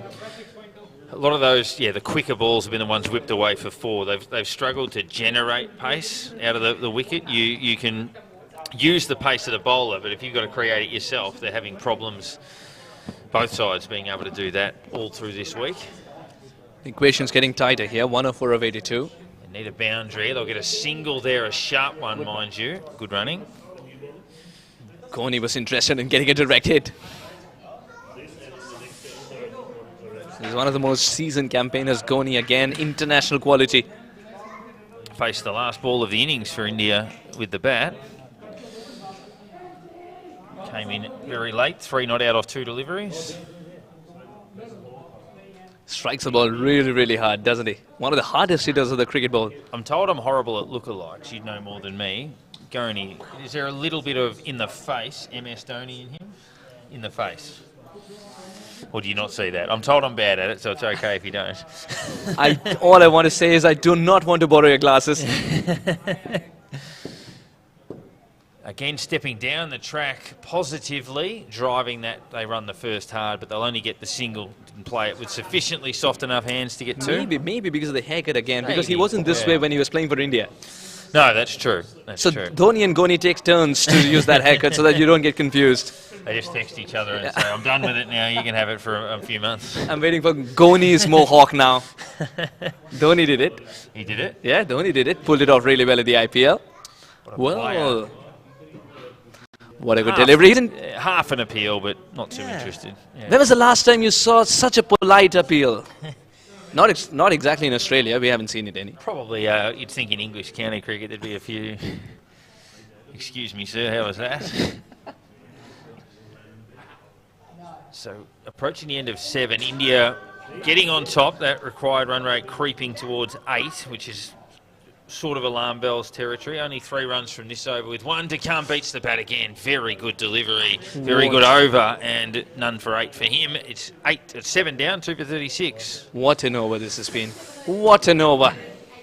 A lot of those, the quicker balls have been the ones whipped away for 4. They've struggled to generate pace out of the wicket. You can use the pace of the bowler, but if you've got to create it yourself, they're having problems, both sides being able to do that all through this week. The equation's getting tighter here, 104 of 82. They need a boundary. They'll get a single there, a sharp one, mind you. Good running. Kohli was interested in getting a direct hit. He's one of the most seasoned campaigners, Kohli again, international quality. faced the last ball of the innings for India with the bat. Came in very late, 3 not out off 2 deliveries. Strikes the ball really, really hard, doesn't he? One of the hardest hitters of the cricket ball. I'm told I'm horrible at lookalikes. You'd know more than me. Ghani, is there a little bit of in the face, MS Dhoni in him? In the face. Or do you not see that? I'm told I'm bad at it, so it's okay if you don't. All I want to say is I do not want to borrow your glasses. Again, stepping down the track positively, driving that. They run the first hard, but they'll only get the single and play it with sufficiently soft enough hands to get to. Maybe because of the haircut again, because he Maybe, wasn't this way when he was playing for India. No, that's true. That's So true. Dhoni and Ghani takes turns to use that haircut so that you don't get confused. They just text each other and say, I'm done with it now, you can have it for a few months. I'm waiting for Ghani's mohawk now. Dhoni did it. He did it? Yeah, Dhoni did it. Pulled it off really well at the IPL. What a Well, player. what a good delivery. Half an appeal, but not too interested. Yeah. When was the last time you saw such a polite appeal? Not exactly in Australia. We haven't seen it any. Probably, you'd think in English county cricket there'd be a few. Excuse me, sir, how was that? So, approaching the end of 7, India getting on top, that required run rate creeping towards 8, which is sort of alarm bells territory. Only 3 runs from this over with 1 to come. Beats the bat again. Very good delivery. Very good over, and none for 8 for him. It's 7 down, 2 for 36. What an over this has been. What an over.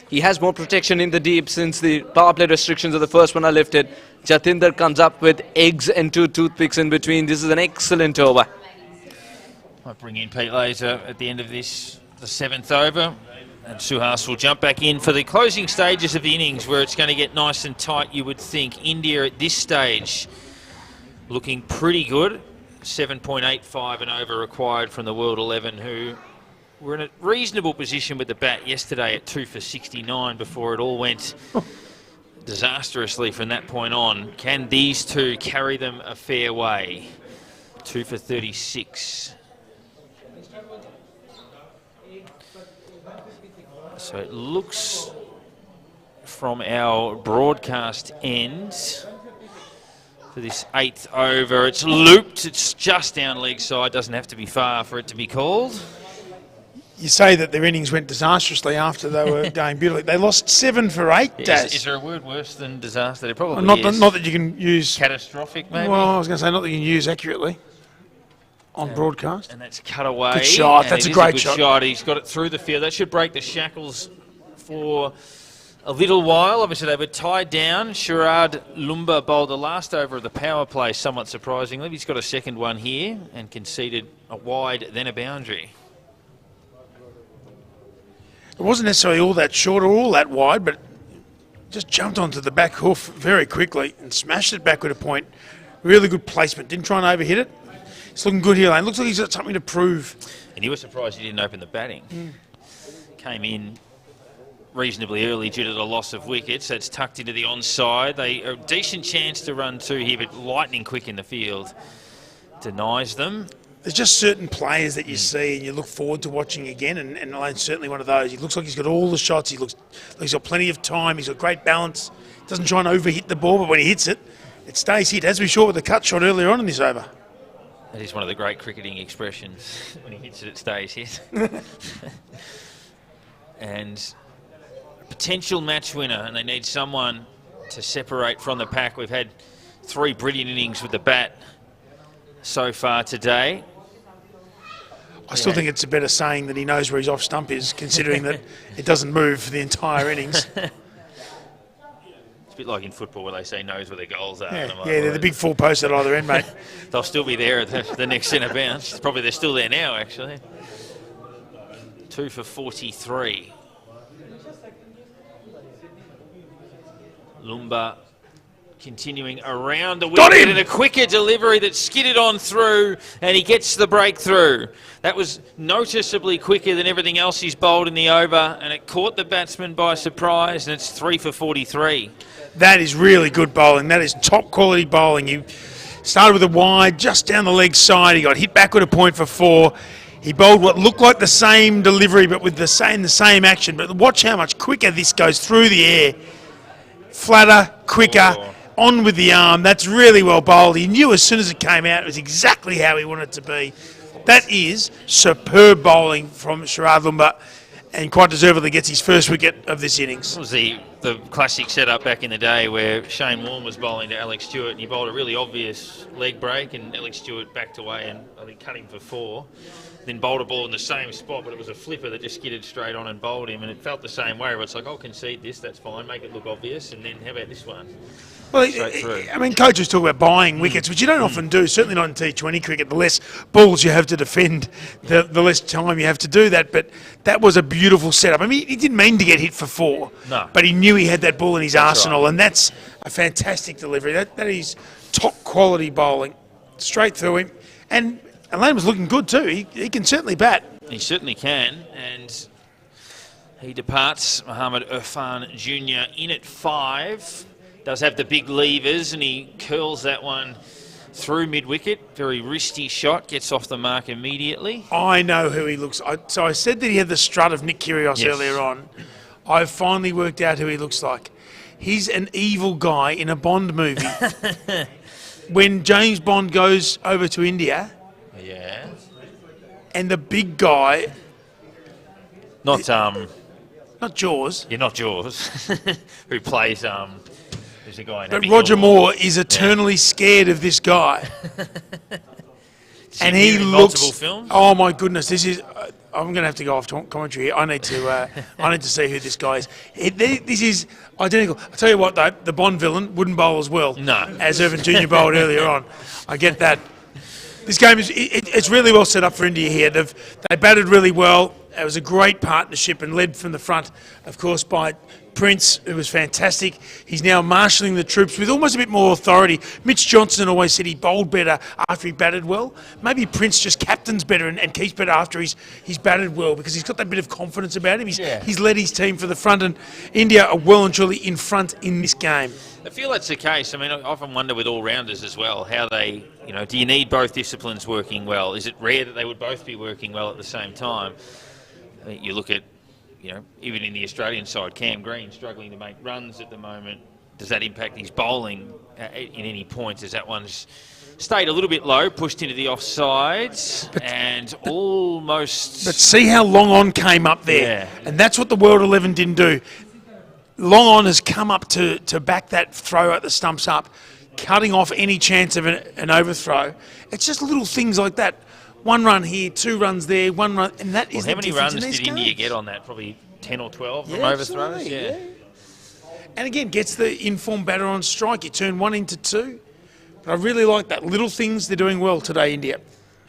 He has more protection in the deep since the power play restrictions of the first one are lifted. Jatinder comes up with eggs and 2 toothpicks in between. This is an excellent over. Might bring in Pete later at the end of this, the 7th over. And Suhas will jump back in for the closing stages of the innings where it's going to get nice and tight, you would think. India at this stage looking pretty good. 7.85 and over required from the World 11, who were in a reasonable position with the bat yesterday at 2 for 69 before it all went disastrously from that point on. Can these two carry them a fair way? 2 for 36. So it looks from our broadcast end for this 8th over. It's looped. It's just down leg side. Doesn't have to be far for it to be called. You say that their innings went disastrously after they were going beautifully. They lost 7 for 8, Daz. Is there a word worse than disaster? There probably is. Not that you can use... Catastrophic, maybe? Well, I was going to say not that you can use accurately on broadcast. And that's cut away. Good shot. And That's it a is great good shot. He's got it through the field. That should break the shackles for a little while. Obviously, they were tied down. Sharad Lumba bowled the last over of the power play, somewhat surprisingly. He's got a second one here and conceded a wide, then a boundary. It wasn't necessarily all that short or all that wide, but just jumped onto the back hoof very quickly and smashed it backward a point. Really good placement. Didn't try and overhit it. It's looking good here, Lane. Looks like he's got something to prove. And you were surprised he didn't open the batting. Came in reasonably early due to the loss of wickets. That's tucked into the onside. They are a decent chance to run 2 here, but lightning quick in the field denies them. There's just certain players that you see and you look forward to watching again, and Lane's certainly one of those. He looks like he's got all the shots. He looks like he's got plenty of time. He's got great balance. Doesn't try and overhit the ball, but when he hits it, it stays hit, as we saw with the cut shot earlier on in this over. That is one of the great cricketing expressions. When he hits it, it stays hit. And a potential match winner, and they need someone to separate from the pack. We've had 3 brilliant innings with the bat so far today. I still think it's a better saying that he knows where his off stump is, considering that it doesn't move for the entire innings. It's a bit like in football where they say knows where their goals are. Yeah, they're the big 4 posts at either end, mate. They'll still be there at the next centre bounce. Probably they're still there now, actually. 2 for 43. Lumba continuing around the wicket in a quicker delivery that skidded on through, and he gets the breakthrough. That was noticeably quicker than everything else he's bowled in the over, and it caught the batsman by surprise, and it's 3 for 43. That is really good bowling. That is top quality bowling. He started with a wide, just down the leg side. He got hit back with a point for 4. He bowled what looked like the same delivery, but with the same action. But watch how much quicker this goes through the air. Flatter, quicker, on with the arm. That's really well bowled. He knew as soon as it came out it was exactly how he wanted it to be. That is superb bowling from Sharad Lumba, and quite deservedly gets his first wicket of this innings. It was the classic setup back in the day where Shane Warne was bowling to Alex Stewart, and he bowled a really obvious leg break, and Alex Stewart backed away and I think cut him for 4. Then bowled a ball in the same spot, but it was a flipper that just skidded straight on and bowled him, and it felt the same way where it's like, I'll concede this, that's fine, make it look obvious, and then how about this one? Well, I mean, coaches talk about buying wickets, which you don't often do, certainly not in T20 cricket. The less balls you have to defend, the less time you have to do that. But that was a beautiful setup. I mean, he didn't mean to get hit for 4, but he knew he had that ball in his arsenal, and that's a fantastic delivery. That is top quality bowling, straight through him. And Elaine was looking good too. He can certainly bat. He certainly can, and he departs. Mohammad Irfan Jr. in at 5. Does have the big levers, and he curls that one through mid-wicket. Very wristy shot, gets off the mark immediately. I know who he looks like. So I said that he had the strut of Nick Kyrgios earlier on. I've finally worked out who he looks like. He's an evil guy in a Bond movie. When James Bond goes over to India, and the big guy... Not Jaws. Yeah, not Jaws. Who plays... There's a guy in But Happy Roger Gilmore. Moore is eternally scared of this guy. And he in looks... multiple films? Oh, my goodness. This is... I'm going to have to go off commentary here. I need to see who this guy is. This is identical. I'll tell you what, though. The Bond villain wouldn't bowl as well as Irvin Jr. bowled earlier on. I get that. This game is... It's really well set up for India here. They batted really well. It was a great partnership and led from the front, of course, by Prince, who was fantastic. He's now marshalling the troops with almost a bit more authority. Mitch Johnson always said he bowled better after he batted well. Maybe Prince just captains better and keeps better after he's batted well, because he's got that bit of confidence about him. He's led his team for the front, and India are well and truly in front in this game. I feel that's the case. I mean, I often wonder with all-rounders as well, how they, do you need both disciplines working well? Is it rare that they would both be working well at the same time? I mean, you look at, even in the Australian side, Cam Green struggling to make runs at the moment. Does that impact his bowling in any points? As that one's stayed a little bit low, pushed into the offsides, and almost... But see how long on came up there. And that's what the World 11 didn't do. Long on has come up to back that throw at the stumps up, cutting off any chance of an overthrow. It's just little things like that. 1 run here, 2 runs there, 1 run, and that is the difference in these games. How many runs did India get on that? Probably 10 or 12 from overthrows? Yeah. And again, gets the informed batter on strike. You turn 1 into 2. But I really like that. Little things, they're doing well today, India.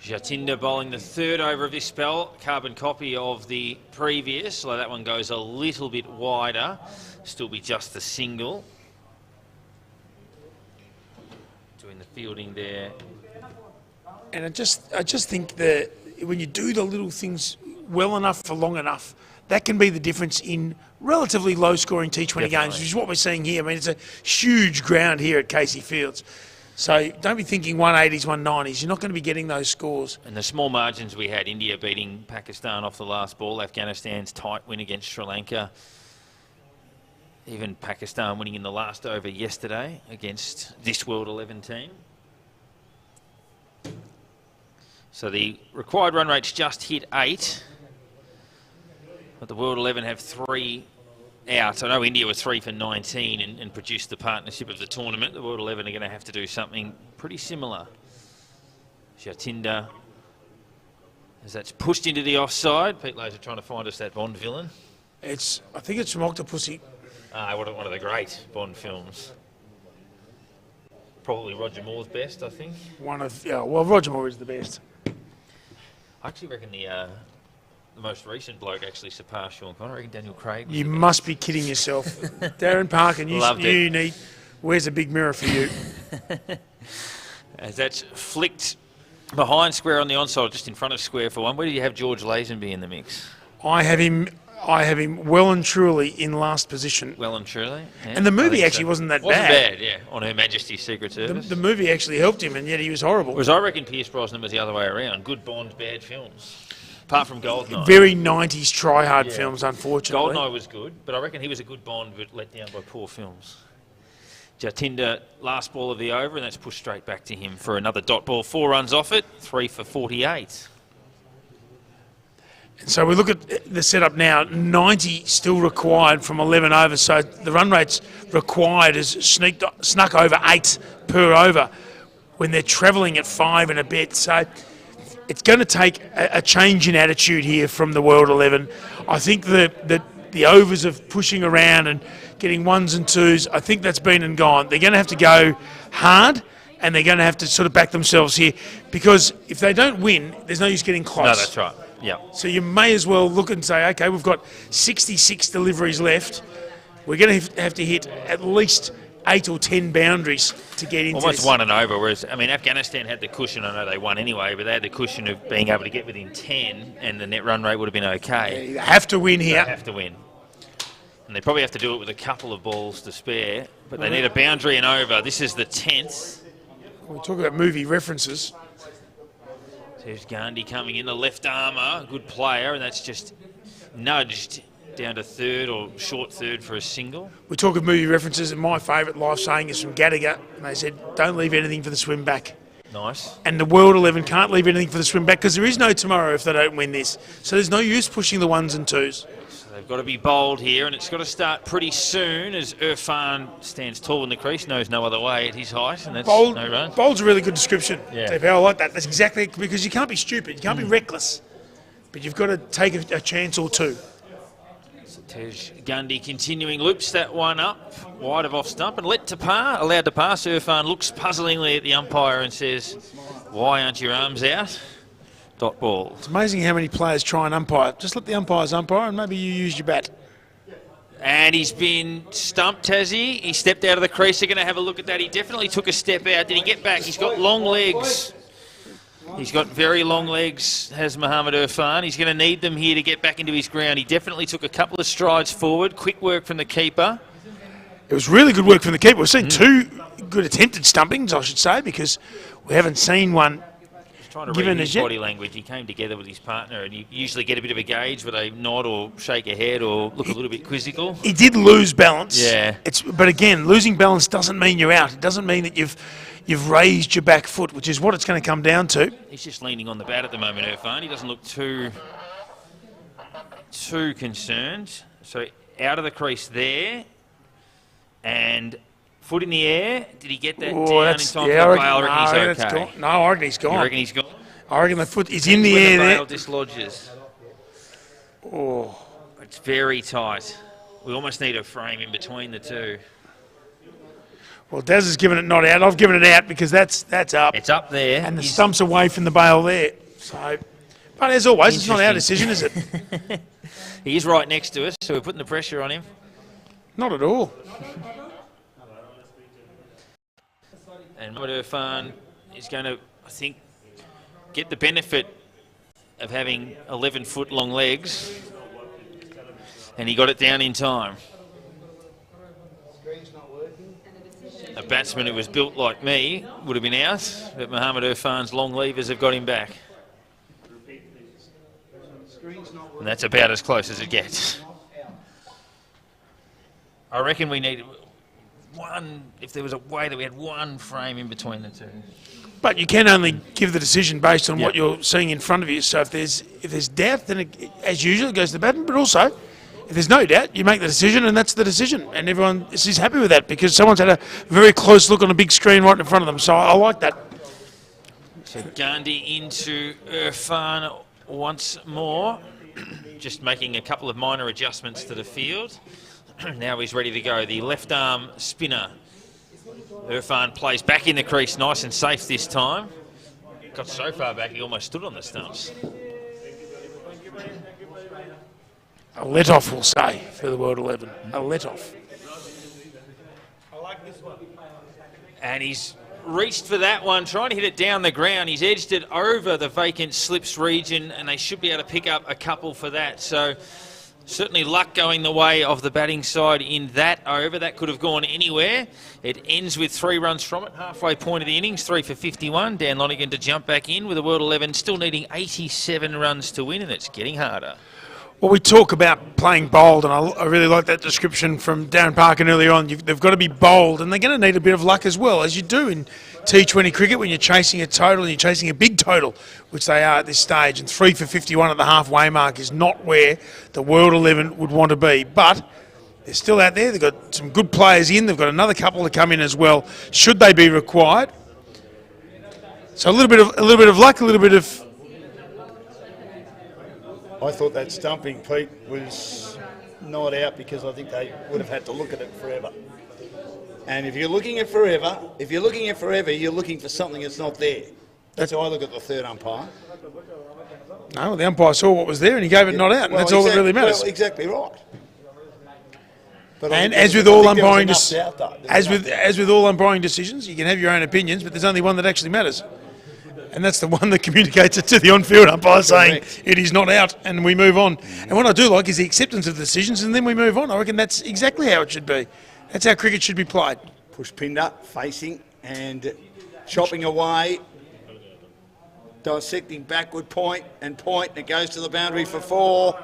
Jatinda bowling the 3rd over of this spell. Carbon copy of the previous, although that one goes a little bit wider. Still be just the single. Doing the fielding there. And I just think that when you do the little things well enough for long enough, that can be the difference in relatively low-scoring T20 games, which is what we're seeing here. I mean, it's a huge ground here at Casey Fields. So don't be thinking 180s, 190s. You're not going to be getting those scores. And the small margins we had, India beating Pakistan off the last ball, Afghanistan's tight win against Sri Lanka. Even Pakistan winning in the last over yesterday against this World 11 team. So the required run rate's just hit 8. But the World 11 have 3 out. I know India was 3 for 19 and produced the partnership of the tournament. The World 11 are going to have to do something pretty similar. Jatinda, as that's pushed into the offside. Pete Lowe's are trying to find us that Bond villain. I think it's from Octopussy. One of the great Bond films. Probably Roger Moore's best, I think. Roger Moore is the best. I actually reckon the most recent bloke actually surpassed Sean Connery. I reckon Daniel Craig. You must be kidding yourself. Darren Parkin, you need... Where's a big mirror for you? As that's flicked behind square on the onside, just in front of square for one. Where do you have George Lazenby in the mix? I have him well and truly in last position. Well and truly? Yeah, and the movie actually wasn't that bad. Wasn't bad, yeah, on Her Majesty's Secret Service. The movie actually helped him, and yet he was horrible. Whereas I reckon Pierce Brosnan was the other way around. Good Bond, bad films. apart from Goldeneye. Very 90s try-hard films, unfortunately. Goldeneye was good, but I reckon he was a good Bond, but let down by poor films. Jatinder, last ball of the over, and that's pushed straight back to him for another dot ball. 4 runs off it, 3 for 48. So we look at the setup now, 90 still required from 11 overs, so the run rates required is snuck over 8 per over when they're travelling at 5 and a bit. So it's going to take a change in attitude here from the World 11. I think that the overs of pushing around and getting 1s and 2s, I think that's been and gone. They're going to have to go hard, and they're going to have to sort of back themselves here, because if they don't win, there's no use getting close. No, that's right. Yeah. So you may as well look and say, okay, we've got 66 deliveries left. We're going to have to hit at least 8 or 10 boundaries to get into almost this. 1 and over, whereas, I mean, Afghanistan had the cushion. I know they won anyway, but they had the cushion of being able to get within 10, and the net run rate would have been okay. They have to win here. They have to win. And they probably have to do it with a couple of balls to spare, but they need a boundary and over. This is the 10th. We talk about movie references. There's Gandhi coming in, the left armour, good player, and that's just nudged down to third or short third for a single. We talk of movie references, and my favourite life saying is from Gadiga, and they said, don't leave anything for the swim back. Nice. And the World 11 can't leave anything for the swim back, because there is no tomorrow if they don't win this. So there's no use pushing the 1s and 2s. So they've got to be bold here, and it's got to start pretty soon as Irfan stands tall in the crease, knows no other way at his height, and that's Bold, no run. Bold's a really good description. Yeah. Dave, I like that. That's exactly, because you can't be stupid, you can't be reckless, but you've got to take a chance or two. Tej Gundy continuing, loops that one up, wide of off stump, and allowed to pass. Irfan looks puzzlingly at the umpire and says, why aren't your arms out? Dot ball. It's amazing how many players try and umpire. Just let the umpires umpire, and maybe you use your bat. And he's been stumped, has he? He stepped out of the crease. They're going to have a look at that. He definitely took a step out. Did he get back? He's got long legs. He's got very long legs, has Mohamed Irfan. He's going to need them here to get back into his ground. He definitely took a couple of strides forward. Quick work from the keeper. It was really good work from the keeper. We've seen 2 good attempted stumpings, I should say, because we haven't seen one Trying to given read as his yet. body language. He came together with his partner, and you usually get a bit of a gauge where they nod or shake a head or look a little bit quizzical. He did lose balance. Yeah. But again, losing balance doesn't mean you're out. It doesn't mean that you've raised your back foot, which is what it's going to come down to. He's just leaning on the bat at the moment, Irfan. He doesn't look too concerned. So out of the crease there, and foot in the air. Did he get that down in time for the bail? I reckon he's okay. No, I reckon he's gone. You reckon he's gone? I reckon the foot is in the When air the bail there. dislodges. Oh. It's very tight. We almost need a frame in between the two. Well, Daz has given it not out. I've given it out because that's up. It's up there. And the stump's away from the bail there. So, but as always, it's not our decision, is it? He is right next to us, so we're putting the pressure on him. Not at all. And Mohamed Irfan is going to, I think, get the benefit of having 11-foot long legs. And he got it down in time. A batsman who was built like me would have been out, but Mohamed Irfan's long levers have got him back. And that's about as close as it gets. I reckon we need one, if there was a way that we had one frame in between the two. But you can only give the decision based on what you're seeing in front of you. So if there's doubt, then as usual, it goes to the batsman. But also, if there's no doubt, you make the decision, and that's the decision. And everyone is happy with that because someone's had a very close look on a big screen right in front of them. So I like that. So Gandhi into Irfan once more. Just making a couple of minor adjustments to the field. Now he's ready to go. The left arm spinner. Irfan plays back in the crease, nice and safe this time. Got so far back he almost stood on the stumps. A let-off, we'll say, for the World 11. A let-off. And he's reached for that one, trying to hit it down the ground. He's edged it over the vacant slips region, and they should be able to pick up a couple for that. So Certainly luck going the way of the batting side in that over. That could have gone anywhere. It ends with 3 runs from it. Halfway point of the innings, 3 for 51. Dan Lonigan to jump back in with a World 11, still needing 87 runs to win, and it's getting harder. Well, we talk about playing bold, and I really like that description from Darren Parkin earlier on. They've got to be bold, and they're going to need a bit of luck as well, as you do in T20 cricket when you're chasing a total and you're chasing a big total, which they are at this stage. And 3 for 51 at the halfway mark is not where the World 11 would want to be. But they're still out there. They've got some good players in. They've got another couple to come in as well, should they be required. So a little bit of luck, a little bit of... I thought that stumping, Pete, was not out because I think they would have had to look at it forever. And if you're looking at forever, you're looking for something that's not there. That's how I look at the third umpire. No, the umpire saw what was there and he gave it not out, and that's all that really matters. Well, exactly right. But and as with all umpiring, as with all umpiring decisions, you can have your own opinions, but there's only one that actually matters. And that's the one that communicates it to the on-field umpire, saying it is not out, and we move on. And what I do like is the acceptance of the decisions, and then we move on. I reckon that's exactly how it should be. That's how cricket should be played. Pushpinder facing and chopping away, dissecting backward point, and it goes to the boundary for 4.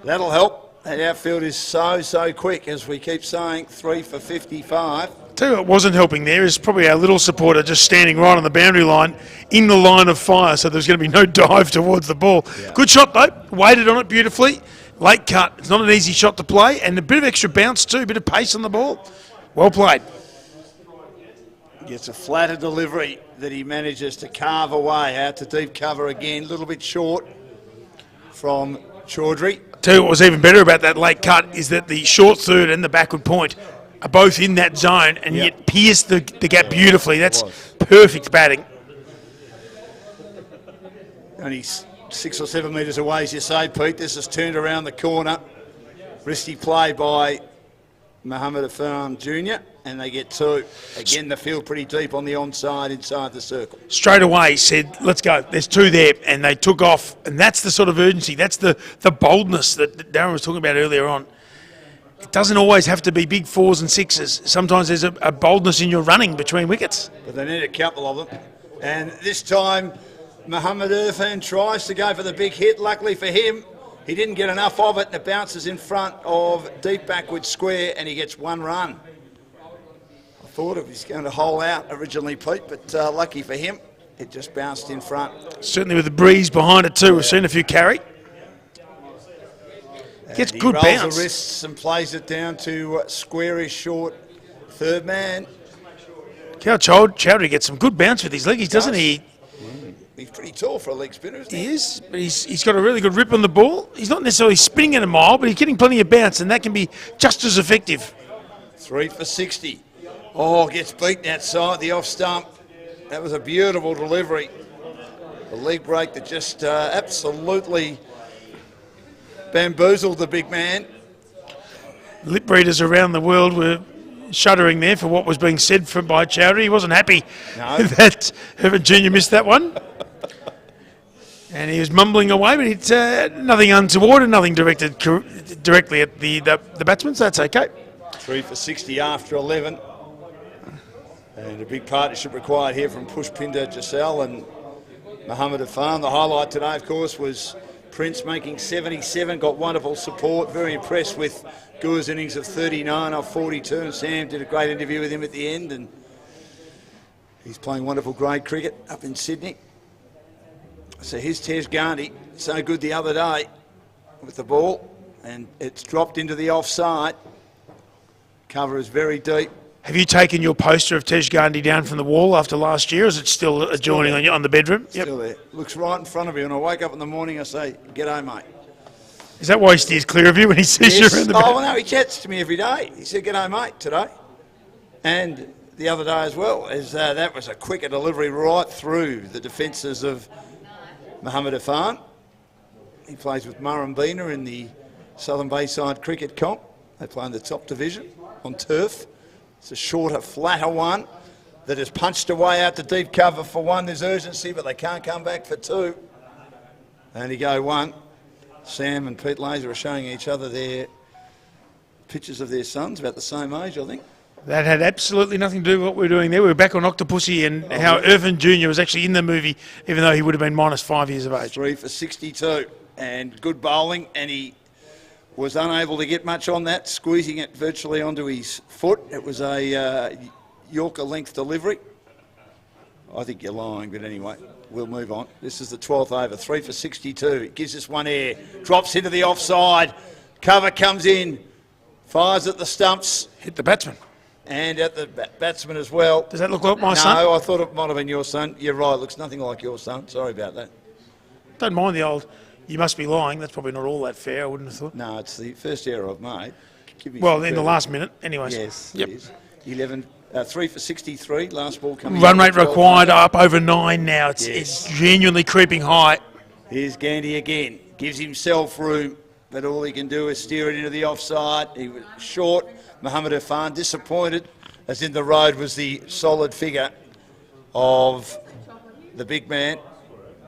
That'll help. That outfield is so quick, as we keep saying, 3 for 55. Tell you what wasn't helping there is probably our little supporter just standing right on the boundary line in the line of fire, so there's going to be no dive towards the ball. Yeah. Good shot though, weighted on it beautifully. Late cut, it's not an easy shot to play, and a bit of extra bounce too, a bit of pace on the ball. Well played. Gets a flatter delivery that he manages to carve away out to deep cover again, a little bit short from Chaudhry. Tell you what was even better about that late cut is that the short third and the backward point are both in that zone and yet pierced the gap beautifully. That's perfect batting. Only 6 or 7 metres away, as you say, Pete. This is turned around the corner. Risky play by Mohamed Afan Jr. and they get 2. Again, the field pretty deep on the onside inside the circle. Straight away said, let's go. There's 2 there, and they took off. And that's the sort of urgency. That's the boldness that Darren was talking about earlier on. It doesn't always have to be big 4s and 6s. Sometimes there's a boldness in your running between wickets. But they need a couple of them. And this time, Mohamed Irfan tries to go for the big hit. Luckily for him, he didn't get enough of it, and it bounces in front of deep backward square, and he gets 1 run. I thought he was going to hole out originally, Pete, but lucky for him, it just bounced in front. Certainly with the breeze behind it too. We've seen a few carry. Gets good bounce. He rolls the wrists and plays it down to squarish short third man. Chaudhry gets some good bounce with his leg, doesn't he? He's pretty tall for a leg spinner, isn't he? He is, but he's got a really good rip on the ball. He's not necessarily spinning at a mile, but he's getting plenty of bounce, and that can be just as effective. 3 for 60. Oh, gets beaten outside the off stump. That was a beautiful delivery. A leg break that just absolutely bamboozled the big man. Lip readers around the world were shuddering there for what was being said by Chaudhry. He wasn't happy that Herbert Jr. missed that one. And he was mumbling away, but it's nothing untoward and nothing directed directly at the batsman, so that's okay. 3 for 60 after 11. And a big partnership required here from Pushpinder Giselle and Mohamed Afan. The highlight today, of course, was Prince making 77, got wonderful support. Very impressed with Gua's innings of 39 off 42, and Sam did a great interview with him at the end, and he's playing wonderful grade cricket up in Sydney. So here's Tej Gandhi, so good the other day with the ball, and it's dropped into the offside. Cover is very deep. Have you taken your poster of Tej Gandhi down from the wall after last year, or is it still adjoining on the bedroom? Still there. Looks right in front of you. When I wake up in the morning, I say, "G'day, mate." Is that why he steers clear of you when he sees you around the bedroom? Oh, no, he chats to me every day. He said, "G'day, mate," today. And the other day as well, as that was a quicker delivery right through the defences of Mohamed Afan. He plays with Murrumbina in the Southern Bayside Cricket Comp. They play in the top division on turf. It's a shorter, flatter one that is punched away out to deep cover for 1. There's urgency, but they can't come back for 2. And he go 1. Sam and Pete Laser are showing each other their pictures of their sons, about the same age, I think. That had absolutely nothing to do with what we were doing there. We were back on Octopussy and how Irvin Jr. was actually in the movie, even though he would have been minus 5 years of age. 3 for 62, and good bowling, and he was unable to get much on that, squeezing it virtually onto his foot. It was a Yorker length delivery. I think you're lying, but anyway, we'll move on. This is the 12th over, 3 for 62. It gives us one air, drops into the offside, cover comes in, fires at the stumps. Hit the batsman. And at the batsman as well. Does that look like my son? No, I thought it might have been your son. You're right, looks nothing like your son. Sorry about that. Don't mind the old, you must be lying. That's probably not all that fair, I wouldn't have thought. No, it's the first error I've made. Well, in the last minute, anyways. Yes, yep. it is. 3 for 63, last ball coming Run in. rate required up over 9 now. It's genuinely creeping high. Here's Gandy again. Gives himself room, but all he can do is steer it into the offside. He was short. Mohammed Irfan disappointed, as in the road was the solid figure of the big man,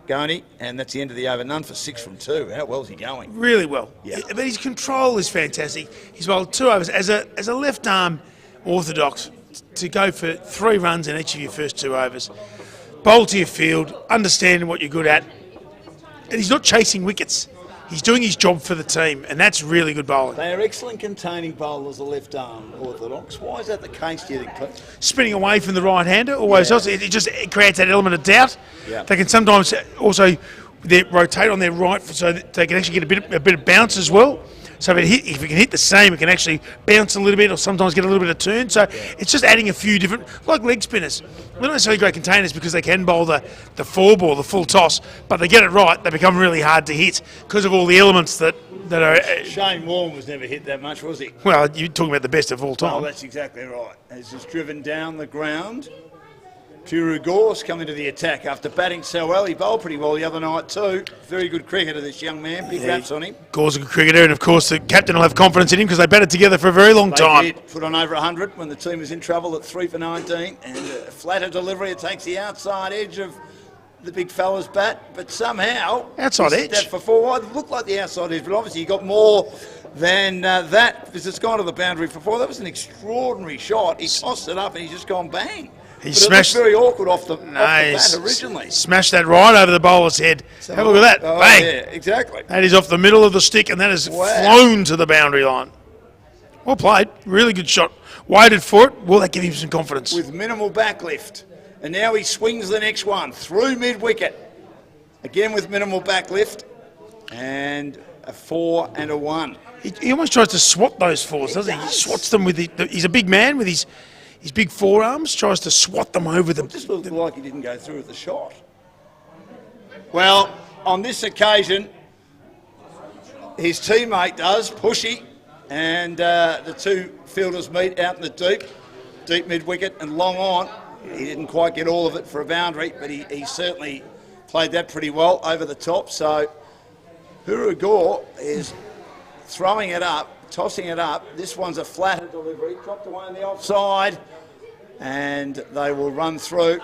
Goni, and that's the end of the over. None for 6 from 2. How well's he going? Really well. Yeah. But his control is fantastic. He's bowled 2 overs. As a left arm orthodox, to go for 3 runs in each of your first 2 overs. Bowl to your field, understanding what you're good at. And he's not chasing wickets. He's doing his job for the team, and that's really good bowling. They are excellent containing bowlers, the left arm orthodox. Why is that the case, do you think, Pete? Spinning away from the right-hander always else. It just creates that element of doubt. Yeah. They can sometimes also rotate on their right so that they can actually get a bit of bounce as well. So if it can hit the same, it can actually bounce a little bit or sometimes get a little bit of turn. So it's just adding a few different, like leg spinners. They're not necessarily great containers because they can bowl the 4-ball, the full toss, but they get it right, they become really hard to hit because of all the elements that are... Shane Warne was never hit that much, was he? Well, you're talking about the best of all time. Oh, that's exactly right. As he's driven down the ground, Puru Gorse coming to the attack after batting so well. He bowled pretty well the other night too. Very good cricketer, this young man. Big raps on him. Gore's a good cricketer, and of course the captain will have confidence in him because they batted together for a very long time. They did put on over 100 when the team was in trouble at 3 for 19, and a flatter delivery. It takes the outside edge of the big fella's bat, but somehow outside edge that for 4 wide. It looked like the outside edge, but obviously he got more than that because it's gone to the boundary for 4. That was an extraordinary shot. He tossed it up and he's just gone bang. He but smashed. It looked very awkward off the bat originally. Smashed that right over the bowler's head. Have a look at that. Oh, Bang. yeah, exactly. That is off the middle of the stick, and that has flown to the boundary line. Well played. Really good shot. Waited for it. Will that give him some confidence? With minimal backlift. And now he swings the next one through mid-wicket. Again with minimal backlift. And a 4 and a 1. He almost tries to swat those 4s, doesn't he? He swats them with he's a big man with his big forearms, tries to swat them over them. It just looked like he didn't go through with the shot. Well, on this occasion, his teammate does, Pushy, and the 2 fielders meet out in the deep mid-wicket and long on. He didn't quite get all of it for a boundary, but he certainly played that pretty well over the top. So Puru Gore is throwing it up, tossing it up. This one's a flatter delivery, dropped away on the offside, and they will run through.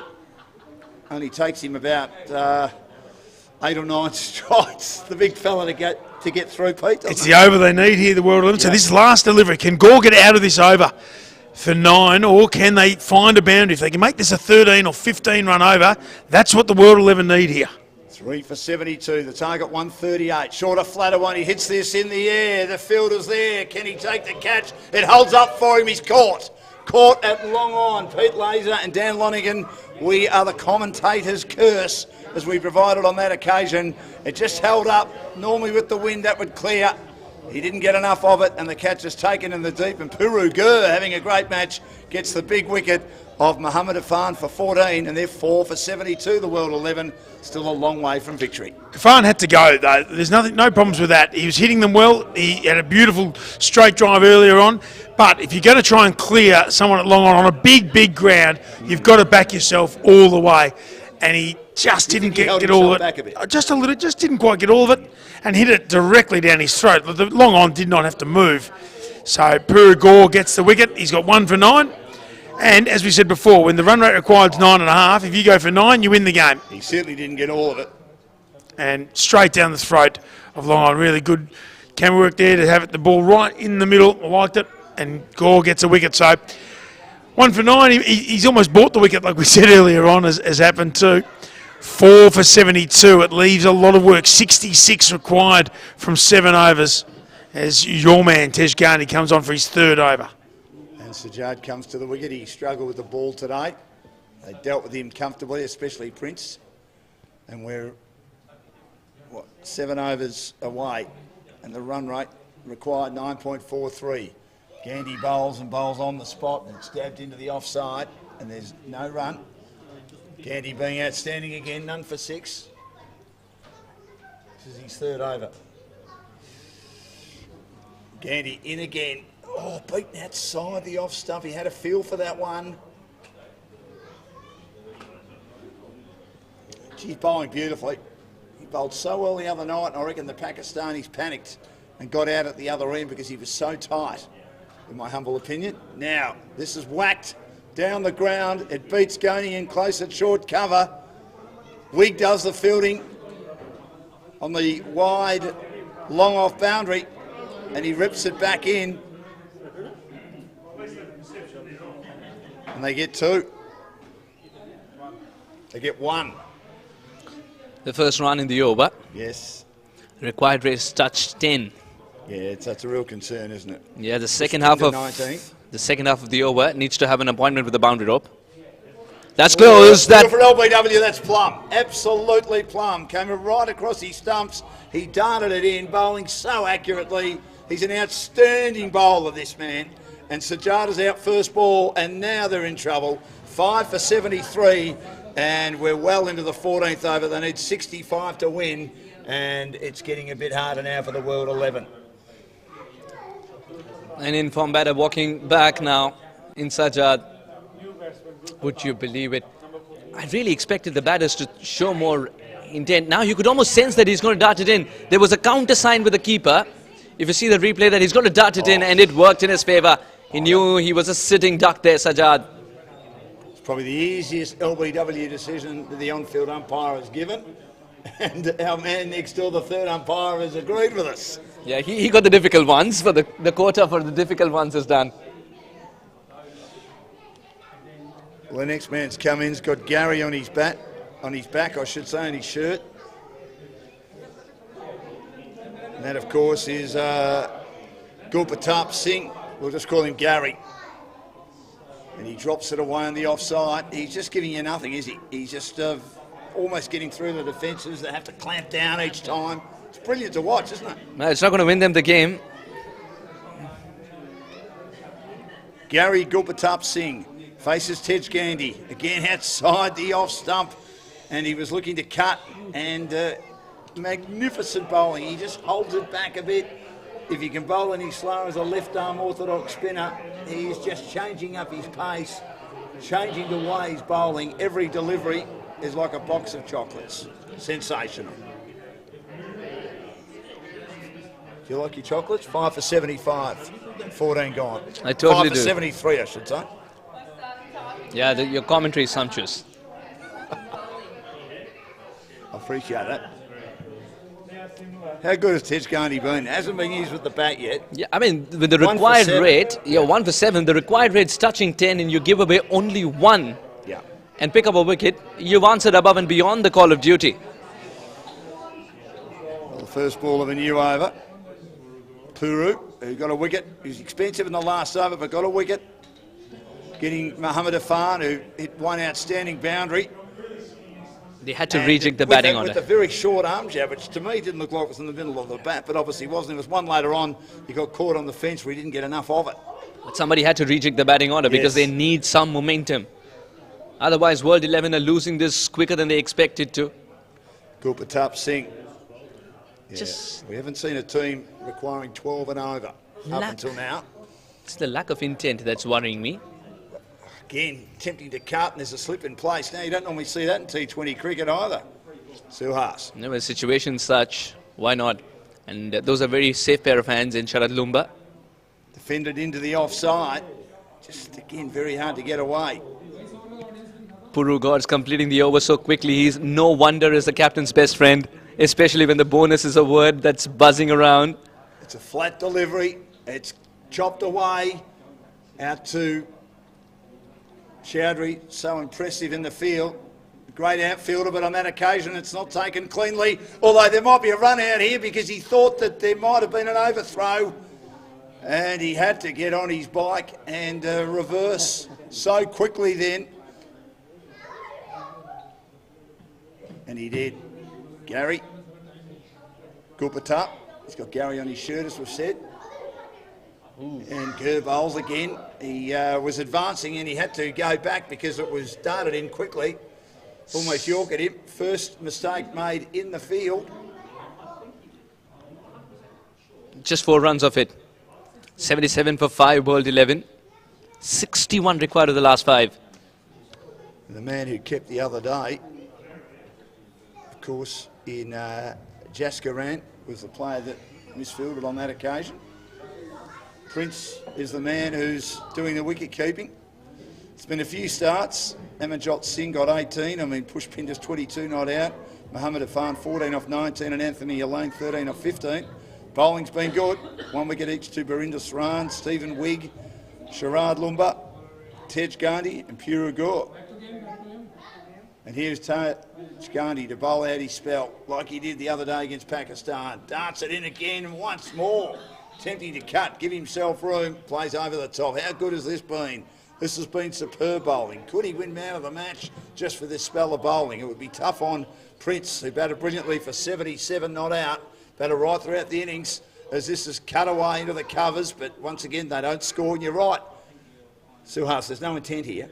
Only takes him about 8 or 9 strikes, the big fella to get through, Pete. It's the over they need here, the World 11. So this last delivery, can Gore get out of this over for 9, or can they find a boundary? If they can make this a 13 or 15 run over, that's what the World 11 need here. 3 for 72, the target 138. Shorter, flatter one, he hits this in the air. The fielder's there. Can he take the catch? It holds up for him. He's caught. Caught at long on. Pete Laser and Dan Lonigan, we are the commentator's curse as we provided on that occasion. It just held up. Normally with the wind that would clear. He didn't get enough of it, and the catch is taken in the deep. And Puru Gur, having a great match, gets the big wicket of Mohammed Irfan for 14, and they're 4 for 72, the World 11. Still a long way from victory. Irfan had to go, though. There's no problems with that. He was hitting them well. He had a beautiful straight drive earlier on. But if you're going to try and clear someone at long on a big ground, you've got to back yourself all the way. And he just didn't get all of it. Just a little, just didn't quite get all of it, and hit it directly down his throat. The long on did not have to move. So Puru Gore gets the wicket. He's got 1 for 9. And as we said before, when the run rate required is 9.5, if you go for 9, you win the game. He certainly didn't get all of it. And straight down the throat of long on. Really good camera work there to have the ball right in the middle. I liked it. And Gore gets a wicket. So 1 for 9. He's almost bought the wicket, like we said earlier on, has happened too. 4 for 72. It leaves a lot of work. 66 required from 7 overs as your man, Tej Gandhi, comes on for his 3rd over. And Sajjad comes to the wicket. He struggled with the ball today. They dealt with him comfortably, especially Prince. And we're, 7 overs away. And the run rate required 9.43. Gandhi bowls and bowls on the spot, and it's dabbed into the offside, and there's no run. Gandhi being outstanding again, none for 6. This is his 3rd over. Gandhi in again. Oh, beaten outside the off stump. He had a feel for that one. He's bowling beautifully. He bowled so well the other night, and I reckon the Pakistanis panicked and got out at the other end because he was so tight, in my humble opinion. Now, this is whacked down the ground. It beats going in close at short cover. Wigg does the fielding on the wide, long off boundary, and he rips it back in. And they get 2. They get 1. The first run in the over. Yes. Required race touched 10. Yeah, that's a real concern, isn't it? Yeah, the second half of 19. the second half of the over needs to have an appointment with the boundary rope. That's close. That for LBW, that's plumb. Absolutely plumb. Came right across his stumps. He darted it in, bowling so accurately. He's an outstanding bowler, this man. And Sajjada's out first ball, and now they're in trouble. 5 for 73, and we're well into the 14th over. They need 65 to win, and it's getting a bit harder now for the World 11. An in-form batter walking back now in Sajjad. Would you believe it? I really expected the batters to show more intent. Now you could almost sense that he's going to dart it in. There was a counter sign with the keeper. If you see the replay, that he's going to dart it in, and it worked in his favour. He knew he was a sitting duck there, Sajjad. It's probably the easiest LBW decision that the on-field umpire has given. And our man next door, the 3rd umpire, has agreed with us. Yeah, he got the difficult ones. For the quota for the difficult ones is done. Well, the next man's come in. He's got Gary on his back, on his shirt. And that, of course, is Gurpratap Singh. We'll just call him Gary. And he drops it away on the offside. He's just giving you nothing, is he? He's just almost getting through the defences. They have to clamp down each time. It's brilliant to watch, isn't it? No, it's not going to win them the game. Gary Gurpratap Singh faces Tej Gandhi. Again outside the off stump. And he was looking to cut. And magnificent bowling. He just holds it back a bit. If you can bowl any slower as a left-arm orthodox spinner, he is just changing up his pace, changing the way he's bowling. Every delivery is like a box of chocolates. Sensational. Do you like your chocolates? 5 for 75. 14 gone. I totally 5 for do. 73, I should say. Yeah, your commentary is sumptuous. I appreciate that. How good has Tej Gandhi been? Hasn't been used with the bat yet. Yeah, I mean, with the required rate, 1 for 7, the required rate's touching 10 and you give away only 1 and pick up a wicket, you've answered above and beyond the call of duty. Well, the first ball of a new over. Puru, who got a wicket. He was expensive in the last over, but got a wicket. Getting Muhammad Afan, who hit one outstanding boundary. They had to rejig the batting order. With a very short arm jab, which to me didn't look like it was in the middle of the bat, but obviously wasn't. There was one later on, he got caught on the fence where he didn't get enough of it. But somebody had to rejig the batting order because they need some momentum. Otherwise, World 11 are losing this quicker than they expected to. Gurpratap Singh. Yeah. We haven't seen a team requiring 12 and over up until now. It's the lack of intent that's worrying me. Again, attempting to cut, and there's a slip in place. Now, you don't normally see that in T20 cricket either. Suhas. No, a situation such, why not? And those are very safe pair of hands in Sharad Lumba. Defended into the offside. Just, again, very hard to get away. Puru God's completing the over so quickly. He's no wonder is the captain's best friend. especially when the bonus is a word that's buzzing around. It's a flat delivery. It's chopped away out to Chowdhury. So impressive in the field. Great outfielder, but on that occasion it's not taken cleanly. Although there might be a run out here because he thought that there might have been an overthrow. And he had to get on his bike and reverse so quickly then. And he did. Gary. Gupata. He's got Gary on his shirt, as we've said. And Kerr bowls again. He was advancing and he had to go back because it was darted in quickly. Almost yorked him. First mistake made in the field. Just 4 runs of it. 77 for 5, bowled 11. 61 required of the last 5. The man who kept the other day, of course, in Jaskaran, was the player that misfielded on that occasion. Prince is the man who's doing the wicket keeping. It's been a few starts. Amanjot Singh got 18. I mean, Pushpinder's 22 not out. Mohammed Afan 14 off 19 and Anthony Elaine 13 off 15. Bowling's been good. 1 wicket each to Barinder Saran, Stephen Wigg, Sharad Lumba, Tej Gandhi and Puru Gore. And here's Tej Gandhi to bowl out his spell like he did the other day against Pakistan. Darts it in again once more. Tempting to cut, give himself room, plays over the top. How good has this been? This has been superb bowling. Could he win man of the match just for this spell of bowling? It would be tough on Prince, who batted brilliantly for 77 not out. Batted right throughout the innings as this is cut away into the covers, but once again they don't score, and you're right. Suhas, there's no intent here.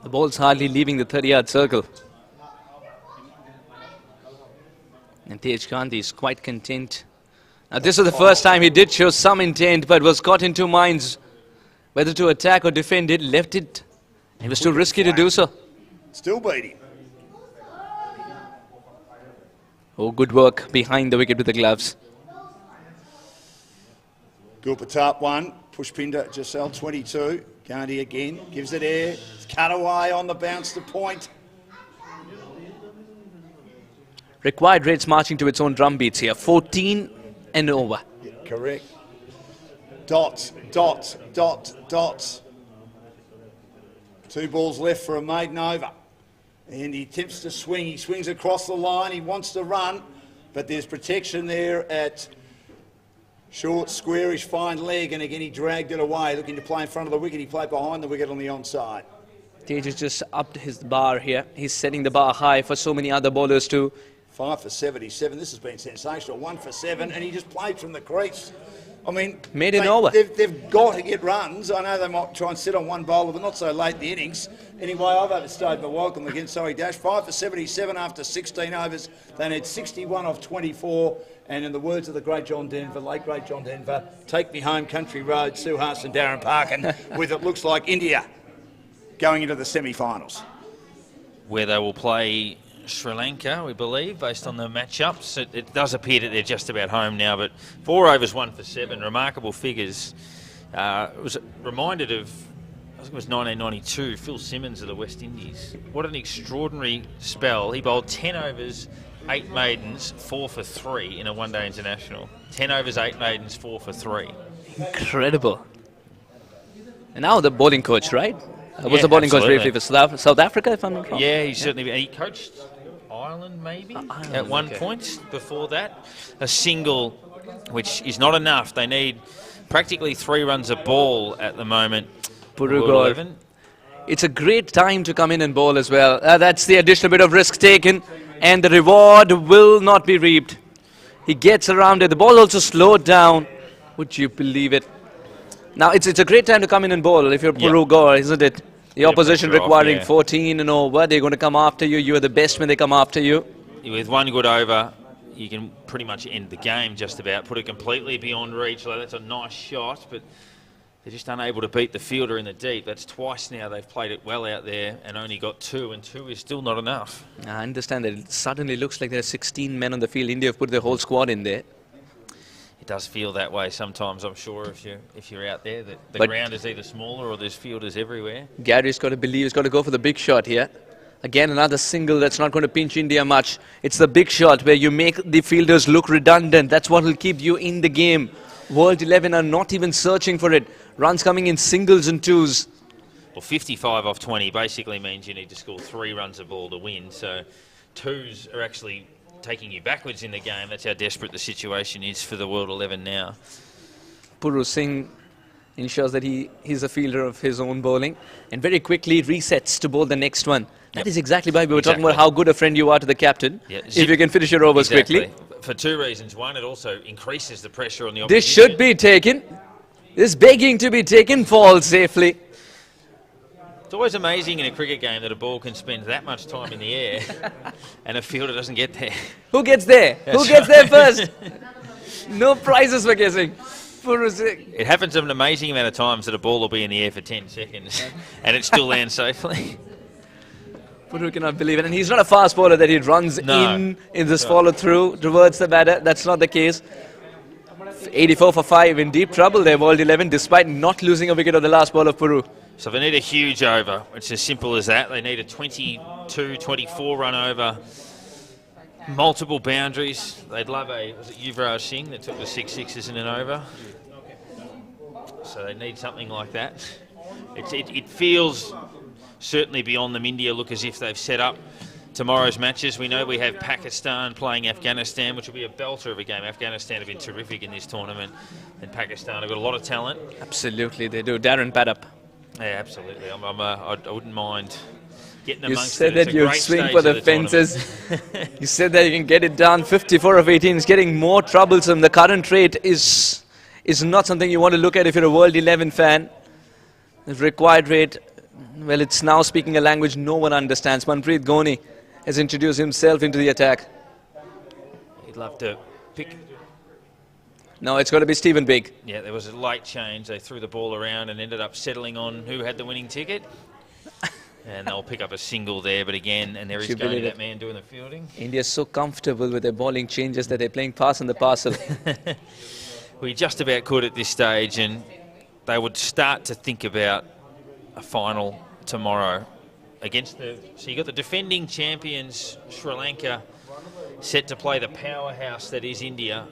The ball's hardly leaving the 30-yard circle. And Tej Gandhi is quite content. Now this is the first time he did show some intent, but was caught in 2 minds whether to attack or defend it. Left it. It was too risky to do so. Still beat him. Oh, good work behind the wicket with the gloves. Gulpatap 1, Pushpinder Giselle 22. Gandhi again, gives it air. It's cut away on the bounce to point. Required rates marching to its own drum beats here. 14 and over. Yeah, correct. Dots, dots, dots, dots. 2 balls left for a maiden over. And he attempts to swing. He swings across the line. He wants to run, but there's protection there at short, squarish, fine leg. And again, he dragged it away, looking to play in front of the wicket. He played behind the wicket on the onside. Tej has just upped his bar here. He's setting the bar high for so many other bowlers too. 5 for 77. This has been sensational. 1 for 7, and he just played from the crease. I mean, made it over. They've got to get runs. I know they might try and sit on one bowler, but not so late in the innings. Anyway, I've overstayed my welcome again. So he dashed 5 for 77 after 16 overs. They need 61 off 24. And in the words of the great John Denver, late great John Denver, take me home country road, Suhas and Darren Parkin, with it looks like India going into the semi-finals. Where they will play Sri Lanka, we believe, based on the matchups. It does appear that they're just about home now, but 4 overs, 1 for 7, remarkable figures. It was reminded of, I think it was 1992, Phil Simmons of the West Indies. What an extraordinary spell. He bowled 10 overs, 8 maidens, 4 for 3 in a one-day international. 10 overs, 8 maidens, 4 for 3. Incredible. And now the bowling coach, right? Was Yeah, the bowling coach absolutely. briefly for South Africa, if I'm not wrong? Yeah, he certainly. And he coached Ireland, maybe, Ireland, at one okay. point before that. A single, which is not enough. They need practically 3 runs a ball at the moment. Puru Ball Gore. 11. It's a great time to come in and bowl as well. That's the additional bit of risk taken, and the reward will not be reaped. He gets around it. The ball also slowed down. Would you believe it? Now, it's a great time to come in and bowl if you're Puru Gore, isn't it? The opposition pressure off, requiring yeah. 14 and over. They're going to come after you. You are the best when they come after you. With 1 good over, you can pretty much end the game just about. Put it completely beyond reach. Like, that's a nice shot, but they're just unable to beat the fielder in the deep. That's twice now they've played it well out there and only got 2, and 2 is still not enough. I understand that it suddenly looks like there are 16 men on the field. India have put their whole squad in there. It does feel that way sometimes, I'm sure, if you're out there. That the But- ground is either smaller or there's fielders everywhere. Gary's got to believe he's got to go for the big shot here. Again, another single that's not going to pinch India much. It's the big shot where you make the fielders look redundant. That's what will keep you in the game. World 11 are not even searching for it. Runs coming in singles and twos. Well, 55 off 20 basically means you need to score 3 runs a ball to win. So twos are actually taking you backwards in the game. That's how desperate the situation is for the World 11 now. Puru Singh ensures that he's a fielder of his own bowling and very quickly resets to bowl the next one. That is exactly why we were talking about how good a friend you are to the captain. If you can finish your overs quickly. For 2 reasons. One, it also increases the pressure on the opposition. This should be taken. This begging to be taken falls safely. It's always amazing in a cricket game that a ball can spend that much time in the air and a fielder doesn't get there. Who gets there? Who gets there first? No prizes for guessing. It happens an amazing amount of times that a ball will be in the air for 10 seconds and it still lands safely. Puru cannot believe it. And he's not a fast bowler that he runs in this follow-through towards the batter. That's not the case. 84 for 5 in deep trouble there, World 11, despite not losing a wicket on the last ball of Puru. So they need a huge over. It's as simple as that. They need a 22, 24 run over. Multiple boundaries. They'd love was it Yuvraj Singh that took the 6 sixes in an over? So they need something like that. It feels certainly beyond them. India look as if they've set up tomorrow's matches. We know we have Pakistan playing Afghanistan, which will be a belter of a game. Afghanistan have been terrific in this tournament, and Pakistan have got a lot of talent. Absolutely, they do. Darren Paddup. Yeah, absolutely. I wouldn't mind getting You amongst said it. that you'd swing for the fences. You said that you can get it down. 54 of 18 is getting more troublesome. The current rate is not something you want to look at if you're a World 11 fan. The required rate, well, it's now speaking a language no one understands. Manpreet Ghoni has introduced himself into the attack. He'd love to pick. No, it's got to be Stephen Big. Yeah, there was a late change. They threw the ball around and ended up settling on who had the winning ticket. And they'll pick up a single there, but again, and there is going to that man doing the fielding. India's so comfortable with their bowling changes that they're playing pass in the parcel. We just about could at this stage, and they would start to think about a final tomorrow against so you got the defending champions Sri Lanka set to play the powerhouse that is India.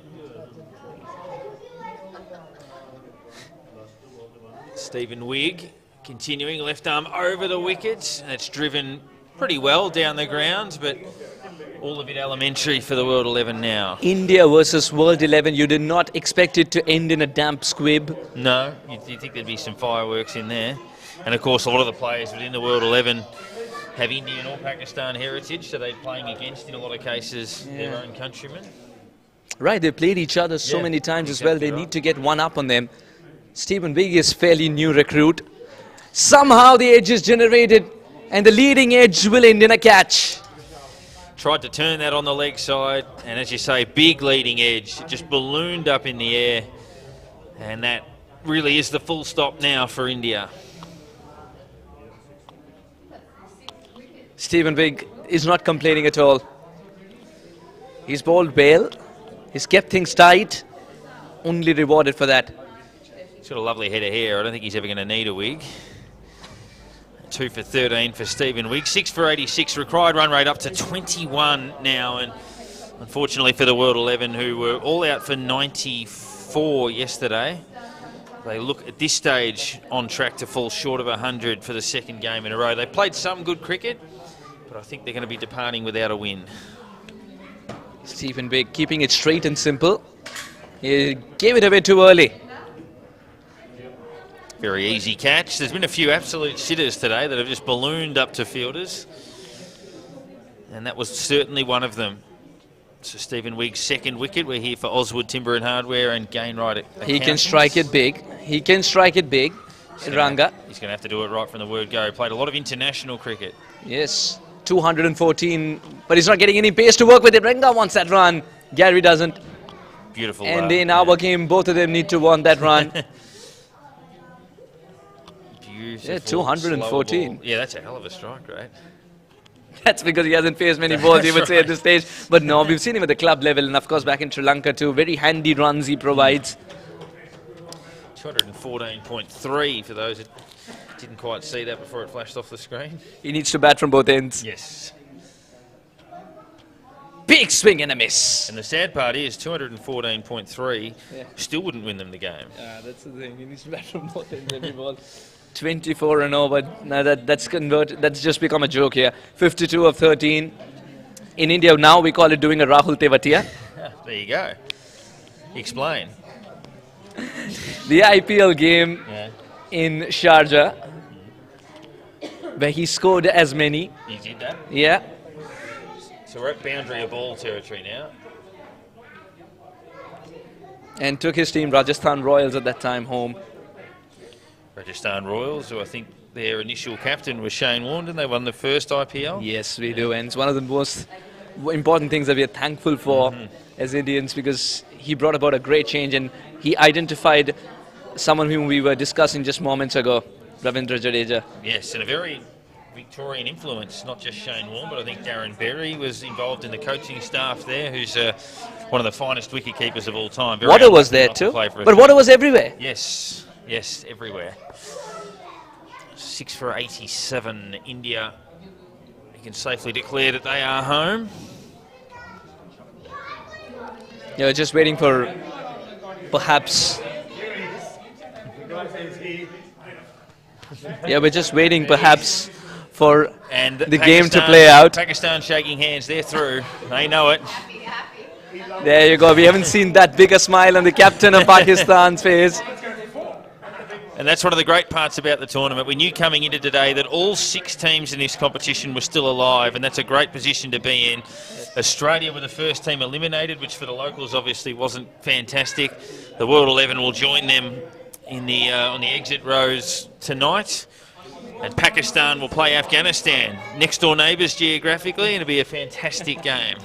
Stephen Wigg continuing, left arm over the wickets. It's driven pretty well down the ground, but all a bit elementary for the World 11 now. India versus World 11, you did not expect it to end in a damp squib. No, you'd think there'd be some fireworks in there. And of course, a lot of the players within the World 11 have Indian or Pakistan heritage, so they're playing against, in a lot of cases, their own countrymen. Right, they played each other so many times as well. They need to get one up on them. Stephen Big is fairly new recruit. Somehow the edge is generated, and the leading edge will end in a catch. Tried to turn that on the leg side, and as you say, big leading edge. It just ballooned up in the air, and that really is the full stop now for India. Stephen Big is not complaining at all. He's bowled bail. He's kept things tight. Only rewarded for that. He's got a lovely head of hair. I don't think he's ever going to need a wig. 2 for 13 for Stephen Wigg. 6 for 86. Required run rate up to 21 now. And unfortunately for the World 11, who were all out for 94 yesterday, they look at this stage on track to fall short of 100 for the second game in a row. They played some good cricket, but I think they're going to be departing without a win. Stephen Big keeping it straight and simple. He gave it away too early. Very easy catch. There's been a few absolute sitters today that have just ballooned up to fielders, and that was certainly one of them. So Stephen Wigg's second wicket. We're here for Oswood Timber and Hardware and Gainwright. He can strike it big. He can strike it big. Ranga. He's going to have to do it right from the word go. Played a lot of international cricket. Yes, 214, but he's not getting any pace to work with it. Ranga wants that run. Gary doesn't. Beautiful. And in our game, both of them need to want that run. Beautiful. Yeah, 214. Yeah, that's a hell of a strike, right? That's because he hasn't faced many balls, you would say, at this stage. But no, we've seen him at the club level, and of course back in Sri Lanka too. Very handy runs he provides. 214.3 for those that Didn't quite see that before it flashed off the screen. He needs to bat from both ends. Yes. Big swing and a miss. And the sad part is 214.3 Yeah. still wouldn't win them the game. That's the thing. He needs to bat from both ends every ball. 24 and over. Now that's converted. That's just become a joke here. 52 of 13. In India now we call it doing a Rahul Tewatia. There you go. Explain. The IPL game Yeah. in Sharjah, where he scored as many. You did that. Yeah. So we're at boundary of ball territory now. And took his team, Rajasthan Royals at that time, home. Rajasthan Royals, who I think their initial captain was Shane Warne, and they won the first IPL. Yes, we do. And it's one of the most important things that we are thankful for as Indians, because he brought about a great change and he identified someone whom we were discussing just moments ago, Ravindra Jadeja. Yes, and a very Victorian influence, not just Shane Warne, but I think Darren Berry was involved in the coaching staff there, who's one of the finest wicket keepers of all time. Very Water was unlucky there not to too, play for but us. Water was everywhere. Yes, yes, everywhere. 6 for 87, India. You can safely declare that they are home. Yeah, we're just waiting for perhaps. Yeah, we're just waiting perhaps for And the game to play out. Pakistan shaking hands, they're through. They know it. There you go. We haven't seen that bigger smile on the captain of Pakistan's face. And that's one of the great parts about the tournament. We knew coming into today that all 6 teams in this competition were still alive, and that's a great position to be in. Australia were the first team eliminated, which for the locals obviously wasn't fantastic. The World 11 will join them in the on the exit rows tonight. And Pakistan will play Afghanistan, next door neighbours geographically, and it'll be a fantastic game.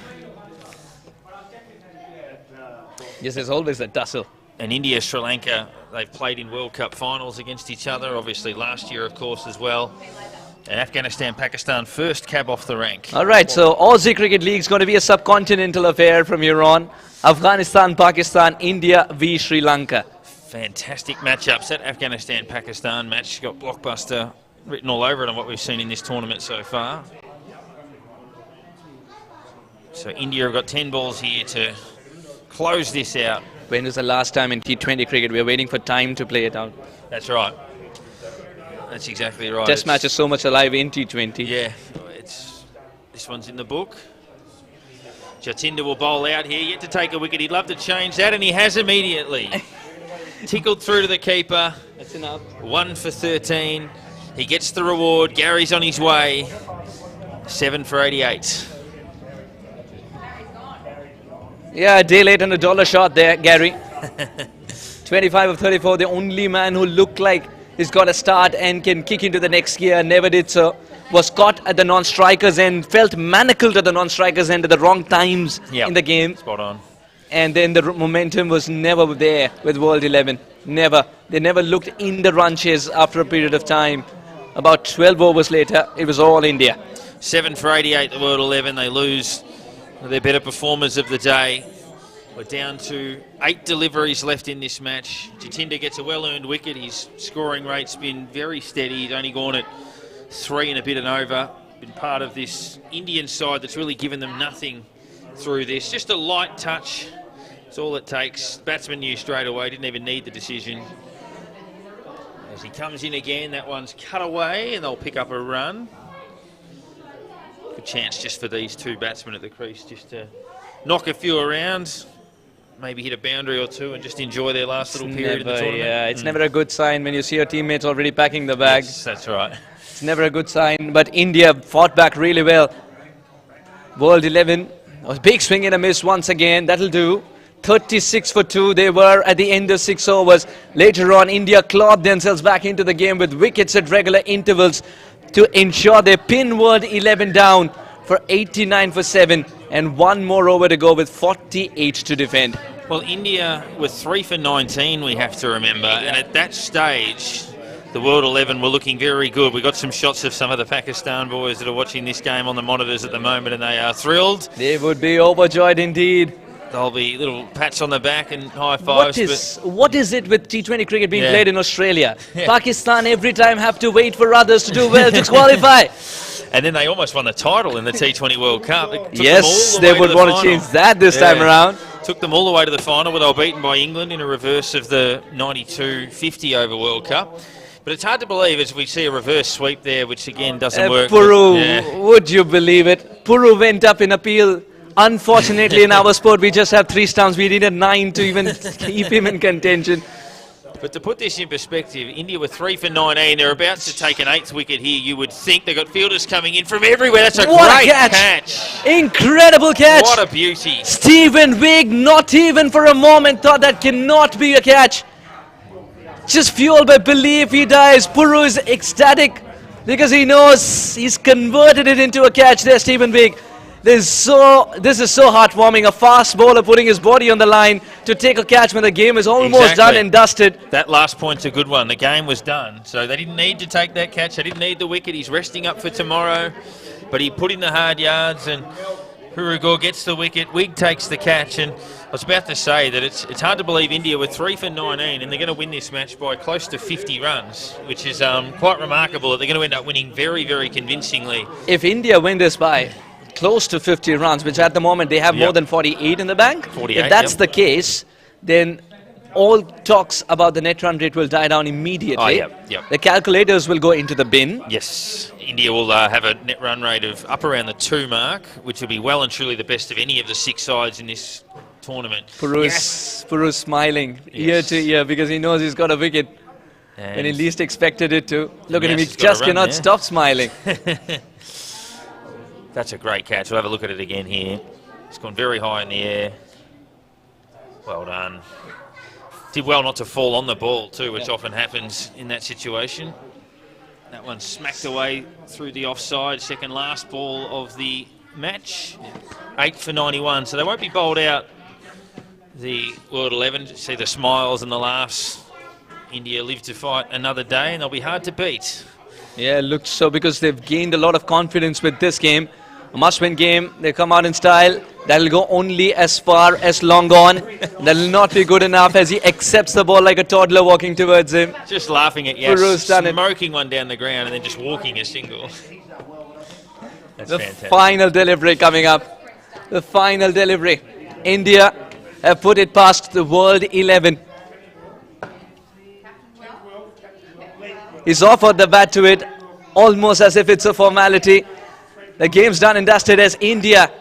Yes, there's always a tussle. And India, Sri Lanka, they've played in World Cup finals against each other, obviously last year, of course, as well. And Afghanistan, Pakistan, first cab off the rank. All right, so Aussie Cricket League's going to be a subcontinental affair from here on. Afghanistan, Pakistan, India v Sri Lanka. Fantastic matchups. That Afghanistan-Pakistan match got blockbuster written all over it on what we've seen in this tournament so far. So India have got 10 balls here to close this out. When was the last time in T20 cricket? We're waiting for time to play it out. That's right. That's exactly right. Test match is so much alive in T20. Yeah, this one's in the book. Jatinder will bowl out here, yet to take a wicket. He'd love to change that, and he has immediately. Tickled through to the keeper. That's enough. 1 for 13. He gets the reward. Gary's on his way. 7 for 88. Yeah, a day late and a dollar shot there, Gary. 25 of 34, the only man who looked like he's got a start and can kick into the next gear, never did so. Was caught at the non-strikers end, felt manacled at the non-strikers end at the wrong times in the game. Spot on. And then the momentum was never there with World 11. Never. They never looked in the run chase after a period of time. About 12 overs later, it was all India. 7 for 88, the World 11. They lose their better performers of the day. We're down to 8 deliveries left in this match. Jatinder gets a well-earned wicket. His scoring rate's been very steady. He's only gone at 3 and a bit and over. Been part of this Indian side that's really given them nothing through this. Just a light touch. That's all it takes. Batsman knew straight away. Didn't even need the decision. As he comes in again, that one's cut away and they'll pick up a run. Good chance just for these 2 batsmen at the crease just to knock a few around. Maybe hit a boundary or 2 and just enjoy their last little period in the tournament. Yeah, it's never a good sign when you see your teammates already packing the bags. Yes, that's right. It's never a good sign, but India fought back really well. World 11 was big swing and a miss once again. That'll do. 36 for 2 they were at the end of 6 overs. Later on, India clawed themselves back into the game with wickets at regular intervals to ensure they pin World 11 down for 89 for 7 and 1 more over to go with 48 to defend. Well, India were 3 for 19, we have to remember, and at that stage, the World 11 were looking very good. We got some shots of some of the Pakistan boys that are watching this game on the monitors at the moment, and they are thrilled. They would be overjoyed indeed. there'll be little pats on the back and high fives. What is it with T20 cricket being Yeah. played in Australia? Yeah. Pakistan every time have to wait for others to do well to qualify. And then they almost won the title in the T20 World Cup. It took them all Yes, the they way would the want to final. change that this time around. Took them all the way to the final where they were beaten by England in a reverse of the 92-50 over World Cup. But it's hard to believe as we see a reverse sweep there, which again doesn't work. Puru, Yeah. would you believe it? Puru went up in appeal. Unfortunately, in our sport, we just have 3 stumps. We needed 9 to even keep him in contention. But to put this in perspective, India were 3 for 19. They're about to take an 8th wicket here. You would think they've got fielders coming in from everywhere. That's a What a great catch. Incredible catch. What a beauty. Stephen Wigg, not even for a moment, thought that cannot be a catch. Just fueled by belief, he dives. Puru is ecstatic because he knows he's converted it into a catch there, Stephen Wigg. This is so heartwarming. A fast bowler putting his body on the line to take a catch when the game is almost done and dusted. That last point's a good one. The game was done. So they didn't need to take that catch. They didn't need the wicket. He's resting up for tomorrow. But he put in the hard yards and Purugor gets the wicket. Wigg takes the catch. And I was about to say that it's hard to believe India were 3 for 19 and they're going to win this match by close to 50 runs, which is quite remarkable that they're going to end up winning very, very convincingly. If India win this by close to 50 runs, which at the moment they have more than 48 in the bank, 48, if that's the case, then all talks about the net run rate will die down immediately. The calculators will go into the bin. Yes, India will have a net run rate of up around the 2 mark, which will be well and truly the best of any of the 6 sides in this tournament. Puru's smiling ear to ear because he knows he's got a wicket when he least expected it to. Look at him, he just cannot stop smiling. That's a great catch. We'll have a look at it again here. It's gone very high in the air. Well done. Did well not to fall on the ball too, which often happens in that situation. That one smacked away through the offside. Second last ball of the match. 8 for 91. So they won't be bowled out the World 11. See the smiles and the laughs. India live to fight another day and they'll be hard to beat. Yeah, it looks so because they've gained a lot of confidence with this game. A must-win game. They come out in style. That'll go only as far as long on. That'll not be good enough as he accepts the ball like a toddler walking towards him. Just laughing at Yash, Puru's done it. smoking one down the ground and then just walking a single. That's The fantastic. final delivery coming up. The final delivery. India have put it past the World 11. He's offered the bat to it almost as if it's a formality. The game's done and dusted as India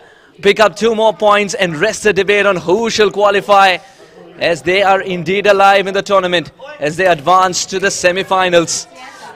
pick up 2 more points and rest the debate on who shall qualify, as they are indeed alive in the tournament as they advance to the semi-finals.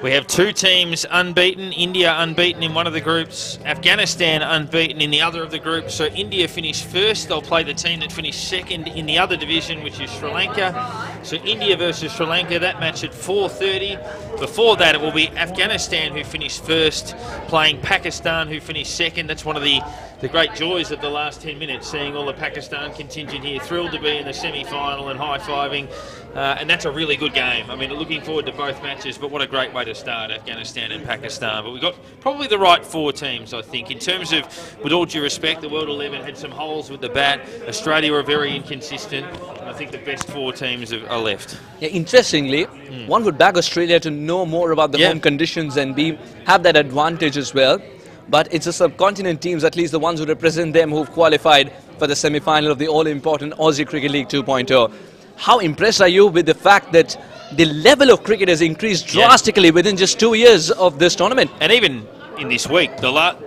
We have 2 teams unbeaten. India unbeaten in one of the groups. Afghanistan unbeaten in the other of the groups. So India finished first. They'll play the team that finished second in the other division, which is Sri Lanka. So India versus Sri Lanka, that match at 4:30. Before that, it will be Afghanistan who finished first, playing Pakistan who finished second. That's one of the great joys of the last 10 minutes, seeing all the Pakistan contingent here. Thrilled to be in the semi-final and high-fiving. And that's a really good game. I mean, looking forward to both matches, but what a great way to start, Afghanistan and Pakistan. But we've got probably the right 4 teams, I think. In terms of, with all due respect, the World 11 had some holes with the bat. Australia were very inconsistent. I think the best 4 teams are left. Yeah, interestingly, one would back Australia to know more about the home conditions and have that advantage as well. But it's the subcontinent teams, at least the ones who represent them, who've qualified for the semi-final of the all-important Aussie Cricket League 2.0. How impressed are you with the fact that the level of cricket has increased drastically within just 2 years of this tournament? And even in this week,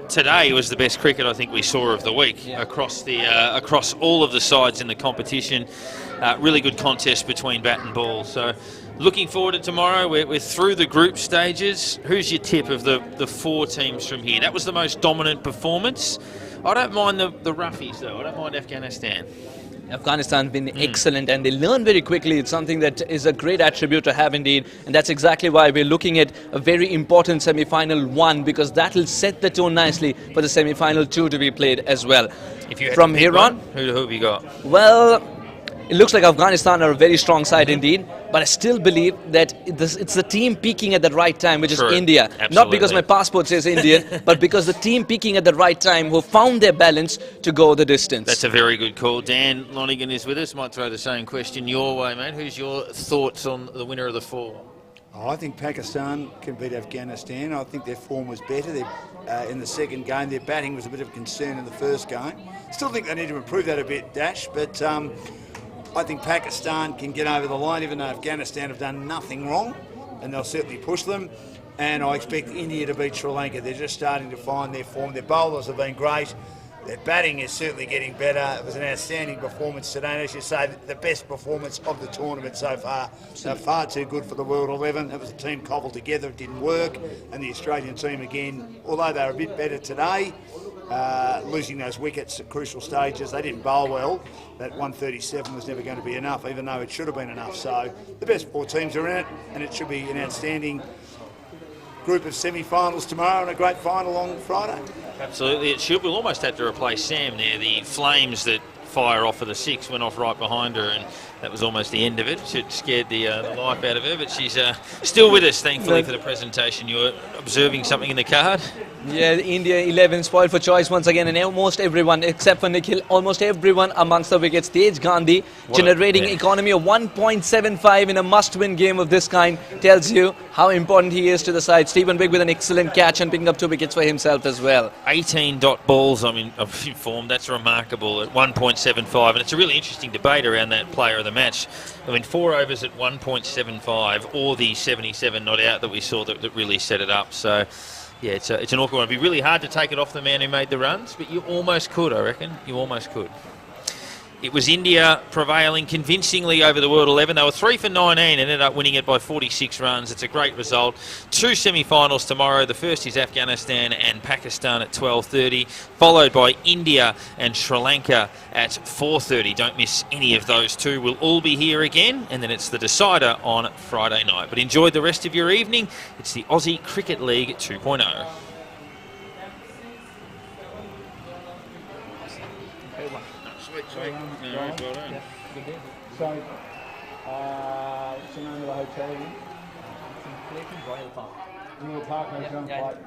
today was the best cricket I think we saw of the week across all of the sides in the competition. Really good contest between bat and ball. So looking forward to tomorrow. We're through the group stages. Who's your tip of the 4 teams from here? That was the most dominant performance. I don't mind the roughies though. I don't mind Afghanistan. Afghanistan's been excellent and they learn very quickly. It's something that is a great attribute to have indeed, and that's exactly why we're looking at a very important semi-final 1, because that will set the tone nicely for the semi-final 2 to be played as well. If you had From to pick here one, on, who have you got? well, It looks like Afghanistan are a very strong side indeed, but I still believe that it's the team peaking at the right time, which True. is India. Absolutely. Not because my passport says Indian, but because the team peaking at the right time who found their balance to go the distance. That's a very good call. Dan Lonigan is with us. Might throw the same question your way, mate. Who's your thoughts on the winner of the 4? Oh, I think Pakistan can beat Afghanistan. I think their form was better. In the second game, their batting was a bit of a concern in the first game. Still think they need to improve that a bit, Dash, but I think Pakistan can get over the line, even though Afghanistan have done nothing wrong, and they'll certainly push them. And I expect India to beat Sri Lanka. They're just starting to find their form. Their bowlers have been great. Their batting is certainly getting better. It was an outstanding performance today. And as you say, the best performance of the tournament so far. So far too good for the World 11. It was a team cobbled together. It didn't work. And the Australian team, again, although they were a bit better today, losing those wickets at crucial stages, they didn't bowl well. That 137 was never going to be enough, even though it should have been enough. So the best 4 teams are in it, and it should be an outstanding group of semi-finals tomorrow and a great final on Friday. Absolutely, it should. We'll almost have to replace Sam there. The flames that fire off of the 6 went off right behind her, and that was almost the end of it. It scared the life out of her, but she's still with us, thankfully, for the presentation. You were observing something in the card? Yeah, the India 11 spoiled for choice once again, and almost everyone, except for Nikhil, almost everyone amongst the wickets. Tej Gandhi generating economy of 1.75 in a must-win game of this kind tells you how important he is to the side. Stephen Bigg with an excellent catch and picking up 2 wickets for himself as well. 18 dot balls, I'm informed. That's remarkable at 1.75, and it's a really interesting debate around that player of the match. I mean, 4 overs at 1.75 or the 77 not out that we saw that really set it up. So, yeah, it's an awkward one. It'd be really hard to take it off the man who made the runs, but you almost could, I reckon. You almost could. It was India prevailing convincingly over the World 11. They were 3 for 19, ended up winning it by 46 runs. It's a great result. 2 semi-finals tomorrow. The first is Afghanistan and Pakistan at 12:30, followed by India and Sri Lanka at 4:30. Don't miss any of those 2. We'll all be here again, and then it's the decider on Friday night. But enjoy the rest of your evening. It's the Aussie Cricket League 2.0. Sweet. No, well done. So, what's the name of the hotel again? Royal Park Hotel.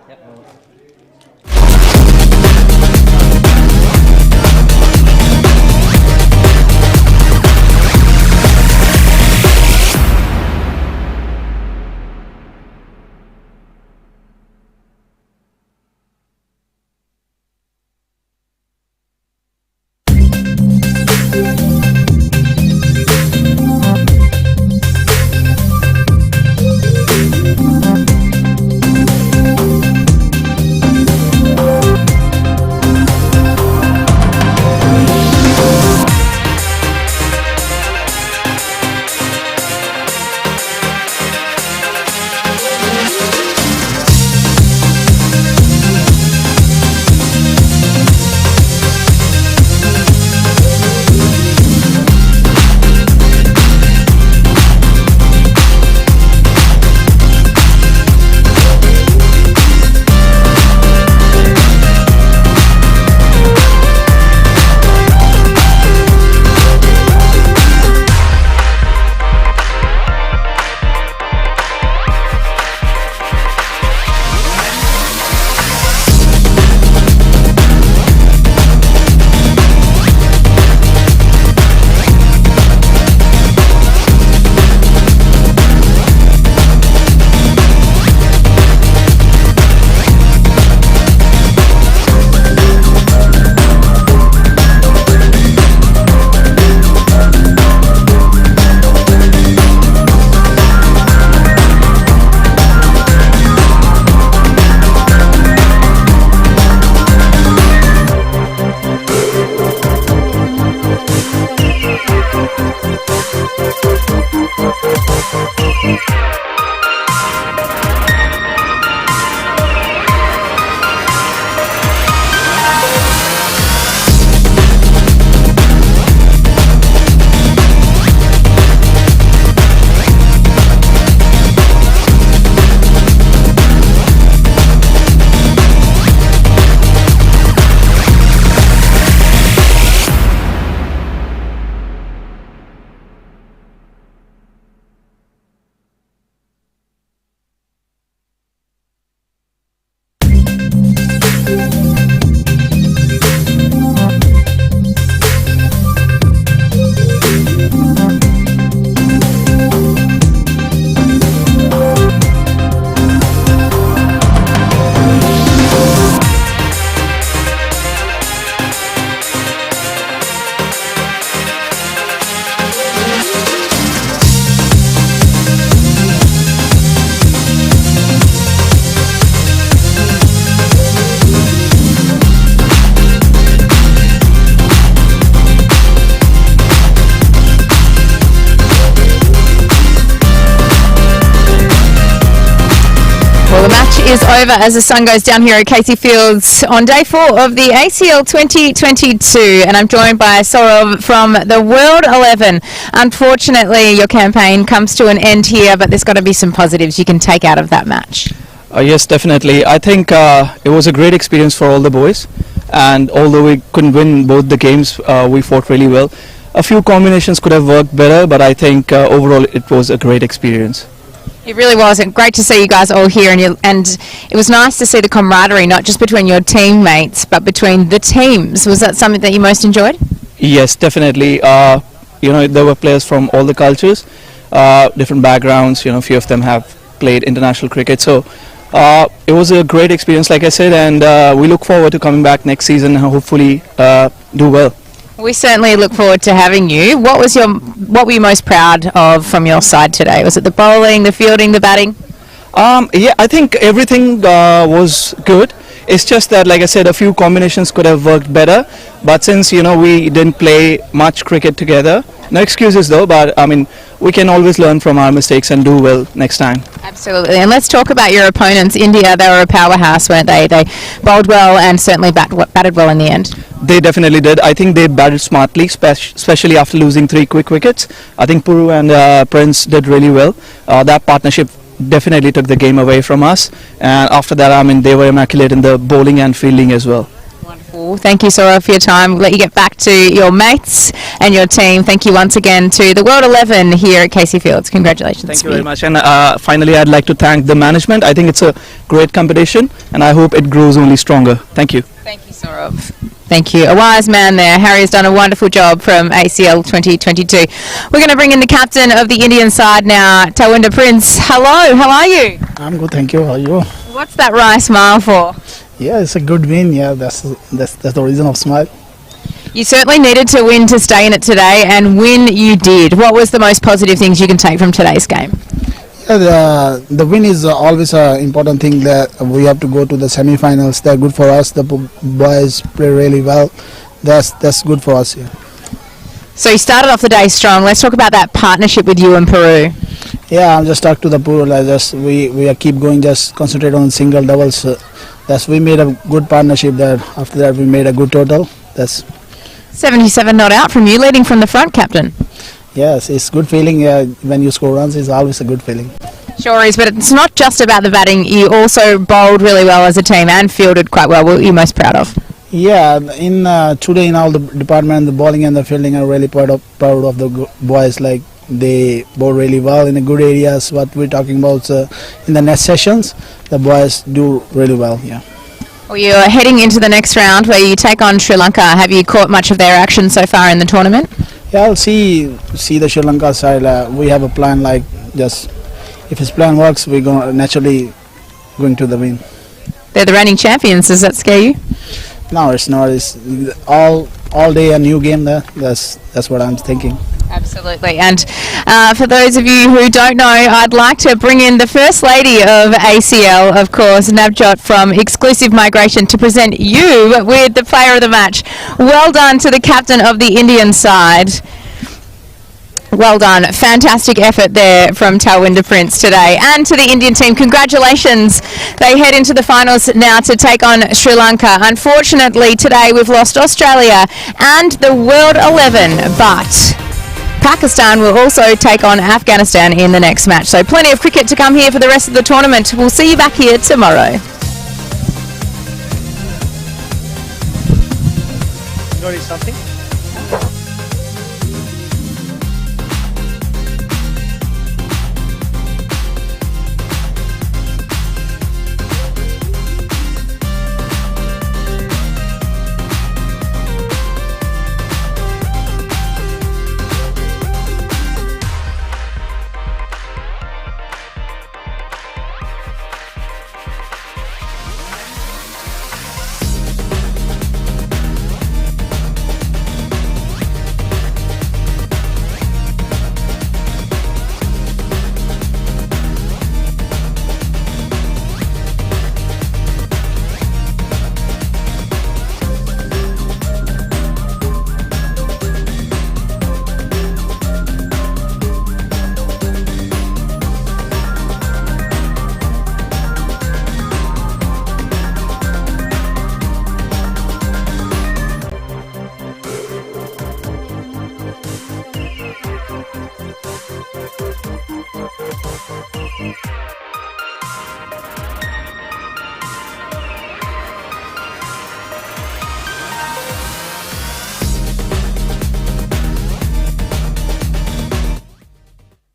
is over as the sun goes down here at Casey Fields on day 4 of the ACL 2022, and I'm joined by Saurav from the World 11. Unfortunately, your campaign comes to an end here, but there's got to be some positives you can take out of that match. Yes, definitely. I think it was a great experience for all the boys, and although we couldn't win both the games, we fought really well. A few combinations could have worked better, but I think overall it was a great experience. It really was, and great to see you guys all here, and it was nice to see the camaraderie, not just between your teammates, but between the teams. Was that something that you most enjoyed? Yes, definitely. There were players from all the cultures, different backgrounds. A few of them have played international cricket, so it was a great experience, like I said, and we look forward to coming back next season and hopefully do well. We certainly look forward to having you. What were you most proud of from your side today? Was it the bowling, the fielding, the batting? Yeah, I think everything was good. It's just that, like I said, a few combinations could have worked better. But since, we didn't play much cricket together, no excuses though, but I mean, we can always learn from our mistakes and do well next time. Absolutely. And let's talk about your opponents. India, they were a powerhouse, weren't they? They bowled well and certainly batted well in the end. They definitely did. I think they batted smartly, especially after losing 3 quick wickets. I think Puru and Prince did really well. That partnership definitely took the game away from us. And after that, I mean, they were immaculate in the bowling and fielding as well. Wonderful. Thank you, Saurav, for your time. We'll let you get back to your mates and your team. Thank you once again to the World 11 here at Casey Fields. Congratulations. Thank you very much. And finally, I'd like to thank the management. I think it's a great competition, and I hope it grows only stronger. Thank you. Thank you, Saurav. Thank you. A wise man there. Harry has done a wonderful job from ACL 2022. We're going to bring in the captain of the Indian side now, Tawinda Prince. Hello, how are you? I'm good, thank you. How are you? What's that wry smile for? Yeah, it's a good win. Yeah, that's the reason of smile. You certainly needed to win to stay in it today, and win you did. What was the most positive things you can take from today's game? Yeah, the win is always an important thing that we have to go to the semi-finals. They're good for us. The boys play really well. That's good for us. Yeah. So you started off the day strong. Let's talk about that partnership with you and Peru. Yeah, I'm just talk to the pool. We keep going. Just concentrate on single doubles. We made a good partnership there. After that, we made a good total. That's 77 not out from you, leading from the front, captain. Yes, it's good feeling when you score runs. It's always a good feeling. Sure is, but it's not just about the batting. You also bowled really well as a team and fielded quite well. What were you most proud of? Yeah, today in all the department, the bowling and the fielding, I'm really proud of the boys. Like they bowl really well in the good areas. What we're talking about in the next sessions, the boys do really well. Yeah. Well, you're heading into the next round where you take on Sri Lanka. Have you caught much of their action so far in the tournament? Yeah, I'll see the Sri Lanka side. We have a plan. Like just if his plan works, we're naturally going to the win. They're the reigning champions. Does that scare you? No, it's not. It's all day a new game there. That's what I'm thinking. Absolutely. And for those of you who don't know, I'd like to bring in the First Lady of ACL, of course, Navjot from Exclusive Migration, to present you with the player of the match. Well done to the captain of the Indian side. Well done. Fantastic effort there from Tawinda Prince today. And to the Indian team, congratulations. They head into the finals now to take on Sri Lanka. Unfortunately, today we've lost Australia and the World 11, but Pakistan will also take on Afghanistan in the next match. So plenty of cricket to come here for the rest of the tournament. We'll see you back here tomorrow. Notice something?